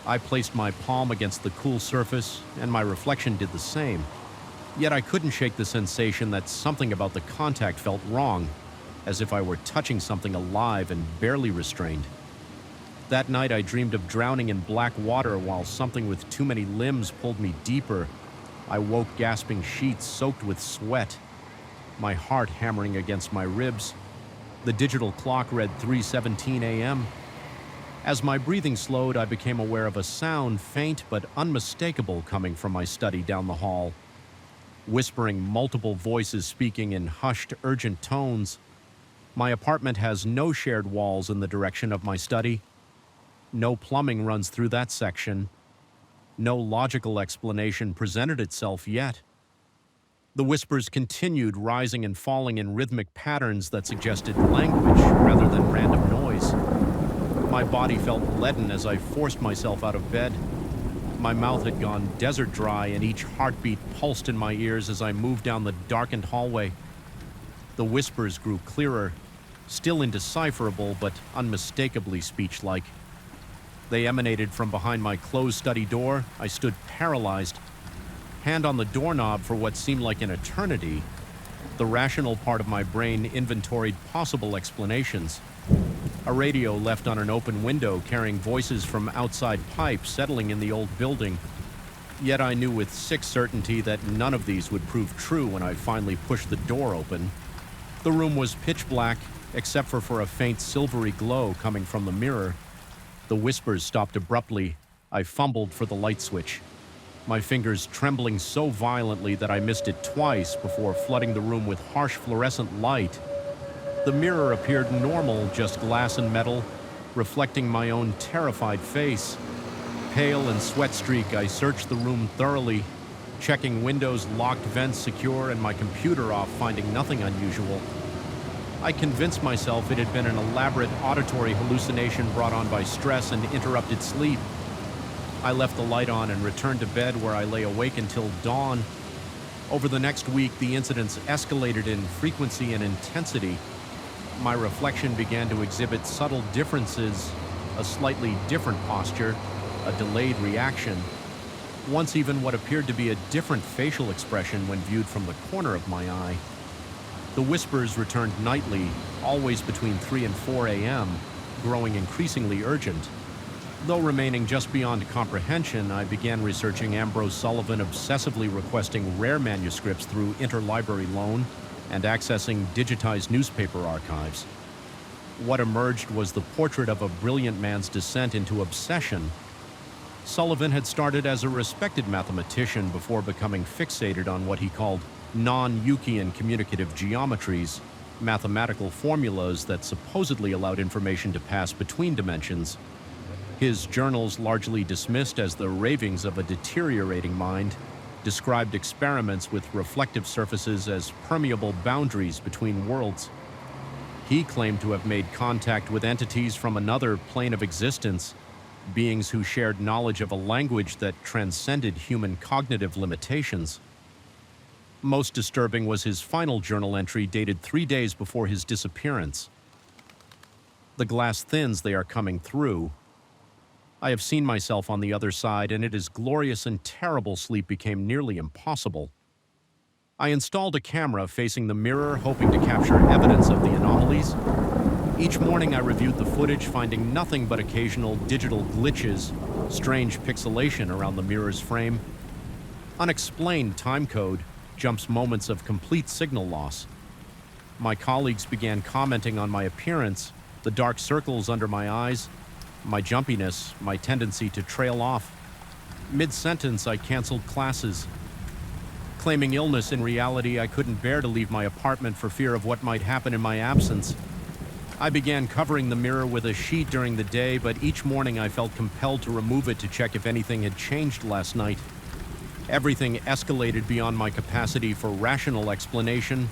I placed my palm against the cool surface, and my reflection did the same. Yet I couldn't shake the sensation that something about the contact felt wrong, as if I were touching something alive and barely restrained. That night, I dreamed of drowning in black water while something with too many limbs pulled me deeper. I woke gasping sheets soaked with sweat, my heart hammering against my ribs. The digital clock read 3:17 a.m. As my breathing slowed, I became aware of a sound, faint but unmistakable, coming from my study down the hall. Whispering, multiple voices speaking in hushed, urgent tones. My apartment has no shared walls in the direction of my study. No plumbing runs through that section. No logical explanation presented itself yet. The whispers continued, rising and falling in rhythmic patterns that suggested language rather than random noise. My body felt leaden as I forced myself out of bed. My mouth had gone desert dry, and each heartbeat pulsed in my ears as I moved down the darkened hallway. The whispers grew clearer, still indecipherable but unmistakably speech-like. They emanated from behind my closed study door. I stood paralyzed. hand on the doorknob for what seemed like an eternity, the rational part of my brain inventoried possible explanations. A radio left on an open window carrying voices from outside pipes settling in the old building. Yet I knew with sick certainty that none of these would prove true when I finally pushed the door open. The room was pitch black, except for a faint silvery glow coming from the mirror. The whispers stopped abruptly. I fumbled for the light switch, my fingers trembling so violently that I missed it twice before flooding the room with harsh fluorescent light. The mirror appeared normal, just glass and metal, reflecting my own terrified face. Pale and sweat-streaked, I searched the room thoroughly, checking windows, locked vents secure, and my computer off, finding nothing unusual. I convinced myself it had been an elaborate auditory hallucination brought on by stress and interrupted sleep. I left the light on and returned to bed, where I lay awake until dawn. Over the next week, the incidents escalated in frequency and intensity. My reflection began to exhibit subtle differences, a slightly different posture, a delayed reaction, once even what appeared to be a different facial expression when viewed from the corner of my eye. The whispers returned nightly, always between 3 and 4 a.m., growing increasingly urgent. Though remaining just beyond comprehension, I began researching Ambrose Sullivan obsessively requesting rare manuscripts through interlibrary loan and accessing digitized newspaper archives. What emerged was the portrait of a brilliant man's descent into obsession. Sullivan had started as a respected mathematician before becoming fixated on what he called non-Euclidean communicative geometries, mathematical formulas that supposedly allowed information to pass between dimensions. His journals, largely dismissed as the ravings of a deteriorating mind, described experiments with reflective surfaces as permeable boundaries between worlds. He claimed to have made contact with entities from another plane of existence, beings who shared knowledge of a language that transcended human cognitive limitations. Most disturbing was his final journal entry dated 3 days before his disappearance. The glass thins, they are coming through. I have seen myself on the other side, and it is glorious and terrible sleep became nearly impossible. I installed a camera facing the mirror, hoping to capture evidence of the anomalies. Each morning I reviewed the footage, finding nothing but occasional digital glitches, strange pixelation around the mirror's frame. Unexplained time code, jumps moments of complete signal loss. My colleagues began commenting on my appearance, the dark circles under my eyes, my jumpiness, my tendency to trail off. Mid-sentence, I canceled classes. Claiming illness, in reality, I couldn't bear to leave my apartment for fear of what might happen in my absence. I began covering the mirror with a sheet during the day, but each morning I felt compelled to remove it to check if anything had changed last night. Everything escalated beyond my capacity for rational explanation.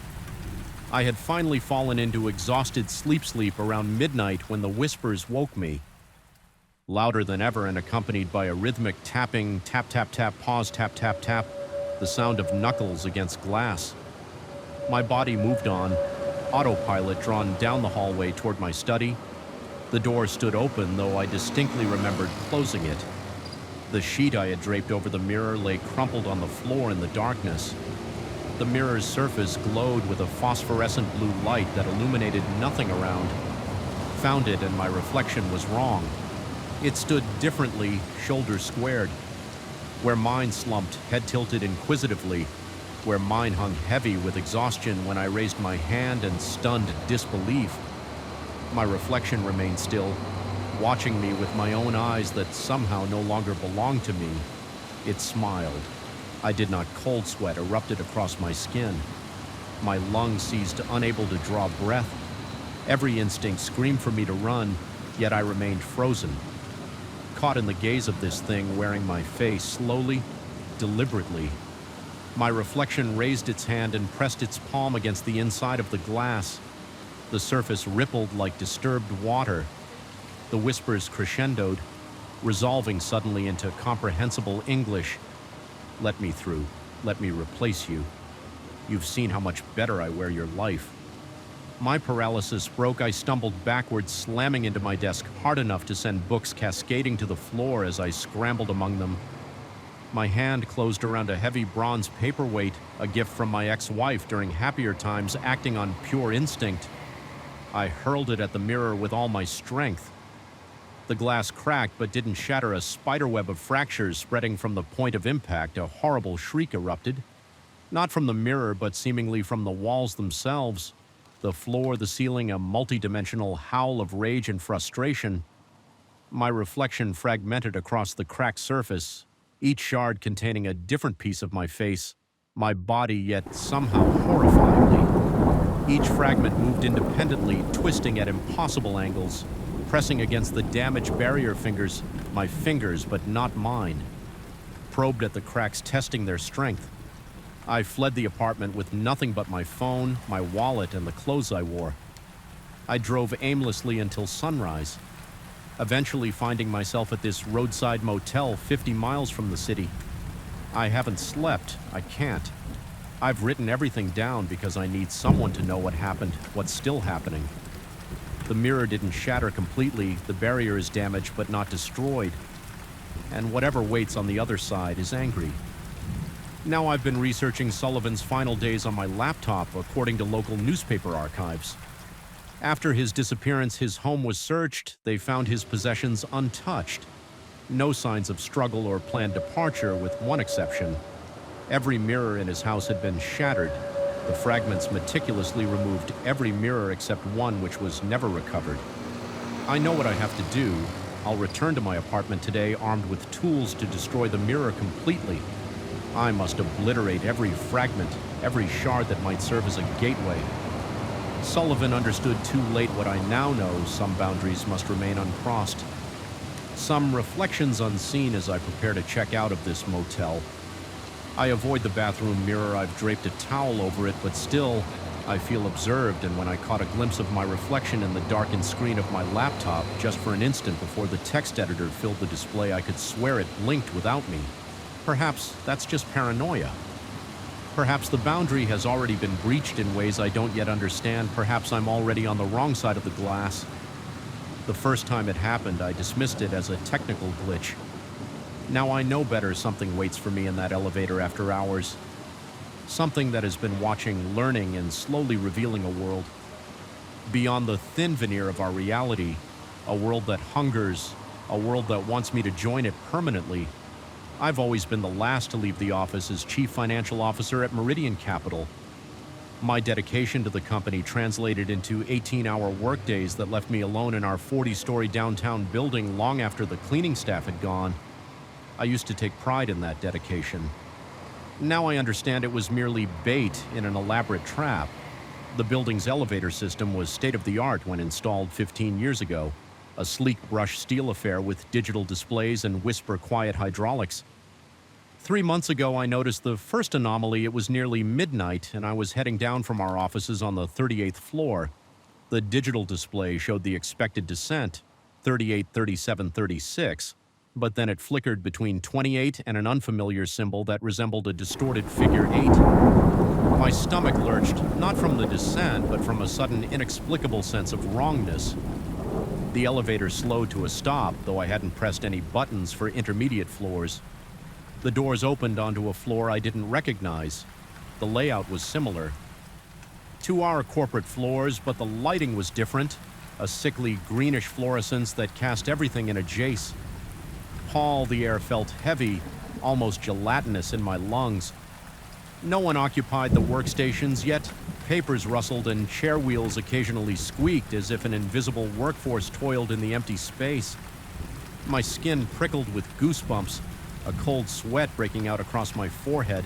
I had finally fallen into exhausted sleep around midnight when the whispers woke me. Louder than ever and accompanied by a rhythmic tapping, tap, tap, tap, pause, tap, tap, tap, the sound of knuckles against glass. My body moved on, autopilot drawn down the hallway toward my study. The door stood open, though I distinctly remembered closing it. The sheet I had draped over the mirror lay crumpled on the floor in the darkness. The mirror's surface glowed with a phosphorescent blue light that illuminated nothing around. Found it, and my reflection was wrong. It stood differently, shoulders squared. Where mine slumped, head tilted inquisitively. Where mine hung heavy with exhaustion when I raised my hand in stunned disbelief. My reflection remained still, watching me with my own eyes that somehow no longer belonged to me. It smiled. I did not. Cold sweat erupted across my skin. My lungs seized, unable to draw breath. Every instinct screamed for me to run, yet I remained frozen. Caught in the gaze of this thing, wearing my face slowly, deliberately. My reflection raised its hand and pressed its palm against the inside of the glass. The surface rippled like disturbed water. The whispers crescendoed, resolving suddenly into comprehensible English. Let me through. Let me replace you. You've seen how much better I wear your life. My paralysis broke. I stumbled backwards, slamming into my desk hard enough to send books cascading to the floor as I scrambled among them. My hand closed around a heavy bronze paperweight, a gift from my ex-wife during happier times, acting on pure instinct. I hurled it at the mirror with all my strength. The glass cracked but didn't shatter. A spiderweb of fractures spreading from the point of impact. A horrible shriek erupted. Not from the mirror, but seemingly from the walls themselves. The floor, the ceiling, a multi-dimensional howl of rage and frustration. My reflection fragmented across the cracked surface, each shard containing a different piece of my face, my body, yet somehow horrifyingly. Each fragment moved independently, twisting at impossible angles, pressing against the damaged barrier fingers, my fingers, but not mine. Probed at the cracks, testing their strength. I fled the apartment with nothing but my phone, my wallet, and the clothes I wore. I drove aimlessly until sunrise, eventually finding myself at this roadside motel 50 miles from the city. I haven't slept. I can't. I've written everything down because I need someone to know what happened, what's still happening. The mirror didn't shatter completely. The barrier is damaged but not destroyed. And whatever waits on the other side is angry. Now I've been researching Sullivan's final days on my laptop, according to local newspaper archives. After his disappearance, his home was searched. They found his possessions untouched. No signs of struggle or planned departure, with one exception. Every mirror in his house had been shattered. The fragments meticulously removed every mirror except one, which was never recovered. I know what I have to do. I'll return to my apartment today armed with tools to destroy the mirror completely. I must obliterate every fragment, every shard that might serve as a gateway. Sullivan understood too late what I now know: some boundaries must remain uncrossed. Some reflections unseen as I prepare to check out of this motel. I avoid the bathroom mirror. I've draped a towel over it, but still, I feel observed, and when I caught a glimpse of my reflection in the darkened screen of my laptop, just for an instant before the text editor filled the display, I could swear it blinked without me. Perhaps that's just paranoia. Perhaps the boundary has already been breached in ways I don't yet understand. Perhaps I'm already on the wrong side of the glass. The first time it happened, I dismissed it as a technical glitch. Now I know better. Something waits for me in that elevator after hours. Something that has been watching, learning, and slowly revealing a world beyond the thin veneer of our reality, a world that hungers, a world that wants me to join it permanently. I've always been the last to leave the office as chief financial officer at Meridian Capital. My dedication to the company translated into 18-hour workdays that left me alone in our 40-story downtown building long after the cleaning staff had gone. I used to take pride in that dedication. Now I understand it was merely bait in an elaborate trap. The building's elevator system was state-of-the-art when installed 15 years ago, a sleek brushed steel affair with digital displays and whisper-quiet hydraulics. 3 months ago, I noticed the first anomaly. It was nearly midnight, and I was heading down from our offices on the 38th floor. The digital display showed the expected descent, 38, 37, 36. But then it flickered between 28 and an unfamiliar symbol that resembled a distorted figure 8. My stomach lurched, not from the descent, but from a sudden inexplicable sense of wrongness. The elevator slowed to a stop, though I hadn't pressed any buttons for intermediate floors. The doors opened onto a floor I didn't recognize. The layout was similar to our corporate floors, but the lighting was different, a sickly greenish fluorescence that cast everything in a jace. The air felt heavy, almost gelatinous in my lungs. No one occupied the workstations, yet papers rustled and chair wheels occasionally squeaked as if an invisible workforce toiled in the empty space. My skin prickled with goosebumps, a cold sweat breaking out across my forehead.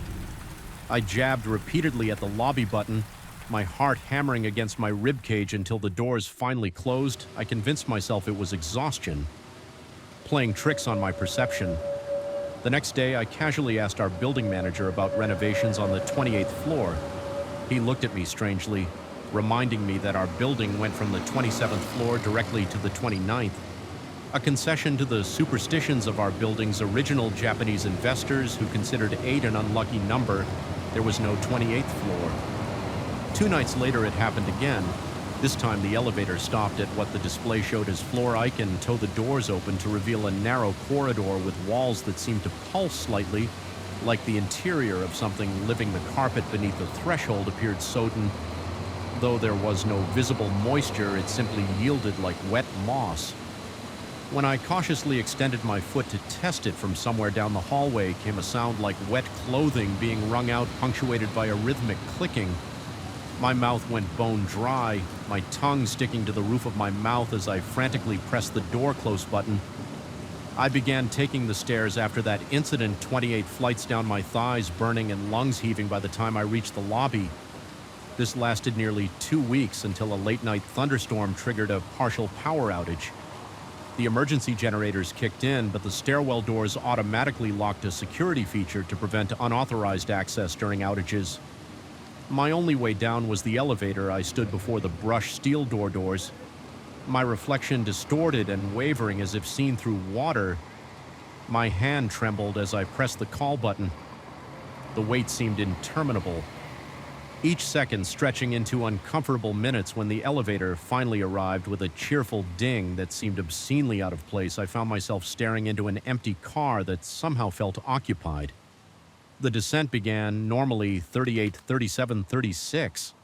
I jabbed repeatedly at the lobby button, my heart hammering against my ribcage until the doors finally closed. I convinced myself it was exhaustion, playing tricks on my perception. The next day, I casually asked our building manager about renovations on the 28th floor. He looked at me strangely, reminding me that our building went from the 27th floor directly to the 29th, a concession to the superstitions of our building's original Japanese investors who considered 8 an unlucky number. There was no 28th floor. 2 nights later, it happened again. This time, the elevator stopped at what the display showed as floor icon until the doors opened to reveal a narrow corridor with walls that seemed to pulse slightly, like the interior of something living. The carpet beneath the threshold appeared sodden. Though there was no visible moisture, it simply yielded like wet moss. When I cautiously extended my foot to test it from somewhere down the hallway, came a sound like wet clothing being wrung out, punctuated by a rhythmic clicking. My mouth went bone dry, my tongue sticking to the roof of my mouth as I frantically pressed the door close button. I began taking the stairs after that incident, 28 flights down my thighs, burning and lungs heaving by the time I reached the lobby. This lasted nearly 2 weeks until a late-night thunderstorm triggered a partial power outage. The emergency generators kicked in, but the stairwell doors automatically locked a security feature to prevent unauthorized access during outages. My only way down was the elevator. I stood before the brushed steel doors, my reflection distorted and wavering as if seen through water. My hand trembled as I pressed the call button. The wait seemed interminable, each second stretching into uncomfortable minutes. When the elevator finally arrived with a cheerful ding that seemed obscenely out of place, I found myself staring into an empty car that somehow felt occupied. The descent began, normally 38, 37, 36.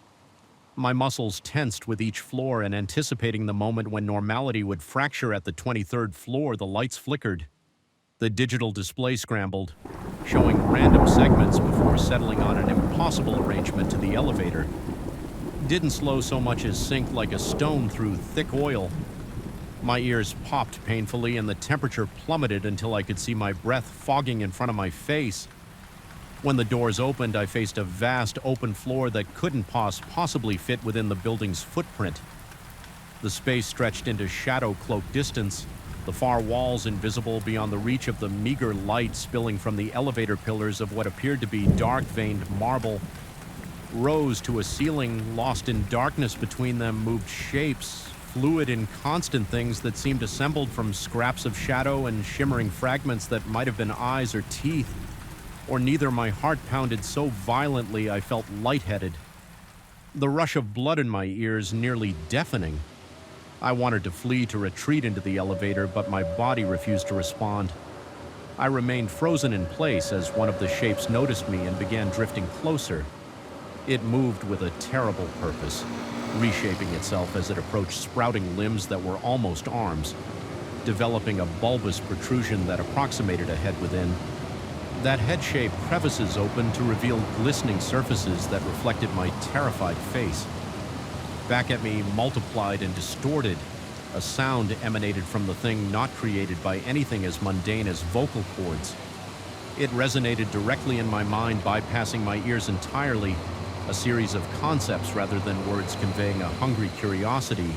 My muscles tensed with each floor, and anticipating the moment when normality would fracture at the 23rd floor, the lights flickered. The digital display scrambled, showing random segments before settling on an impossible arrangement to the elevator. Didn't slow so much as sink like a stone through thick oil. My ears popped painfully, and the temperature plummeted until I could see my breath fogging in front of my face. When the doors opened, I faced a vast open floor that couldn't possibly fit within the building's footprint. The space stretched into shadow-cloaked distance, the far walls invisible beyond the reach of the meager light spilling from the elevator pillars of what appeared to be dark-veined marble. Rose to a ceiling, lost in darkness between them, moved shapes, fluid and constant things that seemed assembled from scraps of shadow and shimmering fragments that might have been eyes or teeth. Or neither. My heart pounded so violently I felt lightheaded. The rush of blood in my ears nearly deafening. I wanted to flee, to retreat into the elevator, but my body refused to respond. I remained frozen in place as one of the shapes noticed me and began drifting closer. It moved with a terrible purpose, reshaping itself as it approached sprouting limbs that were almost arms, developing a bulbous protrusion that approximated a head within. That head-shaped crevices opened to reveal glistening surfaces that reflected my terrified face. Back at me, multiplied and distorted, a sound emanated from the thing not created by anything as mundane as vocal cords. It resonated directly in my mind, bypassing my ears entirely, a series of concepts rather than words conveying a hungry curiosity.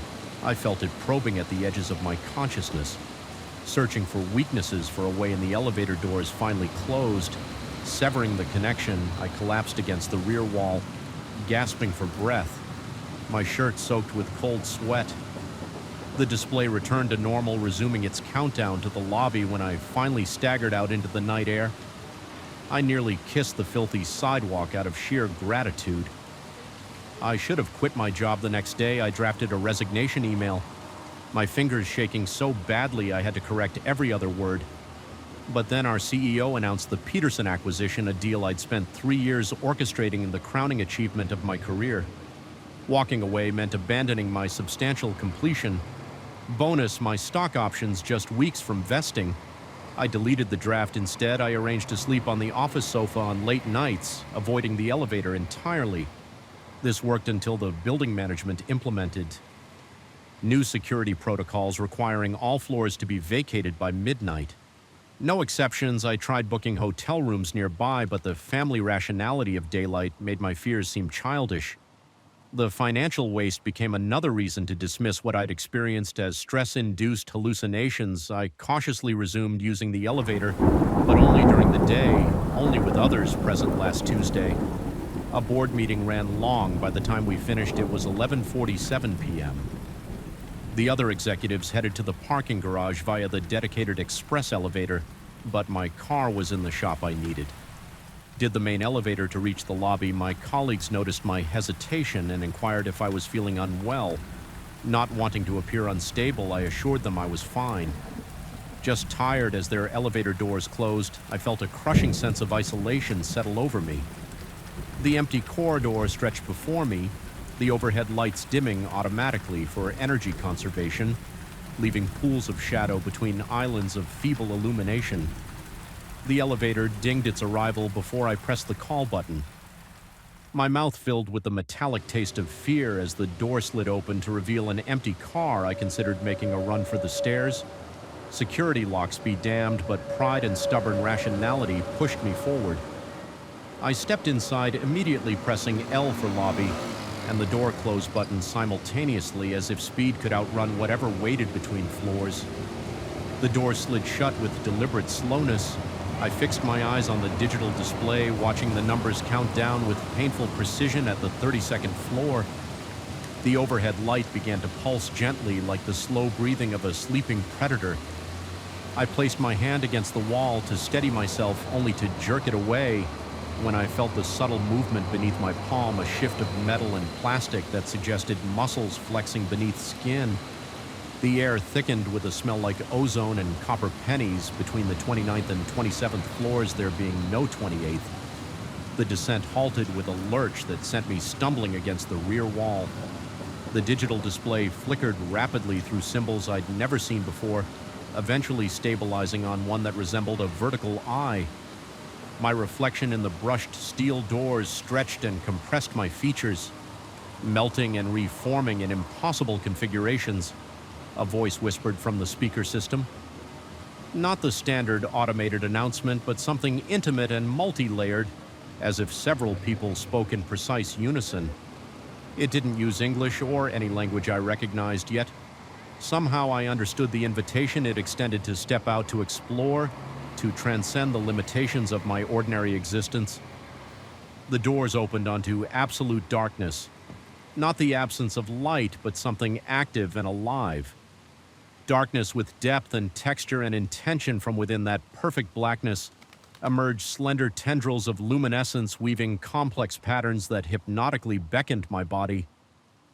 I felt it probing at the edges of my consciousness. Searching for weaknesses for a way in, the elevator doors finally closed. Severing the connection, I collapsed against the rear wall, gasping for breath, my shirt soaked with cold sweat. The display returned to normal, resuming its countdown to the lobby when I finally staggered out into the night air. I nearly kissed the filthy sidewalk out of sheer gratitude. I should have quit my job the next day. I drafted a resignation email, my fingers shaking so badly I had to correct every other word. But then our CEO announced the Peterson acquisition, a deal I'd spent 3 years orchestrating in the crowning achievement of my career. Walking away meant abandoning my substantial completion. Bonus, my stock options just weeks from vesting. I deleted the draft instead. I arranged to sleep on the office sofa on late nights, avoiding the elevator entirely. This worked until the building management implemented new security protocols requiring all floors to be vacated by midnight. No exceptions. I tried booking hotel rooms nearby, but the family rationality of daylight made my fears seem childish. The financial waste became another reason to dismiss what I'd experienced as stress-induced hallucinations. I cautiously resumed using the elevator, but only during the day, only with others present last Tuesday. A board meeting ran long. By the time we finished, it was 11:47 p.m. The other executives headed to the parking garage via the dedicated express elevator, but my car was in the shop I needed. did the main elevator to reach the lobby, my colleagues noticed my hesitation and inquired if I was feeling unwell. Not wanting to appear unstable, I assured them I was fine. Just tired as their elevator doors closed, I felt a crushing sense of isolation settle over me. The empty corridor stretched before me, the overhead lights dimming automatically for energy conservation, leaving pools of shadow between islands of feeble illumination. The elevator dinged its arrival before I pressed the call button. My mouth filled with the metallic taste of fear as the door slid open to reveal an empty car I considered making a run for the stairs. Security locks be damned, but pride and stubborn rationality pushed me forward. I stepped inside, immediately pressing L for lobby and the door close button simultaneously, as if speed could outrun whatever waited between floors. The door slid shut with deliberate slowness. I fixed my eyes on the digital display, watching the numbers count down with painful precision at the 32nd floor. The overhead light began to pulse gently like the slow breathing of a sleeping predator. I placed my hand against the wall to steady myself, only to jerk it away when I felt the subtle movement beneath my palm, a shift of metal and plastic that suggested muscles flexing beneath skin. The air thickened with a smell like ozone and copper pennies between the 29th and 27th floors, there being no 28th. The descent halted with a lurch that sent me stumbling against the rear wall. The digital display flickered rapidly through symbols I'd never seen before, eventually stabilizing on one that resembled a vertical eye. My reflection in the brushed steel doors stretched and compressed my features, melting and reforming in impossible configurations. A voice whispered from the speaker system. Not the standard automated announcement, but something intimate and multi-layered, as if several people spoke in precise unison. It didn't use English or any language I recognized yet. Somehow I understood the invitation it extended to step out to explore, to transcend the limitations of my ordinary existence. The doors opened onto absolute darkness. Not the absence of light, but something active and alive. Darkness with depth and texture and intention. From within that perfect blackness emerged slender tendrils of luminescence, weaving complex patterns that hypnotically beckoned my body.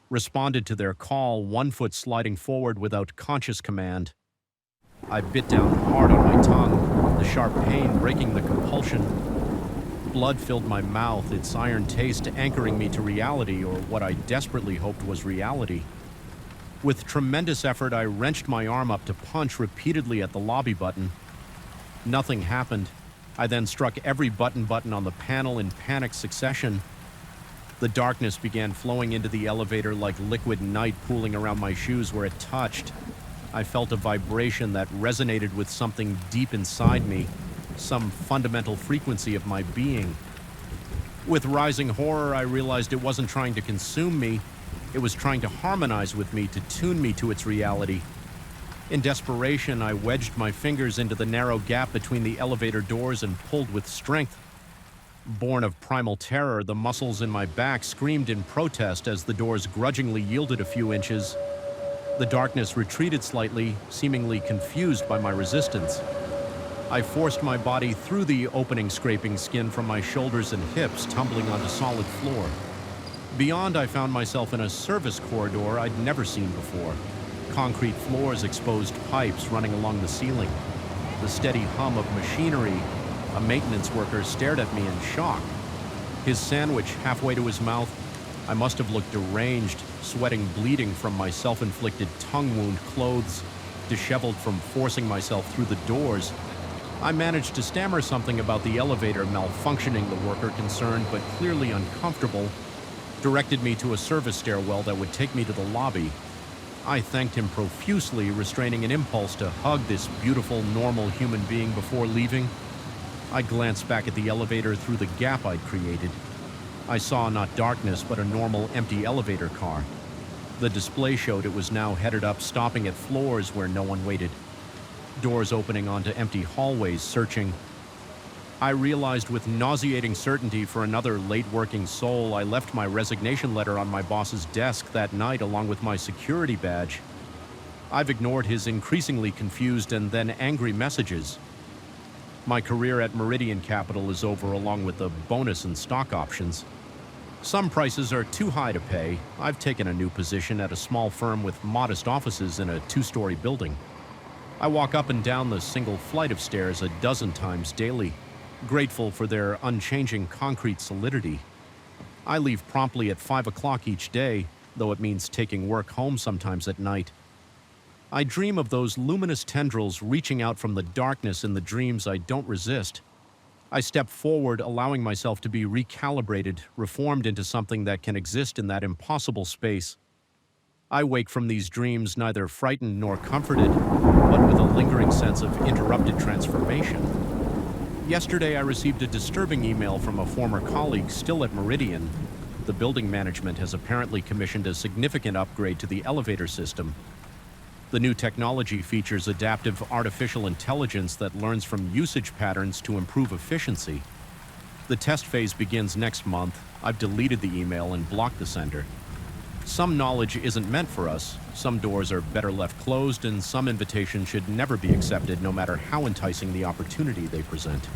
Responded to their call, one foot sliding forward without conscious command. I bit down hard on my tongue, the sharp pain breaking the compulsion. Blood filled my mouth, its iron taste anchoring me to reality, or what I desperately hoped was reality. With tremendous effort, I wrenched my arm up to punch repeatedly at the lobby button. Nothing happened. I then struck every button on the panel in panic succession. The darkness began flowing into the elevator like liquid night pooling around my shoes where it touched. I felt a vibration that resonated with something deep inside me, some fundamental frequency of my being. With rising horror, I realized it wasn't trying to consume me. It was trying to harmonize with me, to tune me to its reality. In desperation, I wedged my fingers into the narrow gap between the elevator doors and pulled with strength. Born of primal terror, the muscles in my back screamed in protest as the doors grudgingly yielded a few inches. The darkness retreated slightly, seemingly confused by my resistance. I forced my body through the opening, scraping skin from my shoulders and hips, tumbling onto solid floor. Beyond, I found myself in a service corridor I'd never seen before. Concrete floors, exposed pipes running along the ceiling. The steady hum of machinery. A maintenance worker stared at me in shock. His sandwich halfway to his mouth. I must have looked deranged, sweating, bleeding from my self-inflicted tongue wound, clothes disheveled from forcing myself through the doors. I managed to stammer something about the elevator malfunctioning, the worker concerned, but clearly uncomfortable, directed me to a service stairwell that would take me to the lobby. I thanked him profusely, restraining an impulse to hug this beautiful, normal human being before leaving. I glanced back at the elevator through the gap I'd created. I saw not darkness, but a normal, empty elevator car. The display showed it was now headed up, stopping at floors where no one waited. Doors opening onto empty hallways, searching. I realized with nauseating certainty, for another late-working soul, I left my resignation letter on my boss's desk that night along with my security badge. I've ignored his increasingly confused and then angry messages. My career at Meridian Capital is over, along with the bonus and stock options. Some prices are too high to pay. I've taken a new position at a small firm with modest offices in a two-story building. I walk up and down the single flight of stairs a dozen times daily, grateful for their unchanging concrete solidity. I leave promptly at 5 o'clock each day, though it means taking work home sometimes at night. I dream of those luminous tendrils reaching out from the darkness in the dreams I don't resist. I step forward, allowing myself to be recalibrated, reformed into something that can exist in that impossible space. I wake from these dreams neither frightened nor comforted, but with a lingering sense of interrupted transformation. Yesterday, I received a disturbing email from a former colleague still at Meridian. The building management has apparently commissioned a significant upgrade to the elevator system. The new technology features adaptive artificial intelligence that learns from usage patterns to improve efficiency. The test phase begins next month. I've deleted the email and blocked the sender. Some knowledge isn't meant for us, some doors are better left closed, and some invitations should never be accepted no matter how enticing the opportunity they present.